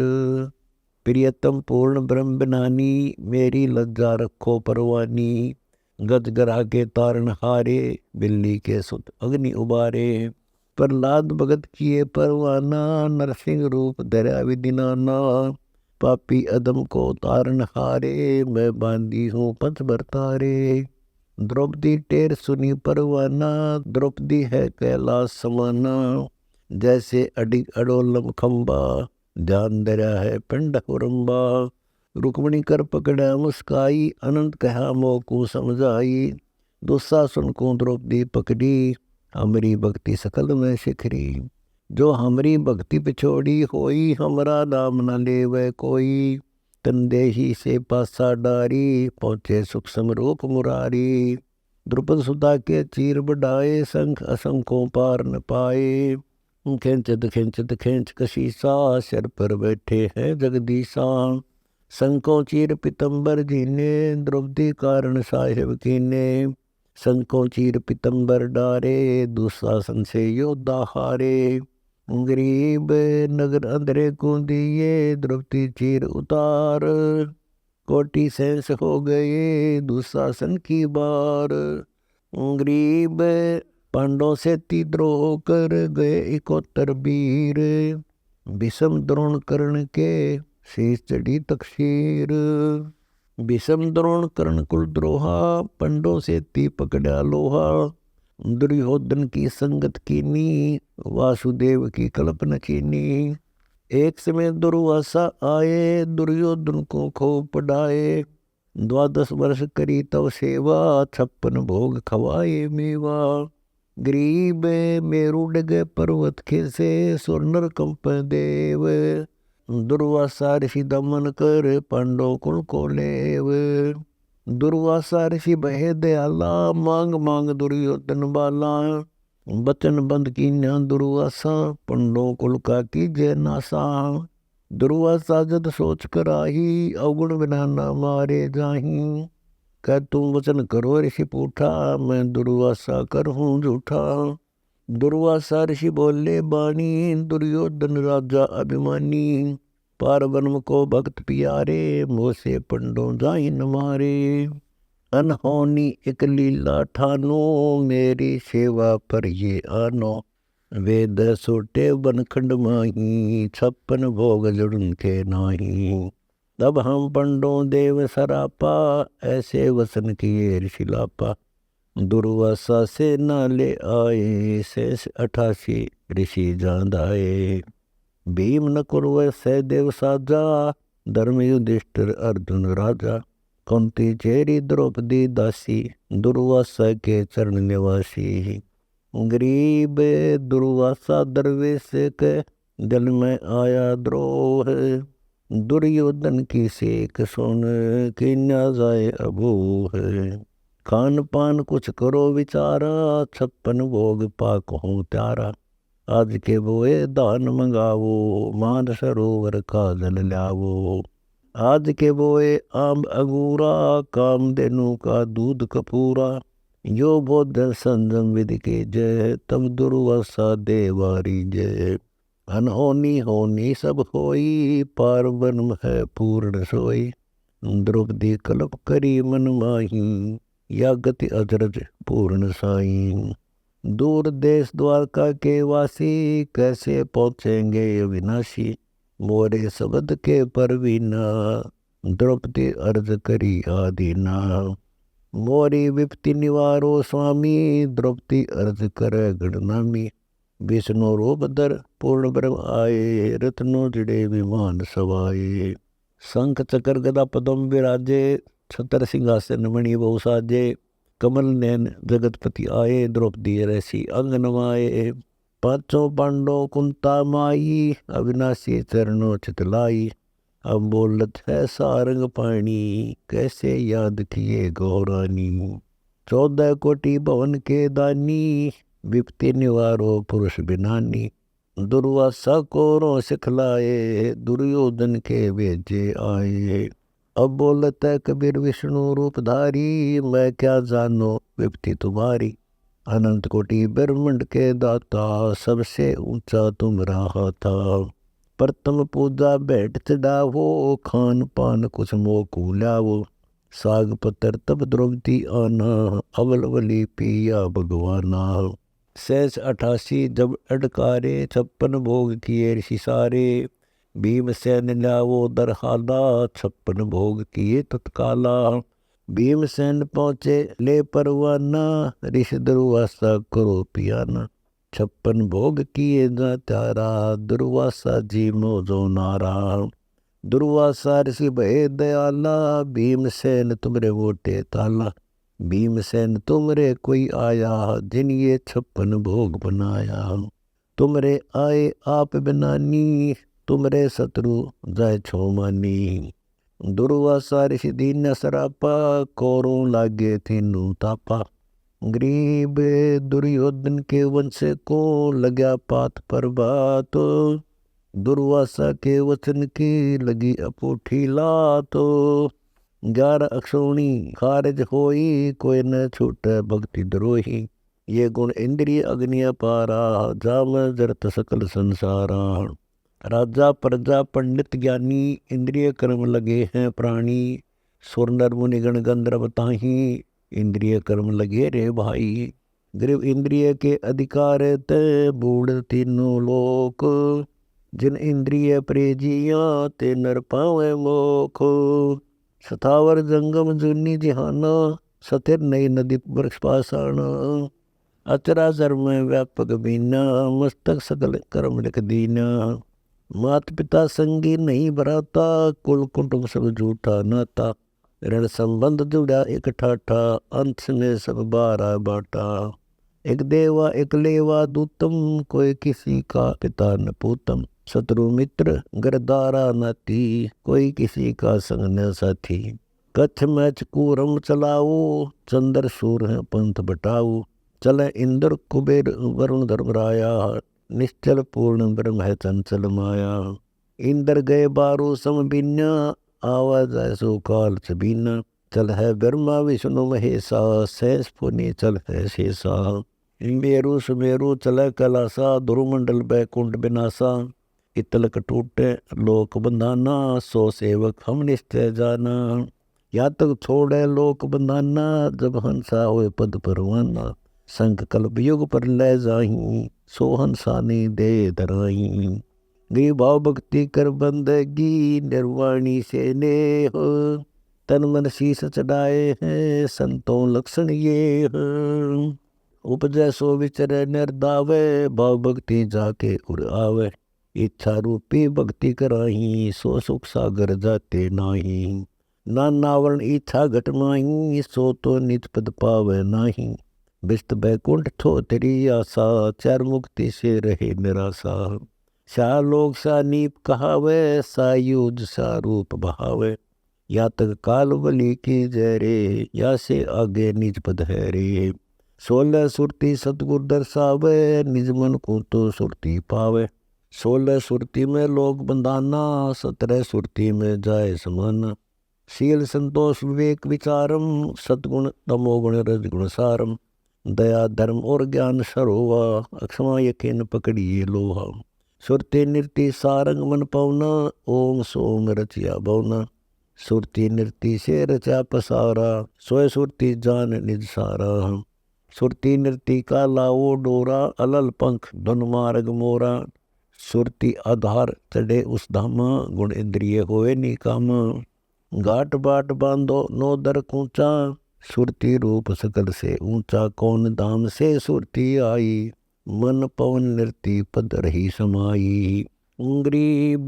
प्रियतम पूर्ण ब्रह्म बनानी, मेरी लज्जा रखो परवानी। गजगरा के तारण हारे, बिल्ली के सुत अग्नि उबारे। प्रहलाद भगत किए परवाना, नरसिंह रूप धरा विदिनाना। पापी अदम को तारण हारे, मैं बांधी हूँ पंच बरतारे। द्रौपदी टेर सुनी परवाना, द्रौपदी है कैलाश समाना। जैसे अडिग अडोलम खंबा, ध्यान दरा है पिंड हुरम्बा। रुक्मणी कर पकड़ा मुस्काई, अनंत कहा मोकू समझाई। दुशासन को द्रौपदी पकड़ी, हमारी भक्ति सकल में शिखरी। जो हमारी भक्ति पिछोड़ी होई, हमारा नाम न लेवे कोई। तनदेही से पासा डारी, पहुँचे सुख समरूप मुरारी। द्रुपद सुधा के चीर बढ़ाए, संख असंखों पार न पाए। खिंचत खिंचत खिंच कशीसा, सिर पर बैठे हैं जगदीशा। संकों चीर पितंबर जीने, द्रौपदी कारण साहिब कीने। संकों चीर पितंबर डारे, दुशासन से योद्धा हारे। गरीब नगर अंधरे को दिए, द्रौपदी चीर उतार। कोटि सहस हो गए, दुशासन की बार। गरीब पांडवों से द्रोह कर गए 71 वीर। भीषम द्रोण कर्ण के शीश चढ़ी तकशीर। भीषम द्रोण कर्ण कुल द्रोहा, पंडों से पकड़ा लोहा। दुर्योधन की संगत कीनी, वासुदेव की कल्पना कीनी। एक समय दुर्वासा आए, दुर्योधन को खूब पढ़ाए। 12 वर्ष करी तव सेवा, 56 भोग खवाए मेवा। गरीब मेरु डगे पर्वत खिसे, सुरनर कंप देव। दुर्वासा ऋषि दमन कर, पांडव कुल को लेव। दुर्वासा ऋषि बहे दयाला, मांग मांग दुर्योधन बाला। बचन बंद की न्यान दुर्वासा, पंडों कुल का कीजे नासा। दुर्वासा जद सोच कर आही, अवगुण बिना न मारे जाही। कह तुम वचन करो ऋषि पूठा, मैं दुर्वासा कर हूँ झूठा। दुर्वासा ऋषि बोले बाणी, दुर्योधन राजा अभिमानी। पार ब्रह्म को भक्त प्यारे, मोह से पंडों जाहि न मारे। अनहोनी एक लीला ठानो, मेरी सेवा पर ये आनो। वेद सोटे बनखंड माही, 56 भोग जुड़न के नाही। तब हम पंडों देव सरापा, ऐसे वसन किए ऋषिलापा। दुर्वासा से नाले आए, शेष 88 ऋषि जांदाए। भीम नकुर सहदेव साजा, धर्म युधिष्ठिर अर्जुन राजा। कुंती चेरी द्रौपदी दासी, दुर्वासा के चरण निवासी। गरीब दुर्वासा दरवेश के, दिल में आया द्रोह। दुर्योधन की सेक सुन, कि न जाए अबूह। खान पान कुछ करो विचारा, 56 भोग पाक हो त्यारा। आज के बोए दान मंगावो, मान सरोवर का जल लावो। आज के बोए आम अंगूरा, कामधेनु का दूध कपूरा। यो भोजन संजम विधि के जय, तब दुर्वासा देवारी जय। अनहोनी होनी सब होई, पार ब्रह्म है पूर्ण सोई। द्रौपदी कल्प करी मन माही, या गति अजरज पूर्ण साई। दूर देश द्वारका के वासी, कैसे पहुँचेंगे अविनाशी। मोरे शब्द के परवीना, द्रौपदी अर्ज करी आदीना। मोरी विपत्ति निवारो स्वामी, द्रौपदी अर्ज करे गणनामी। विष्णु रूप धर पूर्ण ब्रह्म आए, रत्नो जड़े विमान सवाए। शंख चक्र गदा पद्म विराजे, छतर सिंहासन मणि बहु साजे। कमल नैन जगतपति आए, द्रौपदी रैसी अंग नवाए। पांचों पांडव कुंता माई, अविनाशी चरणों चितलाई। अब बोलत है सारंग पाणी, कैसे याद किए गौरानी। 14 कोटि भवन के दानी, विपत्ति निवारो पुरुष बिनानी। दुर्वासा को सिखलाए, दुर्योधन के भेजे आए। अब बोलत है कबीर विष्णु रूपधारी, मैं क्या जानो विपत्ति तुम्हारी। अनंत कोटि ब्रह्मांड के दाता, सबसे ऊंचा तुम रहा था। प्रथम पूजा भेंट चढ़ावो, खान पान कुछ मोकू लावो। साग पत्र तब द्रौपदी आना, अवल वली पिया भगवाना। सहज 88 जब अडकारे, 56 भोग किए ऋषि सारे। भीमसेन लावो दरहाला, 56 भोग किए तत्काला। भीमसेन पहुँचे ले परवाना, ऋषि दुर्वासा करो पियाना। 56 भोग किए न तारा, दुर्वासा जी मोजो नारा। दुर्वासा ऋषि भय दयाला, भीमसेन तुमरे मोटे ताला। भीमसेन तुमरे कोई आया, जिन ये 56 भोग बनाया। तुमरे आए आप बिनानी, तुमरे शत्रु जाय छो मानी। दुर्वासा ऋषि दीन सरापा, कोरों लागे तीनू तापा। गरीब दुर्योधन के वंश को, लग्या पात पर बात। दुर्वासा के वचन की लगी अपूठी लात। 11 अक्षौणी खारिज होई, कोई न छूटे भक्ति द्रोही। ये गुण इंद्रिय अग्नि अपारा, जाम जरत सकल संसारा। राजा प्रजा पंडित ज्ञानी, इंद्रिय कर्म लगे हैं प्राणी। सुर नर मुनिगण गंधर्व ताही, इंद्रिय कर्म लगे रे भाई। गरीब इंद्रिय के अधिकार ते, बूढ़ तीनों लोक। जिन इंद्रिय प्रेजिया, ते नर पावे मोख। सतावर जंगम जुनी जिहाना, सतिर नई नदी वृक्ष पाषाण। अचराचर में व्यापक बीना, मस्तक सकल कर्म लिख दीना। मात पिता संगी नहीं भराता, कुल कुटुंब सब झूठा नाता। ऋण संबंध जुड़ा एक ठाठा, अंत में सब 12 बाटा। एक देवा एक लेवा दूतम, कोई किसी का पिता न पूतम। शत्रु मित्र गरदारा नाती, कोई किसी का संग न साथी। कच्छ मैच कूरम चलाओ, चंद्र सूर है पंथ बटाओ। चले इंद्र कुबेर वरुण धर्मराया, निश्चल पूर्ण ब्रह्म है चंचल माया। इंद्र गए बारू सम बिन्या, आवाज ऐसो काल छबीना। चल है ब्रह्मा विष्णु महेशा, शेष पुनि चल है शेषा। मेरु सुमेरु चल कैलासा, ध्रुवमंडल बैकुंठ बिनासा। इतलक टूटे लोक बंधाना, सो सेवक हम निश्चय जाना। या तक छोड़े लोक बंधाना, जब हंसा होए पद परवाना। संक कल्प युग पर ले जाही, सो हंसा ने दे धराही। गई भाव भक्ति कर बंदगी, निर्वाणी से नेह। तन मन शीस चढ़ाए हैं, संतों लक्षण ये हैं। उपजय सो विचरे निर्दावे, भाव भक्ति जाके उड़ आवे। इच्छा रूपी भक्ति कराही, सो सुख सागर जाते नाही। नानावरण इच्छा घटमाही, सो तो निज पद पावे नाही। विष्ट बैकुंठ थो तेरी आशा, चार मुक्ति से रहे निराशा। सा लोग सा नीप कहावे, सा युज सा रूप बहावे। या तक काल बलि की जय रे, या से आगे निज पद है रे। 16 सुरती सतगुर दर्शावे, निज मन को तो सुरती पावे। 16 सुरती में लोग बंधाना, 17 सुरती में जाए समाना। शील संतोष विवेक विचारम, सतगुण तमोगुण रजगुण सारम। दया धर्म और ज्ञान सरोवा, अक्षमा यकीन पकड़िए लोहा। सुरती नृति सारंग मन पवना, ओम सोम रचिया भवना। सुरती नृति से रचा पसारा, सोए सुरती जान निज सारा। सुरती नृति का लाओ डोरा, अलल पंख धुन मार्ग मोरा। सुरती आधार चढ़े उस धामा, गुण इंद्रिय होए निकामा। घाट बाट बांधो नो दर कूचा, सुरती रूप सकल से ऊंचा। कौन धाम से सुरती आई, मन पवन नृति पद रही समाई। ग्रीब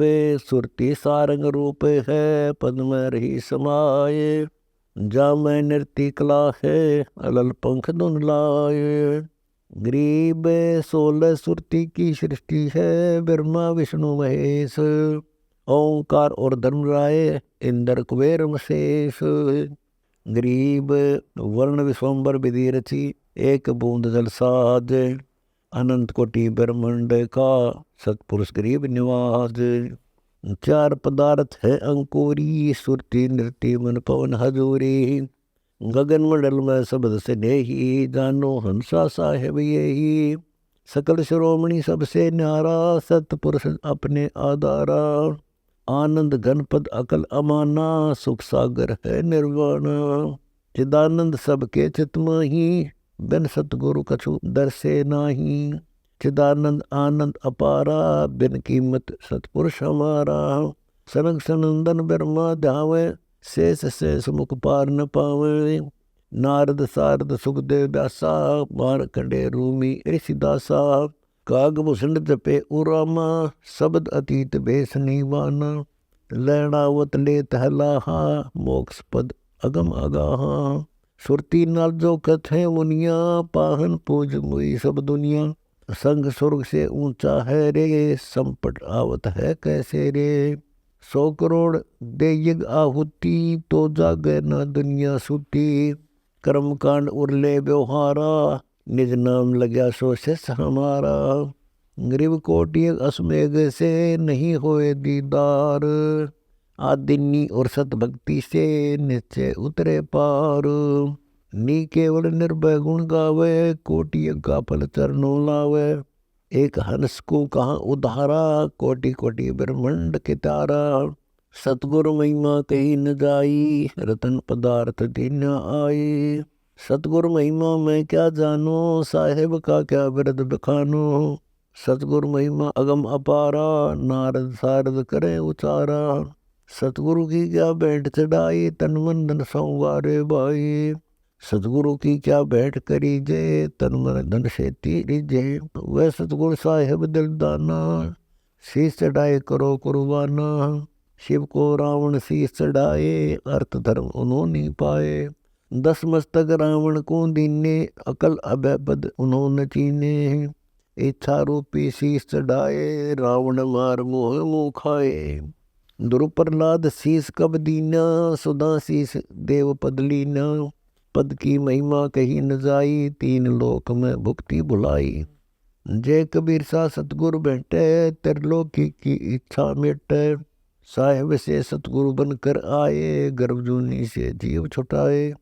सुरती सारंग रूप है, पद में रही समाये। जा मैं नृत्य कला है अलल पंख धुन लाए। ग्रीब 16 सुरती की सृष्टि है, ब्रह्मा विष्णु महेश, ओंकार और धर्मराय इंद्र कुबेर मशेष। ग्रीब वर्ण विश्वम्बर विधि रची, एक बूंद जल साज, अनंत कोटि ब्रह्मांड का सतपुरुष ग्रीब निवास। चार पदार्थ है अंकुरी, सुरती नृत्य मन पवन हजूरी। गगन मंडल में शब्द से नेही, जानो हंसा साहेब यही। सकल शिरोमणि सबसे न्यारा, सतपुरुष अपने आधारा। आनंद घनपद अकल अमाना, सुख सागर है निर्वाणा। चिदानंद सबके चित माही, बिन सतगुरु कछु दर्शे नाही। चिदानंद आनंद अपारा, बिन कीमत सतपुरुष हमारा। सनक सनंदन ब्रह्मा ध्यावे, शेष शेष मुख पार न पावे। नारद सारद सुखदेव व्यासा, मारकंडे रूमी ऋषिदासा। कागभूषण जपे उरामा, शब्द अतीत भेष निवाना। लैणावत ले तहलाहा, मोक्ष पद अगम अगाहा। सुरती नाल जो कथे मुनिया, पाहन पूज मुई सब दुनिया। संग स्वर्ग से ऊंचा है रे, संपट आवत है कैसे रे। 100 करोड़ दे यज्ञ आहुति, तो जागे न दुनिया सुती। कर्म कांड उरले व्यवहारा, निज नाम लग्या सो शिष हमारा। ग्रीव कोटि असमेघ से, नहीं होए दीदार। आदिनी और सत भक्ति से, निश्चय उतरे पार। नी केवल निर्भय गुण गावे, कोटि का फल चरणों लावे। एक हंस को कहाँ उधारा, कोटि कोटि ब्रह्मांड के तारा। सतगुरु महिमा कही न जाई, रतन पदार्थ दीन आई। सतगुरु महिमा मैं क्या जानो, साहेब का क्या बिरद बखानो। सतगुरु महिमा अगम अपारा, नारद सारद करे उचारा। सतगुरु की क्या भेंट चढ़ाई, तन मन धन संवारे भाई। सतगुरु की क्या भेंट करी जे, तन मन धन से तीरी जे। वह सतगुरु साहेब दिलदाना, शीश चढ़ाए करो कुर्बाना। शिव को रावण शीश चढ़ाए, अर्थ धर्म उन्होंने पाए। 10 मस्तक रावण को दीने, अकल अभय पद उन्होंने चीने। इच्छा रूपी शीश चढ़ाए, रावण मार मोह मुँह खाए। ध्रुव प्रहलाद शीश कब दीना, सुधा शीश देव पद लीना। पद की महिमा कही न जाई, 3 लोक में भुक्ति बुलाई। जय कबीर सा सतगुरु बैठे, त्रिलोकी की इच्छा मिटे। साहेब से सतगुरु बनकर आए, गर्भजूनी से जीव छुटाए।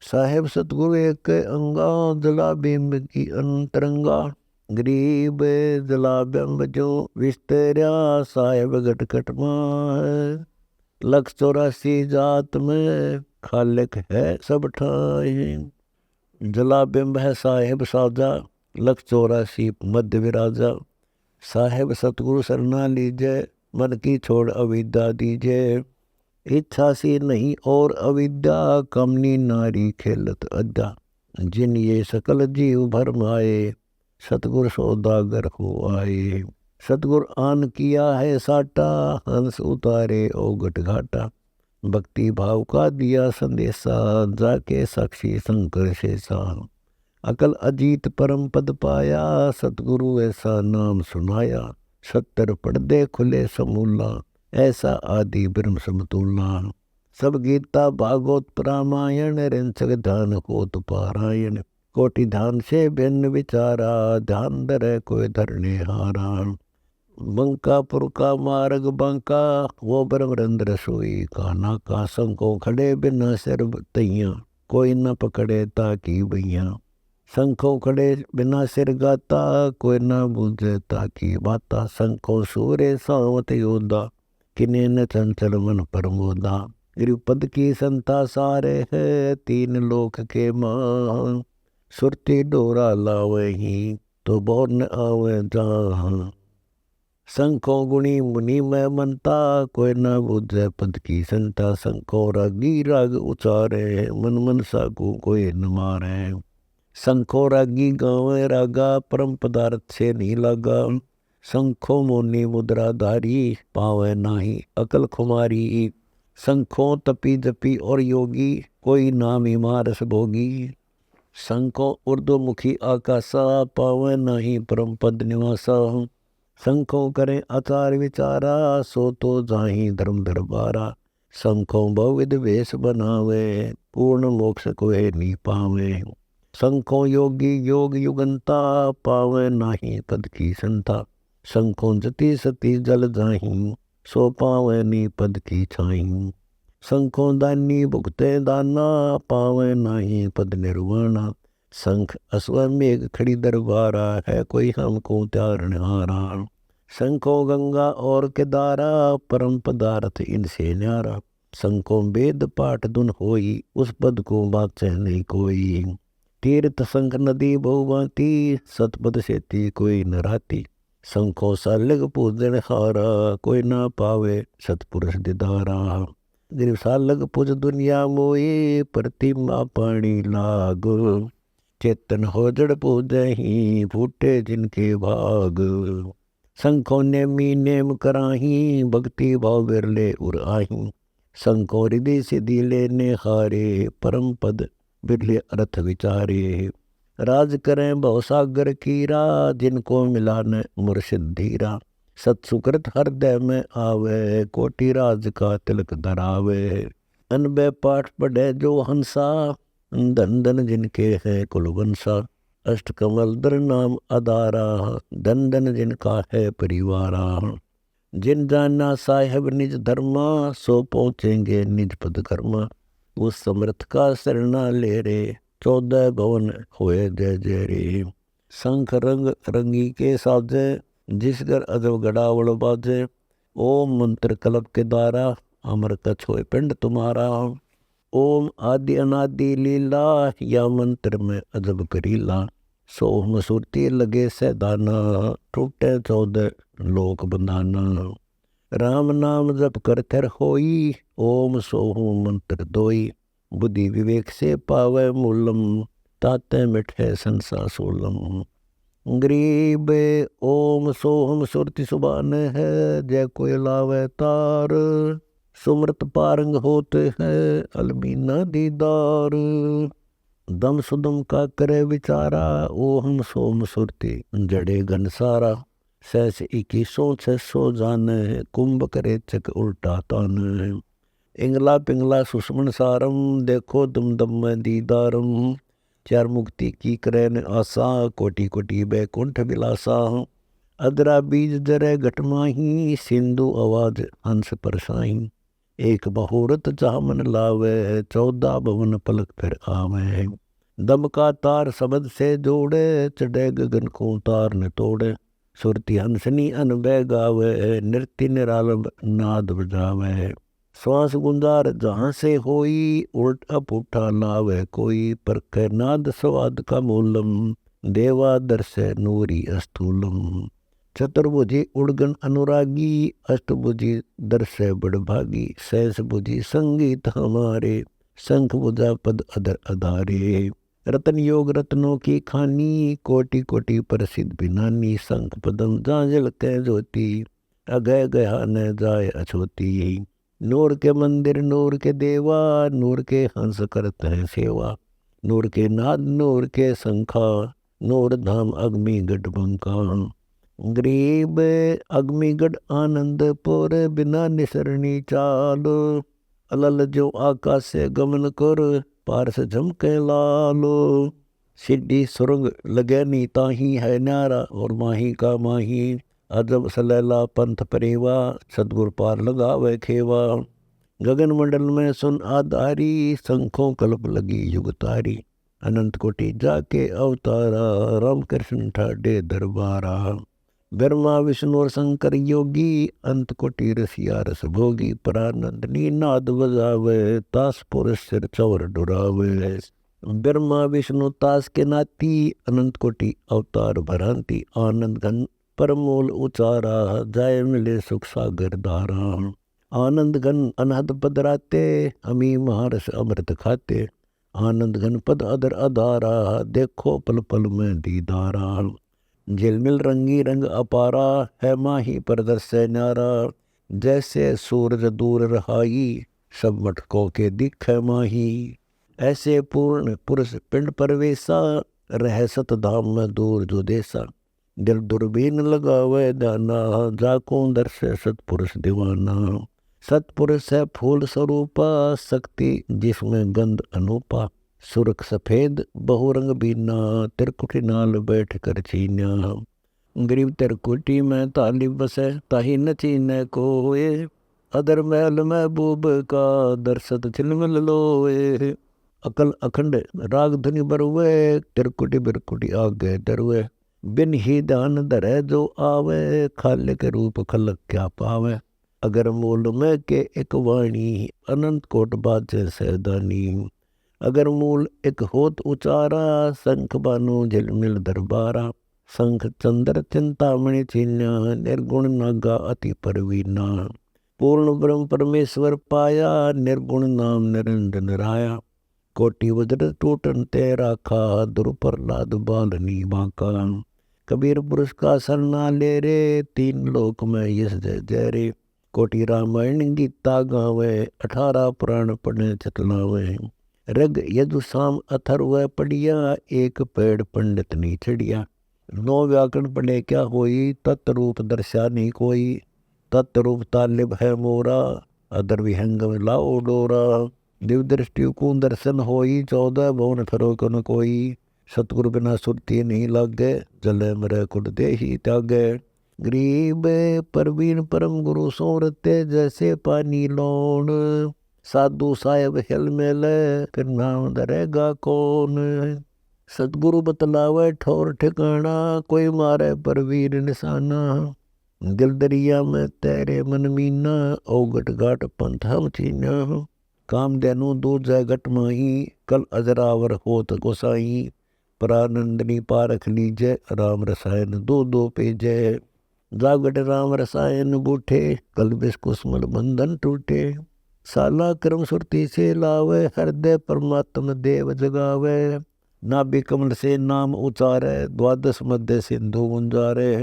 साहेब सतगुरु एक अंगा, जला बिंब की अंतरंगा। गरीब जला बिंब जो विस्तरा, साहेब घट माह। 184 जात में, खालिक है सब ठाए। जला बिंब है साहेब साजा, 184 मध्य विराजा। साहेब सतगुरु सरना लीजे, मन की छोड़ अविद्या दीजे। इच्छा सी नहीं और अविद्या, कमनी नारी खेलत अद्या। जिन ये सकल जीव भरमाए, सतगुरु सौदागर हो आए। सतगुरु आन किया है साटा, हंस उतारे ओगट घाटा। भक्ति भाव का दिया संदेशा, जाके साक्षी शंकर शेषा। अकल अजीत परम पद पाया, सतगुरु ऐसा नाम सुनाया। 70 पर्दे खुले समूला, ऐसा आदि ब्रह्म समतुला। सब गीता भागवत रामायण, रिंचक ध्यान होत पारायण। कोटि ध्यान से भिन्न विचारा, ध्यान धरे कोई धरने हारा। बंकापुर का मार्ग बंका, वो ब्रह्मरंद्र सोई काना का। शंखों खड़े बिना सिर तैया, कोई न पकड़े ताकि भैया। शंखों खड़े बिना सिर गाता, कोई न बूझे ताकि बाता। शंखों सूर्य सावत योद्धा, किने न चंचल मन प्रमोदा। गिरिपद की संता सारे है, 3 लोक के मां। सुरती डोरा लावे ही, तो बोर न आवे जहां। शंखों गुणी मुनि में मनता, कोई न बुझे पद की संता। शंखों रागी राग उचारे, मन मन सागु कोई न मारे। शंखों रागी गावे रागा, परम पदार्थ से नहीं लगा। शंखों मुनि मुद्रा धारी, पावे नाही अकल खुमारी। शंखों तपी जपी और योगी, कोई नाम इमारस भोगी। संको उर्दुमुखी आकाशा, पावे नहीं परम पद निवासा। संको करें आचार विचारा, सो तो जाहि धर्म दरबारा। संको बहुविध वेश बनावे, पूर्ण मोक्ष कोय नी पावे। संको योगी योग युगंता, पावे नाही पद की संता। संको जति सती जल जाहि, सो पावे नी पद की छाई। संको दानी भुगते दाना, पावे नाही पद निर्वाणा। संख अश्वमेघ खड़ी दरबारा, है कोई हमको त्यारण हारा। संको गंगा और केदारा, परम पदार्थ इनसे न्यारा। संको वेद पाठ धुन होई, उस पद को बाचे नहीं कोई। तीर्थ संख नदी बहुभांति, सतपद सेती कोई न राती। संको सालग पूजन हारा, कोई ना पावे सतपुरुष दिदारा। गिर सालग पूज दुनिया मोई, प्रतिमा पाणी लाग। चेतन हो जड़ पूजहि, फूटे जिनके भाग। संको नेमी नेम कराही, भक्ति भाव बिरले उर आही। संको हृदय सिद्धि लेने हारे, परम पद बिरले अर्थ विचारे। राज करें भवसागर कीरा, जिनको मिला न मुर्शिद धीरा। सत्सुकृत हृदय में आवे, कोटि राज का तिलक धरावे। अनबे पाठ पढ़े जो हंसा, धन धन जिनके है कुलवंशा। अष्ट कमल दर नाम आधारा, धन धन जिनका है परिवारा। जिन जाना साहेब निज धर्मा, सो पहुँचेंगे निज पद कर्मा। उस समर्थ का शरणा ले रे, 14 भवन होए जय जय रे। शंख रंग रंगी के साजे, जिस घर अजब गड़ावड़ बाजे। ओम मंत्र कल्प के द्वारा, अमर कछ होए पिंड तुम्हारा। ओम आदि अनादि लीला, या मंत्र में अजब करीला। सोहम सुरती लगे से दाना, टूटे 14 लोक बंधाना। राम नाम जप करथर होई, ओम सोहू मंत्र दोई। बुद्धि विवेक से पावे मूलम, ताते मिठे संसा सोलम। गरीब ओम सोहम सुरति सुबान है, जय कोय लावे तार। सुमृत पारंग होते हैं, अलमीना दीदार। दम सुदम का करे विचारा, ओहम सोम सुरति जड़े घन सारा। सहस 21 600 जाने, कुंभ करे चक उल्टा तान। इंगला पिंगला सुषमन सारम, देखो दम दम में दीदारम। चार मुक्ति की करे न आशा, कोटि कोटि बैकुंठ विलासा। अदरा बीज जरे घटमाही, सिंधु आवाज हंस परसाई। एक बहुरत चाह मन लावे, 14 भवन पलक फिर आवे। दम का तार शब्द से जोड़े, चढ़े गगन को तार न तोड़े। सुरती हंसनी अनबे गावे, नृत्य निरालंब नाद बजावे। श्वास गुंजार जहाँ से होई, उल्टा पुठा लावे कोई। पर के नाद स्वाद का मूलम, देवा दर्शे नूरी अस्तूलम। चतुर्भुजी उड़गन अनुरागी, अष्टभुजी दर्शे बड़भागी। सहस भुजी संगीत हमारे, शंख बुझा पद अदर अधारे। रतन योग रत्नों की खानी, कोटि कोटि प्रसिद्ध बिनानी। शंख पदम जांजल के ज्योति, अगय गया न जाय अछोती। नूर के मंदिर नूर के देवा, नूर के हंस करते हैं सेवा। नूर के नाद नूर के शंखा, नूर धाम अग्निगढ़ बंका। गरीब अग्निगढ़ आनंदपुर, बिना निसरणी चाल। अलल जो आकाश से गमन कर, पारस झमके लालो। सिद्धि सुरंग लगे नी ताही, है न्यारा और माही का माही। अजब सलैला पंथ परेवा, सतगुर पार लगावे खेवा। गगन मंडल में सुन आधारी, शंखों कल्प लगी युग तारी। अनंत कोटि जाके अवतारा, राम कृष्ण ठाडे दरबारा। ब्रह्मा विष्णु और शंकर योगी, अंत कोटि रसिया रस भोगी। परानंदनी नाद बजावे, तास पुरुष सिर चवर डुरावे। ब्रह्मा विष्णु तास के नाती, अनंत कोटि अवतार भरांति। आनंद घन परमूल उचारा, जाय मिले सुख सागर धारा। आनंद घन अनहद पद राते, हमी महारस अमृत खाते। आनंद घन पद अदर अधारा, देखो पल पल में दीदारा। झिलमिल रंगी रंग अपारा, है माही परदर्श न्यारा। जैसे सूरज दूर रहाई, सब मटकों के दिखे माही। ऐसे पूर्ण पुरुष पिंड परवेसा, रह सत धाम में दूर जो देसा। दिल दुर्बीन लगावे दाना, जाको दर्श सतपुरुष दीवाना। सतपुरुष है फूल स्वरूपा, शक्ति जिसमें गंध अनूपा। सुरख सफेद बहुरंग बीना, तिरकुटी नाल बैठ कर चीन्या। गरीब तिरकुटी में ताली बसे, ताही न चीने कोए। अदर महल महबूब का, दर्शत छिलमिल लोए। अकल अखंड राग धुनि बरुए, तिरकुटी बिरकुटी आगे डरुए। बिन ही दान धरे जो आवे, खाले के रूप खलक क्या पावे। अगर मूल में के एक वाणी, अनंत कोट बाजे सैदानी। अगर मूल एक होत उचारा, शंख बानो झिलमिल दरबारा। शंख चंद्र चिंतामणि चिन्ह, निर्गुण नागा अति परवीना। पूर्ण ब्रह्म परमेश्वर पाया, निर्गुण नाम निरंजन राया। कोटि वज्र टूटन ते राखा, दुर्प्रहलाद बालनी बांका। कबीर पुरुष का सरना ले रे, तीन लोक में यश जय जय रे। कोटि रामायण गीता गावे, 18 पुराण पढ़े चतलावे। रग यदु साम अथर्व पढ़िया, एक पेड़ पंडित नहीं छड़िया। 9 व्याकरण पढ़े क्या होई, तत्रूप दर्शा नहीं कोई। तत्रूप तालिब है मोरा, अदर विहंग में लाओ डोरा। दिव दृष्टि को दर्शन होई, 14 भवन फिरो कन कोई। सतगुरु बिना सुरती नहीं लागे, जले मरे कुल दे ही त्यागे। गरीब परवीन परम गुरु सोरते, जैसे पानी लौण। साधु साहेब हिल मेले, फिर नाम धरेगा कौन। सतगुरु बतलावे ठौर ठिकाना, कोई मारे परवीर निशाना। दिल दरिया में तेरे मन मीना, औगट घाट पंथ हम चीना। काम देनु दूध जय घट माही, कल अजरावर होत गोसाई। परानंदनी पारख लीजे, राम रसायन दो दो पेजे। जागट राम रसायन बूठे, कल बिस कुसमल बंधन टूटे। साला क्रम सुरती से लावे, हृदय परमात्म देव जगावे। नाभि कमल से नाम उचारे, द्वादश मध्य सिंधु गुंजारे।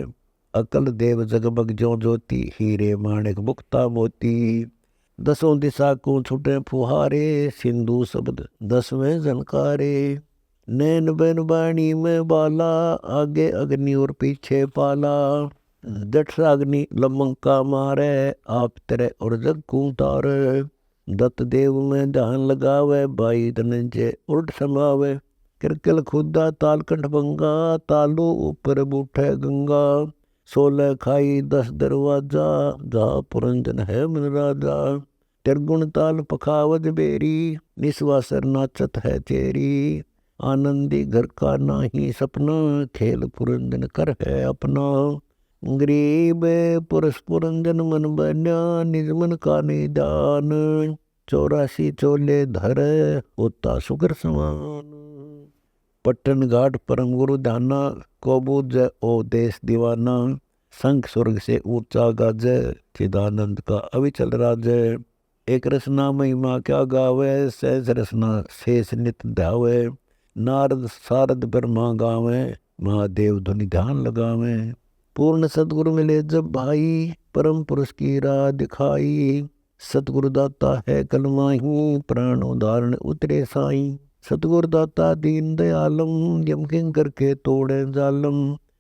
अकल देव जगमग ज्यों ज्योति, हीरे माणिक मुक्ता मोती। 10 दिशा को छुटे फुहारे, सिंधु शब्द 10वें झनकारे। नैन बैन बाणी में बाला, आगे अग्नि और पीछे पाला। जठ अग्नि लमंका मारे, आप तेरे और जग को तारे। दत्त देव में ध्यान लगावे, बाई धनंजय उल्ट समावे। किरकिल खुदा तालकंठ भंगा, तालू ऊपर बूठे गंगा। 16 खाई 10 दरवाजा, जा पुरंजन है मन राजा। तिरगुण ताल पखावज बेरी, निस्वासर नाचत है चेरी। आनंदी घर का नाही सपना, खेल पुरंजन कर है अपना। गरीब पुरुष पुरंजन मन बन्या, निज मन का निदान। 84 चोले धर, होता सुगर समान। पट्टन घाट परम गुरु ध्याना, कोबूज ओ देश दीवाना। शंख स्वर्ग से ऊंचा गाजे, चिदानंद का अविचल राजे। एक रसना महिमा क्या गावे, सहज रसना शेष नित ध्यावे। नारद सारद ब्रह्मा गावे, महादेव धुनि ध्यान लगावे। पूर्ण सतगुरु मिले जब भाई, परम पुरुष की राह दिखाई। सतगुरु दाता है कलमाही, प्राण उदाहरण उतरे साई। सतगुरु दाता दीन दयालम, यम किंकर के तोड़े जालम।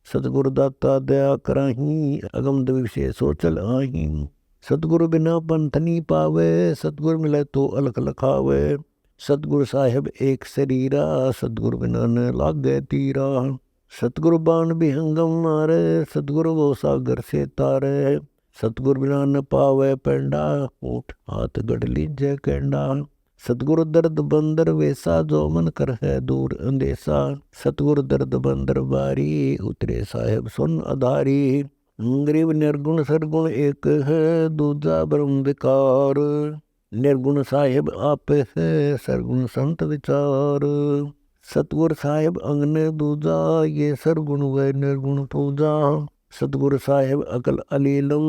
सतगुरु दाता दया कराही, अगम द्विषय सोचल आही। सतगुरु बिना पंथ नहीं पावे, सतगुरु मिले तो अलख लखावे। सतगुरु साहेब एक शरीरा, सतगुरु बिना न लागे तीरा। सतगुरु बाण विहंगम मारे, सतगुरु वो सागर से तारे। सतगुरु बिना न पावे पेंडा, ऊठ हाथ गढ़ लीजे केंडा। सतगुरु दर्द बंदर वेसा, जो मन कर है दूर अंदेसा। सतगुरु दर्द बंदर बारी, उतरे साहेब सुन आधारी। गरीब निर्गुण सरगुण एक है, दूजा ब्रह्म विकार। निर्गुण साहेब आप है, सरगुण संत विचार। सतगुरु साहेब अंगने दूजा, ये सरगुण व निर्गुण पूजा। सतगुरु साहेब अकल अलीलम,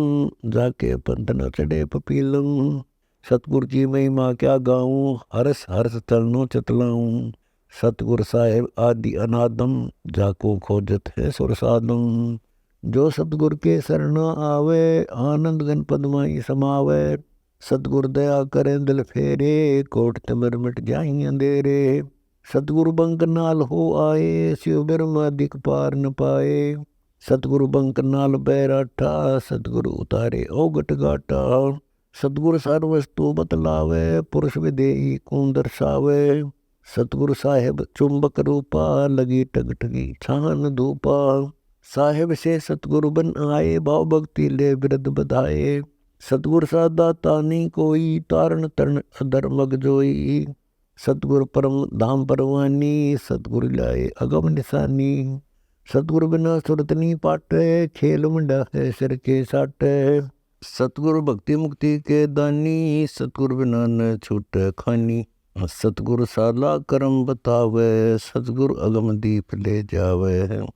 जाके पंथ न चढ़े पपीलम। सतगुरु की महिमा क्या गाऊं, हर्ष हर्ष चलनो चतलाऊं। सतगुरु साहेब आदि अनादम, जाको खोजत है सुरसादम। जो सतगुरु के शरण आवे, आनंद गण पद माई समावे। सतगुरु दया करें दिल फेरे, कोट तिमिर मिट जाई अंधेरे। सतगुरु बंक नाल हो आए, शिव ब्रह्म दिख पार न पाए। सतगुरु बंक नाल बैराठा, सतगुरु उतारे औगट घाटा। सतगुरु सार वस्तु बतलावे, पुरुष विदेही कौन दर्शावे। सतगुरु साहेब चुंबक रूपा, लगी टगटगी छान धूपा। साहेब से सतगुरु बन आए, भाव भक्ति ले बिरद बधाए। सतगुरु सा दाता नहीं कोई, तारण तरण अधर्मग जोई। सतगुरु परम धाम परवानी, सतगुरु लाए अगम निशानी। सतगुरु बिना सुरत नहीं पाटे, खेल मंडा है सिर के साटे। सतगुरु भक्ति मुक्ति के दानी, सतगुरु बिना न छूट खानी। सतगुरु साला करम बतावे, सतगुरु अगम दीप ले जावे।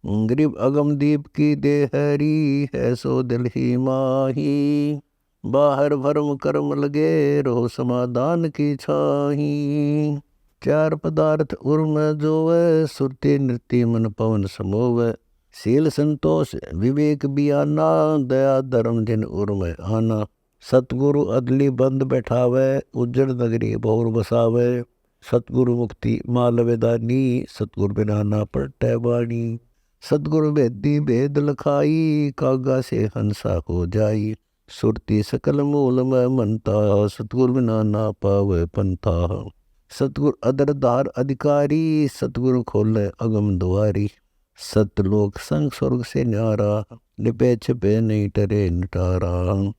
गरीब अगम दीप की देहरी, है सो दिल ही माही। बाहर भरम कर्म लगे, रो समाधान की छाही। चार पदार्थ उर्म जोवे, सुरती नृत्य मन पवन समोवे। शील संतोष विवेक बियाना, दया धर्म जिन उर्म आना। सतगुरु अदली बंद बैठावे, उज्जड़ नगरी बहुर बसावे। सतगुरु मुक्ति माल वेदानी, सतगुरु बिना ना पलटै बाणी। सतगुरु भेदी भेद लखाई, कागा से हंसा हो जाई। सुरती सकल मूल में मनता, सतगुरु बिना ना पावे पंथा। सतगुरु अदरधार अधिकारी, सतगुरु खोले अगम द्वारी। सतलोक संग स्वर्ग से न्यारा, लिपे छिपे नहीं टरे नटारा।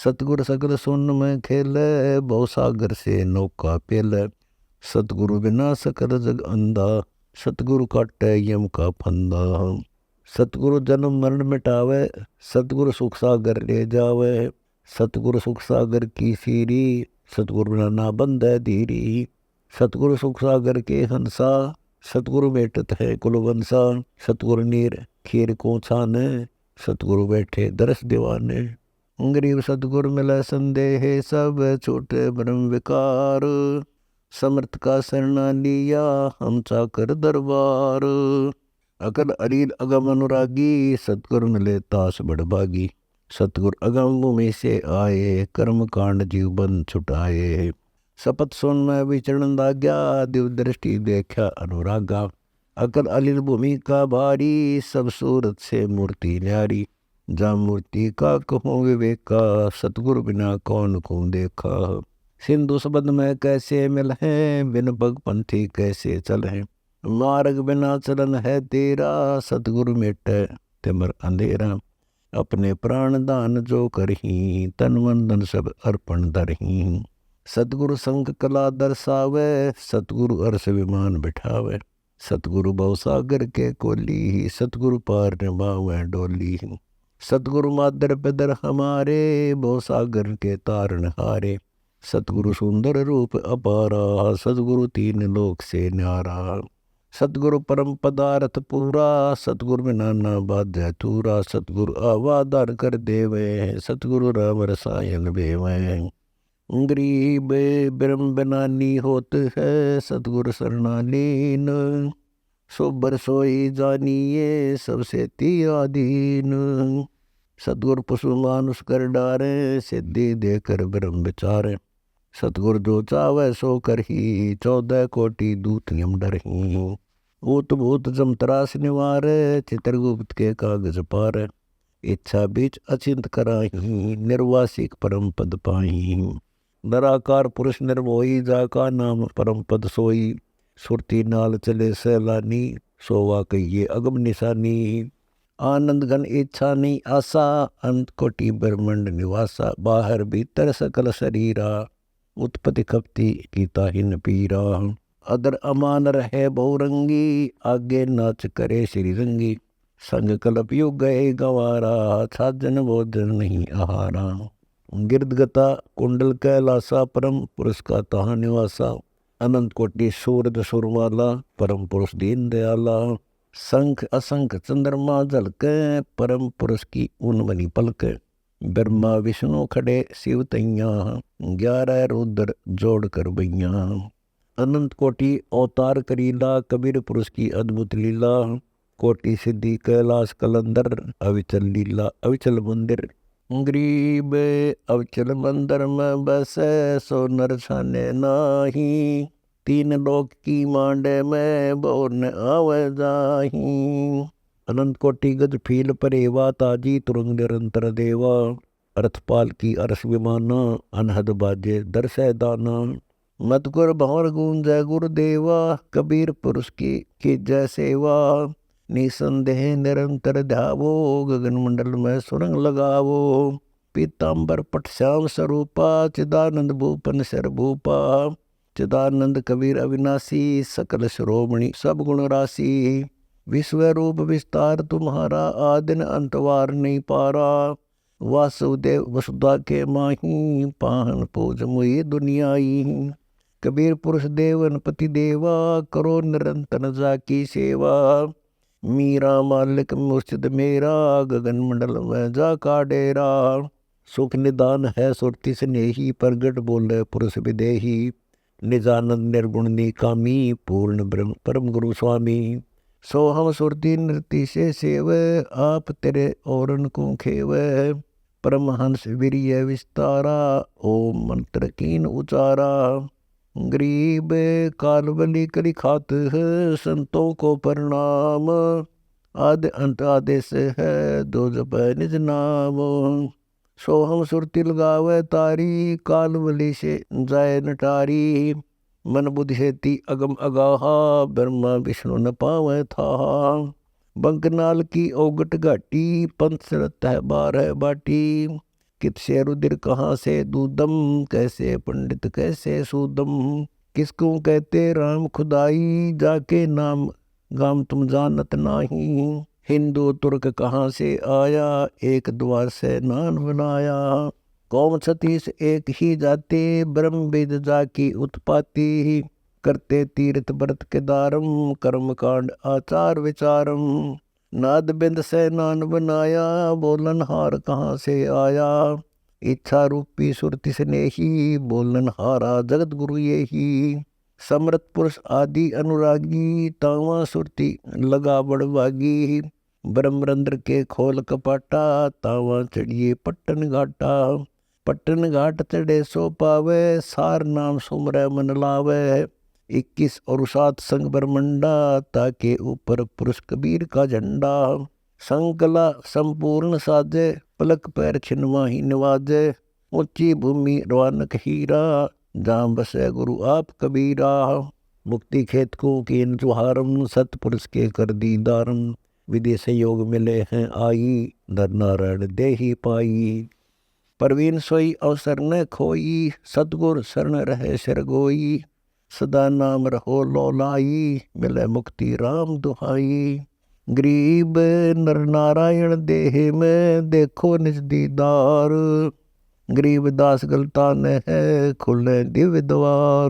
सतगुरु सकल सुन में खेले, बहुसागर से नौका पेले। सतगुरु बिना सकल जग अंधा, सतगुरु काटे यम का फंदा। सतगुरु जन्म मरण मिटावे, सतगुरु सुख सागर ले जावे। सतगुरु सुख सागर की सीरी, सतगुरु बिना ना बंधे धीरी। सतगुरु सुख सागर के हंसा, सतगुरु बेटत है कुलवंसा। सतगुरु नीर खीर को छाने, सतगुरु बैठे दरस दीवाने। गरीब सतगुरु मिले संदेह, सब छोटे ब्रह्म विकार। समर्थ का शरणा लिया, हम चाकर दरबार। अकल अलील अगम अनुरागी, सतगुरु मिले तास बड़भागी। सतगुरु अगम भूमि से आए, कर्म कांड जीव बंद छुटाए। सपत सोन में विचरण लाग्या, दिव दृष्टि देखा अनुरागा। अकल अलील भूमि का भारी, सब सूरत से मूर्ति न्यारी। जा मूर्ति का कहूँ विवेका, सतगुरु बिना कौन को देखा। सिंधु सबद में कैसे मिल है, बिन पग पंथी कैसे चल है। मार्ग बिना चलन है तेरा, सतगुरु मिटे तिमर अंधेरा। अपने प्राण दान जो करही, तन मन धन सब अर्पण धरही। सतगुरु संग कला दर्शावे, सतगुरु अरस विमान बिठावे। सतगुरु भवसागर के कोली, सतगुरु पार निभावे डोली। सतगुरु मादर पिदर हमारे, भवसागर के तारण हारे। सतगुरु सुंदर रूप अपारा, सतगुरु तीन लोक से न्यारा। सतगुरु परम पदार्थ पूरा, सतगुरु बिना ना बाध्य तूरा। सतगुरु आवादार कर देवे, सतगुरु राम रसायन बेवे। गरीब ब्रह्म बिना नी होत है, सतगुरु शरणा लीन। सोबर सोई जानिए, सबसे तियादीन। सतगुरु पशु मानुष कर डारे, सिद्धि देकर ब्रह्म विचारे। सतगुरु जो चावे सो करही, 14 कोटि दूत नियम डरही। ऊत भूत जमतरास निवारे, चित्रगुप्त के कागज पार। इच्छा बीच अचिंत कराही, निर्वासिक परम पद पाही। निराकार पुरुष निर्मोही, जाका नाम परम पद सोई। सुरती नाल चले सैलानी, सोवा कहिए अगम निशानी। आनंद घन इच्छा नहीं आशा, अंत कोटि ब्रह्मंड निवासा। बाहर भीतर सकल शरीरा, उत्पत्ति खपती कीता हिन पीरा। अदर अमान रहे बहुरंगी, आगे नाच करे श्री रंगी। संग कल्प युग गए गवारा, साजन भोजन नहीं आहारा। गिरदगता कुंडल कैलासा, परम पुरुष का तहा निवासा। अनंत कोटि सूरज सुरमाला, परम पुरुष दीन दयाला। संख असंख चंद्रमा झलके, परम पुरुष की ऊन बनी पलक। ब्रह्मा विष्णु खड़े शिव तैया, 11 रुद्र जोड़ कर बैया। अनंत कोटि अवतार करीला, कबीर पुरुष की अद्भुत लीला। कोटि सिद्धि कैलाश कलंदर, अविचल लीला अविचल मंदिर। गरीब अवचल मंदिर में बसे, सो नर छाने नाही। तीन लोक की मांडे में बोर न आवे जाही। अनंत कोटि गज फील परेवा, ताजी तुरंग निरंतर देवा। अर्थपाल की अरस विमाना, अनहद बाजे दरसै दाना। मत गुर भंवर गूंजय गुरुदेवा, कबीर पुरुष की जय सेवा। निसंदेह निरंतर ध्यावो, गगन मंडल में सुरंग लगावो। पीताम्बर पट श्याम स्वरूपा, चिदानंद भूपन सिर भूपा। चिदानंद कबीर अविनाशी, सकल श्रोमणि सब गुण राशि। विश्व रूप विस्तार तुम्हारा, आदिन अंतवार नहीं पारा। वासुदेव वसुधा के माही, पाहन पूज मुई दुनियाई। कबीर पुरुष देवन पति देवा, करो निरंतर जाकी सेवा। मीरा मालिक मुर्शिद मेरा, गगन मंडल में जाका डेरा। सुख निदान है सुरति स्नेही, प्रगट बोले पुरुष विदेही। निजानंद निर्गुण निकामी, पूर्ण ब्रह्म परम गुरु स्वामी। सो हम सुरति नृति से सेव, आप तेरे औरन को खेव। परमहंस वीर्य विस्तारा, ओम मंत्र कीन उचारा। गरीब कालवली कली खात है, संतों को प्रणाम। आदि अंत आदेश है, दो जप निज नाम। सो हम सुरति लगावे तारी, कालवली से जाय नटारी। मन बुद्धि हेती अगम अगाहा, ब्रह्मा विष्णु न पावे था। बंकनाल की ओगट घाटी, पंथ सरत है 12 बाटी। कित से रुधिर कहाँ से दूदम, कैसे पंडित कैसे सूदम। किसको कहते राम खुदाई, जाके नाम गाम तुम जानत नाही। हिंदू तुर्क कहाँ से आया, एक द्वार से नान बनाया। कौम छतीस एक ही जाते, ब्रह्म वेद जाकी उत्पाती। करते तीर्थ व्रत के दारम, कर्म कांड आचार विचारम। नाद बिंद से नान बनाया, बोलन हार कहाँ से आया। इच्छा रूपी सुरति स्नेही, बोलन हारा जगत गुरु यही। समृत पुरुष आदि अनुरागी, तावा सुरति लगा बड़वागी। ब्रह्मरंद्र के खोल कपाटा, तावा चढ़िए पट्टन घाटा। पट्टन घाट चढ़े सो पावे, सार नाम सुमरै मन लावे। 21 और 7 संग ब्रह्मंडा, ताके ऊपर पुरुष कबीर का झंडा। संकला संपूर्ण साजे, पलक पैर छिनवाही निवाजे। ऊंची भूमि रवानक हीरा, जाम बसे गुरु आप कबीरा। मुक्ति खेत को कीन जुहारम, सतपुरुष के कर दीदारम। विदेश योग मिले हैं आई, नर नारायण देही पाई। परवीन सोई अवसर न खोई, सतगुर शरण रहे सिर गोई। सदा नाम रहो लौलाई, मिले मुक्ति राम दुहाई। गरीब नर नारायण देह में, देखो निज दीदार। गरीब दास गलता न है, खुले दिव्य द्वार।